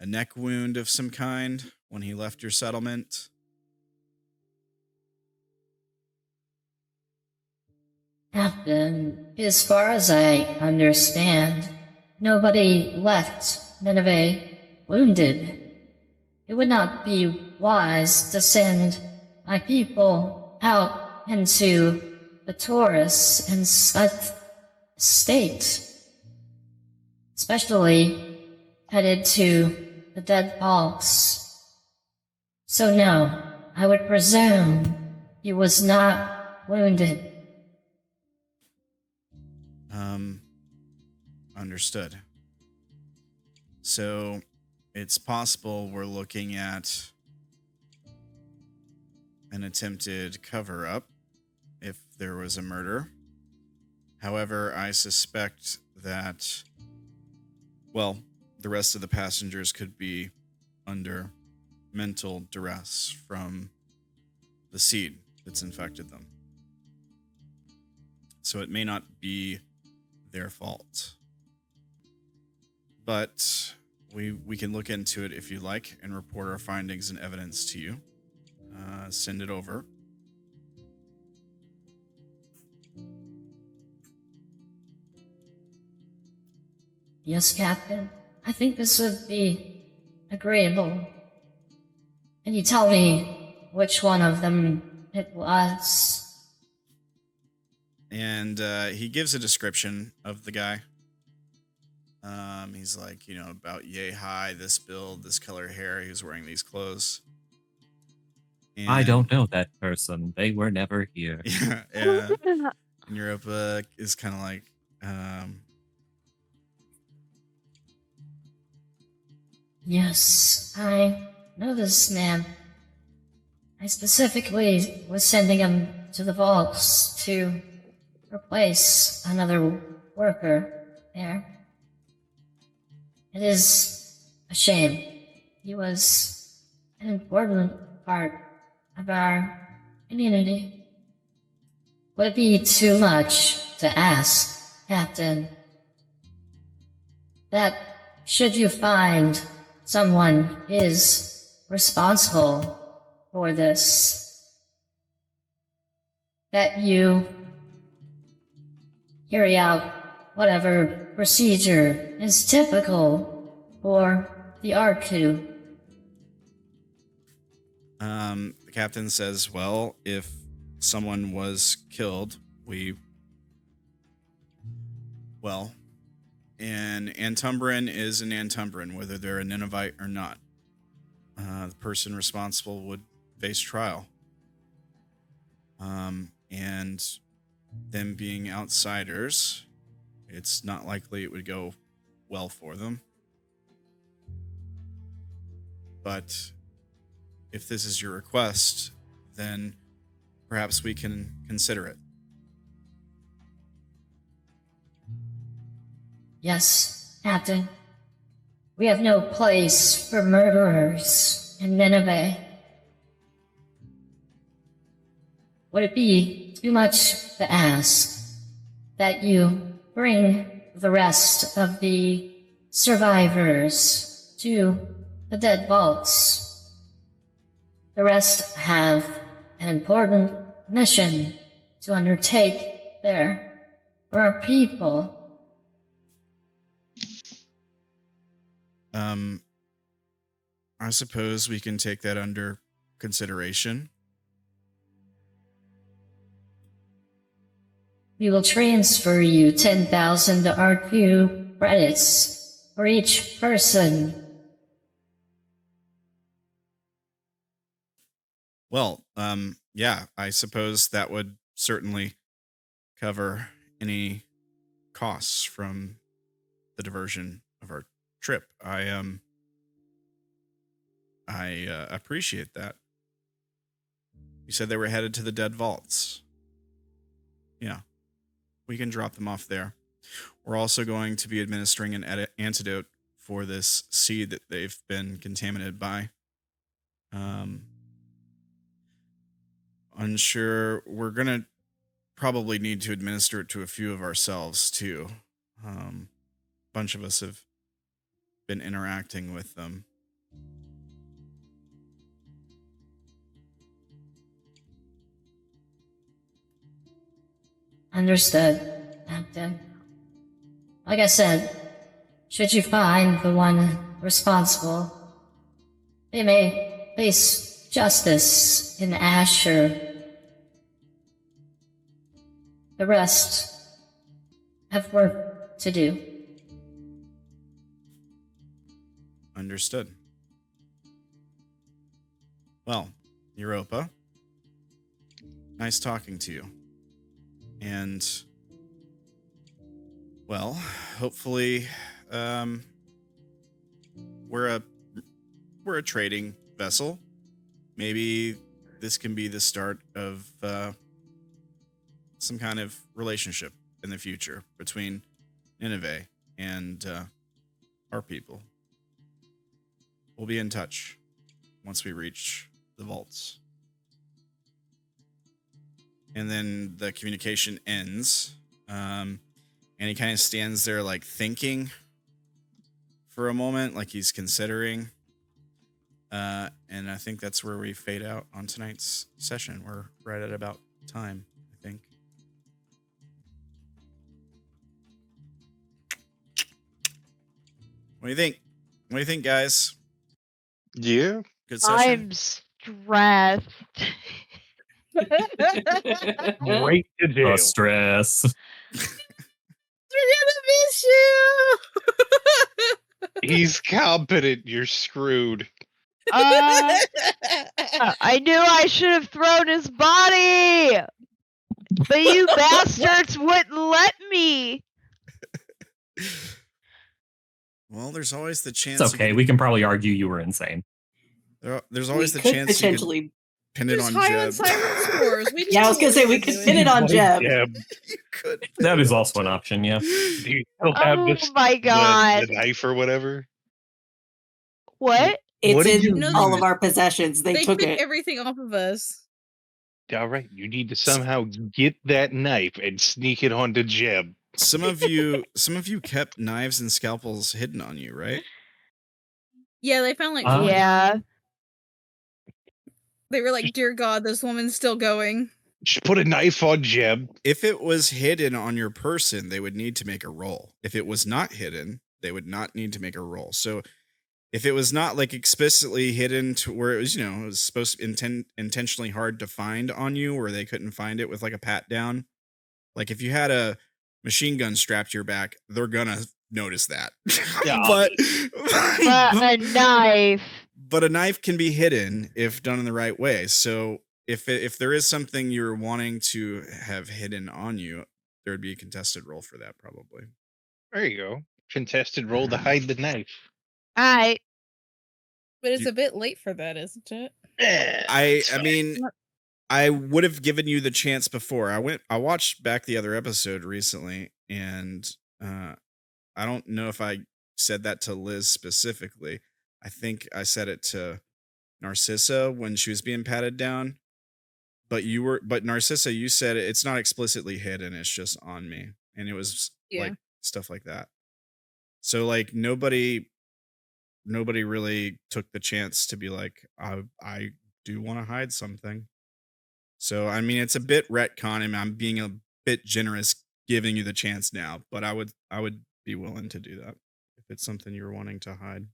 neck wound of some kind when he left your settlement? Captain, as far as I understand, nobody left Nineveh wounded. It would not be wise to send my people out into the Taurus in such state, especially headed to the dead bogs. So no, I would presume he was not wounded. Understood. So it's possible we're looking at an attempted cover-up if there was a murder. However, I suspect that, well, the rest of the passengers could be under mental duress from the seed that's infected them. So it may not be their fault. But we can look into it if you like and report our findings and evidence to you. Send it over. Yes, Captain. I think this would be agreeable. Can you tell me which one of them it was. And he gives a description of the guy. He's like, about yay high, this build, this color hair. He was wearing these clothes. I don't know that person. They were never here. Yeah. And Europa is kind of like, Yes, I know this man. I specifically was sending him to the vaults to replace another worker there. It is a shame. He was an important part of our community. Would it be too much to ask, Captain, that should you find someone is responsible for this, that you carry out whatever procedure is typical for the Arku? The captain says, well, if someone was killed, an Antumbran is an Antumbran, whether they're a Ninevite or not. The person responsible would face trial. And them being outsiders, it's not likely it would go well for them. But if this is your request, then perhaps we can consider it. Yes, Captain. We have no place for murderers in Nineveh. Would it be too much to ask that you bring the rest of the survivors to the Dead Vaults? The rest have an important mission to undertake there for our people. I suppose we can take that under consideration. We will transfer you 10,000 RQ credits for each person. Well, yeah, I suppose that would certainly cover any costs from the diversion of our trip. I appreciate that. You said they were headed to the Dead Vaults. Yeah, we can drop them off there. We're also going to be administering an antidote for this seed that they've been contaminated by. Unsure. We're going to probably need to administer it to a few of ourselves, too. A bunch of us have been interacting with them. Understood, Captain. Like I said, should you find the one responsible, they may face justice in Asher. The rest have work to do. Understood. Well, Europa, nice talking to you. And, well, hopefully, we're a trading vessel. Maybe this can be the start of some kind of relationship in the future between Nineveh and our people. We'll be in touch once we reach the vaults. And then the communication ends. And he kind of stands there like thinking for a moment, like he's considering. And I think that's where we fade out on tonight's session. We're right at about time, I think. What do you think? What do you think, guys? Yeah. Good session? I'm stressed. Right to The jail. stress. We're gonna miss you. He's competent. You're screwed. I knew I should have thrown his body, but you bastards wouldn't let me. Well, there's always the chance. It's okay. We can probably argue you were insane. There's always We the could chance you could potentially. pin it Just on high on Jeb. siren scores. We Yeah, I was gonna say we could pin it on Jeb. Jeb, You could. pin That it is on also an Jeb. option, yeah. do you still have Oh this, my god. the knife or whatever? What? It's What did in you No, all use? of our possessions. They took took it. everything off of us. All right, you need to somehow get that knife and sneak it onto Jeb. Some of you kept knives and scalpels hidden on you, right? Yeah, they found like Uh, 4 Yeah. now. They were like, "Dear God, this woman's still going." Just put a knife on Jeb. If it was hidden on your person, they would need to make a roll. If it was not hidden, they would not need to make a roll. So if it was not like explicitly hidden to where it was, it was supposed to intentionally hard to find on you, where they couldn't find it with like a pat down. Like if you had a machine gun strapped to your back, they're gonna notice that. Yeah. but But a knife. but a knife can be hidden if done in the right way. So if there is something you're wanting to have hidden on you, there would be a contested roll for that probably. There you go. Contested roll to hide the knife. Alright. But it's a bit late for that, isn't it? I mean, I would have given you the chance before. I watched back the other episode recently, and I don't know if I said that to Liz specifically. I think I said it to Narcissa when she was being patted down. But Narcissa, you said it's not explicitly hidden, it's just on me. And it was like stuff like that. So like nobody really took the chance to be like, I do want to hide something. So I mean it's a bit retcon, and I'm being a bit generous giving you the chance now, but I would be willing to do that if it's something you're wanting to hide.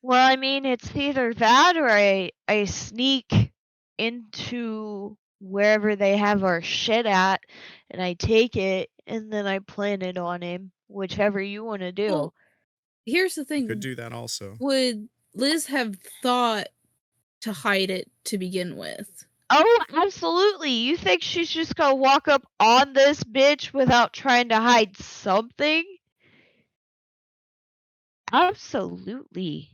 Well, I mean, it's either that or I sneak into wherever they have our shit at, and I take it, and then I plant it on him, whichever you want to do. Well, here's the thing. Could do that also. Would Liz have thought to hide it to begin with? Oh, absolutely. You think she's just gonna walk up on this bitch without trying to hide something? Absolutely.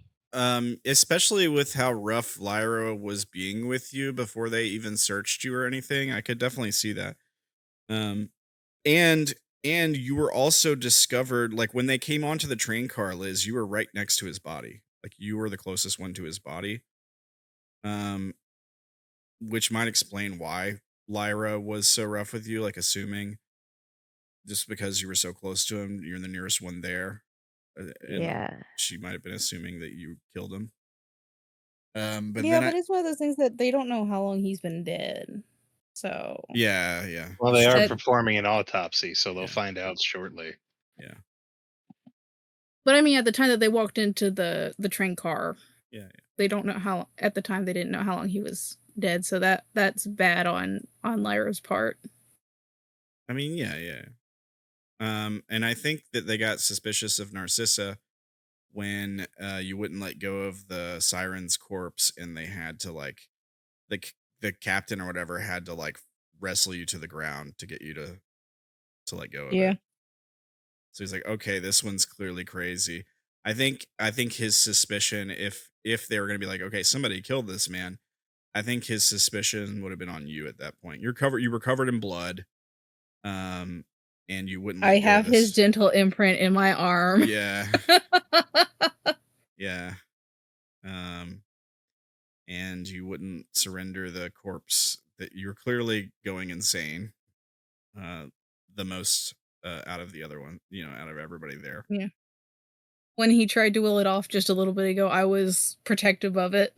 Especially with how rough Lyra was being with you before they even searched you or anything, I could definitely see that. And you were also discovered, like when they came onto the train car, Liz, you were right next to his body. Like you were the closest one to his body. Which might explain why Lyra was so rough with you, like assuming just because you were so close to him, you're the nearest one there. Yeah. She might have been assuming that you killed him. But yeah, then but it's one of those things that they don't know how long he's been dead. So yeah. Well, they are That- performing an autopsy, so they'll find out shortly. Yeah. But I mean, at the time that they walked into the train car, Yeah. they don't know how. At the time, they didn't know how long he was dead. So that's bad on Lyra's part. I mean, yeah. And I think that they got suspicious of Narcissa when you wouldn't let go of the siren's corpse, and they had to like the captain or whatever had to like wrestle you to the ground to get you to let go of it. So he's like, okay, this one's clearly crazy. I think his suspicion, if they were gonna be like, okay, somebody killed this man, I think his suspicion would have been on you at that point. You were covered in blood. And you wouldn't let I go have of this. his dental imprint in my arm. Yeah. Yeah. And you wouldn't surrender the corpse that you're clearly going insane. The most out of the other one, out of everybody there. Yeah. When he tried to will it off just a little bit ago, I was protective of it.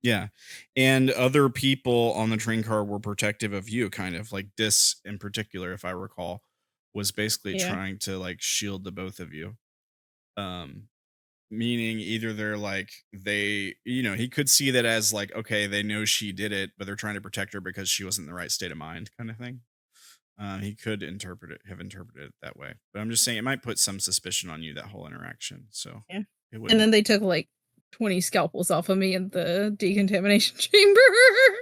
Yeah. And other people on the train car were protective of you, kind of like Dis in particular, if I recall, was basically trying to like shield the both of you. meaning either they're like he could see that as like, okay, they know she did it, but they're trying to protect her because she wasn't in the right state of mind, kind of thing. He could have interpreted it that way, but I'm just saying it might put some suspicion on you, that whole interaction. So Yeah. it And would. then they took like 20 scalpels off of me in the decontamination chamber.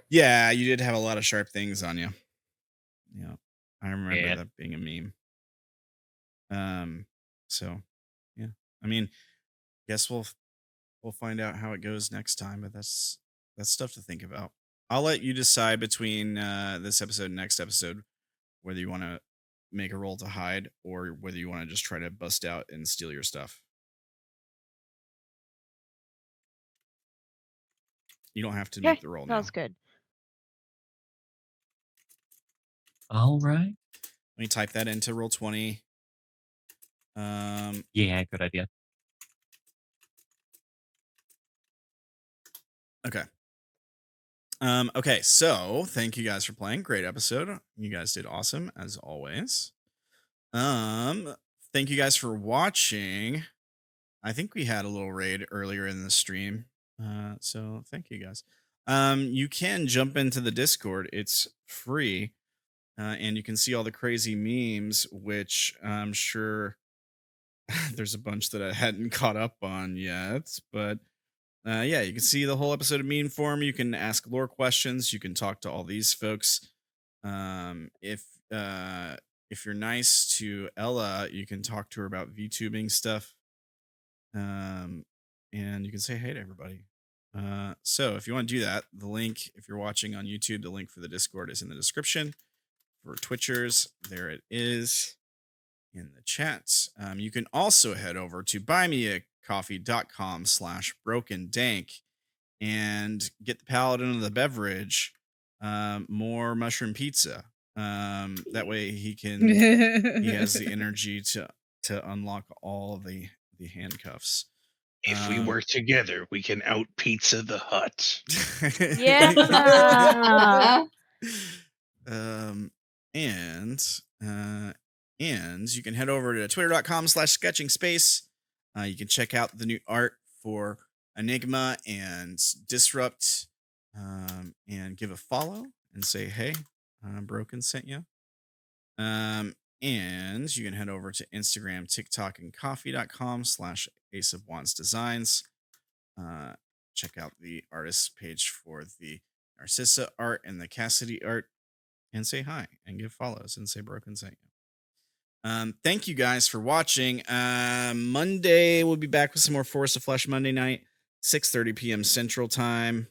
Yeah, you did have a lot of sharp things on you. Yeah, I remember Yeah. that being a meme. So yeah, I mean, guess we'll find out how it goes next time, but that's stuff to think about. I'll let you decide between this episode and next episode whether you want to make a roll to hide or whether you want to just try to bust out and steal your stuff. You don't have to make the roll now. Sounds good. All right. Let me type that into Roll20. Yeah, good idea. Okay. Okay, so thank you guys for playing. Great episode. You guys did awesome as always. Thank you guys for watching. I think we had a little raid earlier in the stream. So thank you guys. You can jump into the Discord. It's free. And you can see all the crazy memes, which I'm sure there's a bunch that I hadn't caught up on yet, but yeah, you can see the whole episode of Meme Forum. You can ask lore questions. You can talk to all these folks. If you're nice to Ella, you can talk to her about VTubing stuff. And you can say hey to everybody. So if you want to do that, the link, if you're watching on YouTube, the link for the Discord is in the description. For Twitchers, there it is in the chat. You can also head over to buymeacoffee.com/brokendank and get the Paladin of the Beverage more mushroom pizza. That way he has the energy to unlock all of the handcuffs. If we work together, we can out pizza the hut. Yeah. And you can head over to twitter.com/sketchingspace. You can check out the new art for Enigma and Disrupt, and give a follow and say, hey, Broken sent you. And you can head over to Instagram, TikTok, and coffee.com/aceofwandsdesigns. Check out the artist page for the Narcissa art and the Cassidy art, and say hi and give follows and say Broken sent you. Thank you guys for watching. Monday we'll be back with some more Force of Flesh Monday night, 6:30 p.m. Central Time.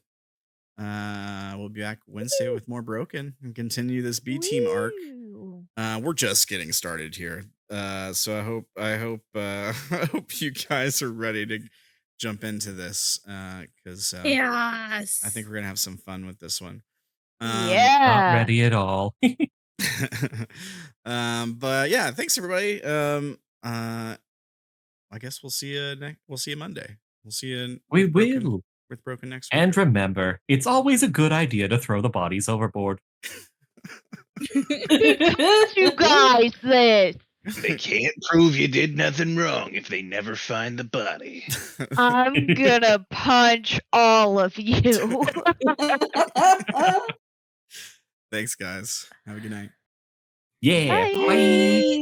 We'll be back Wednesday with more Broken and continue this B team arc. We're just getting started here. So I hope I hope you guys are ready to jump into this, because Yes. I think we're gonna have some fun with this one. Not Yeah. ready at all. But yeah, thanks everybody. I guess we'll see you Monday. We'll see you We with will. Broken next week. And remember, it's always a good idea to throw the bodies overboard. You guys, this. They can't prove you did nothing wrong if they never find the body. I'm gonna punch all of you. Thanks guys. Have a good night. Yeah. Bye. Bye.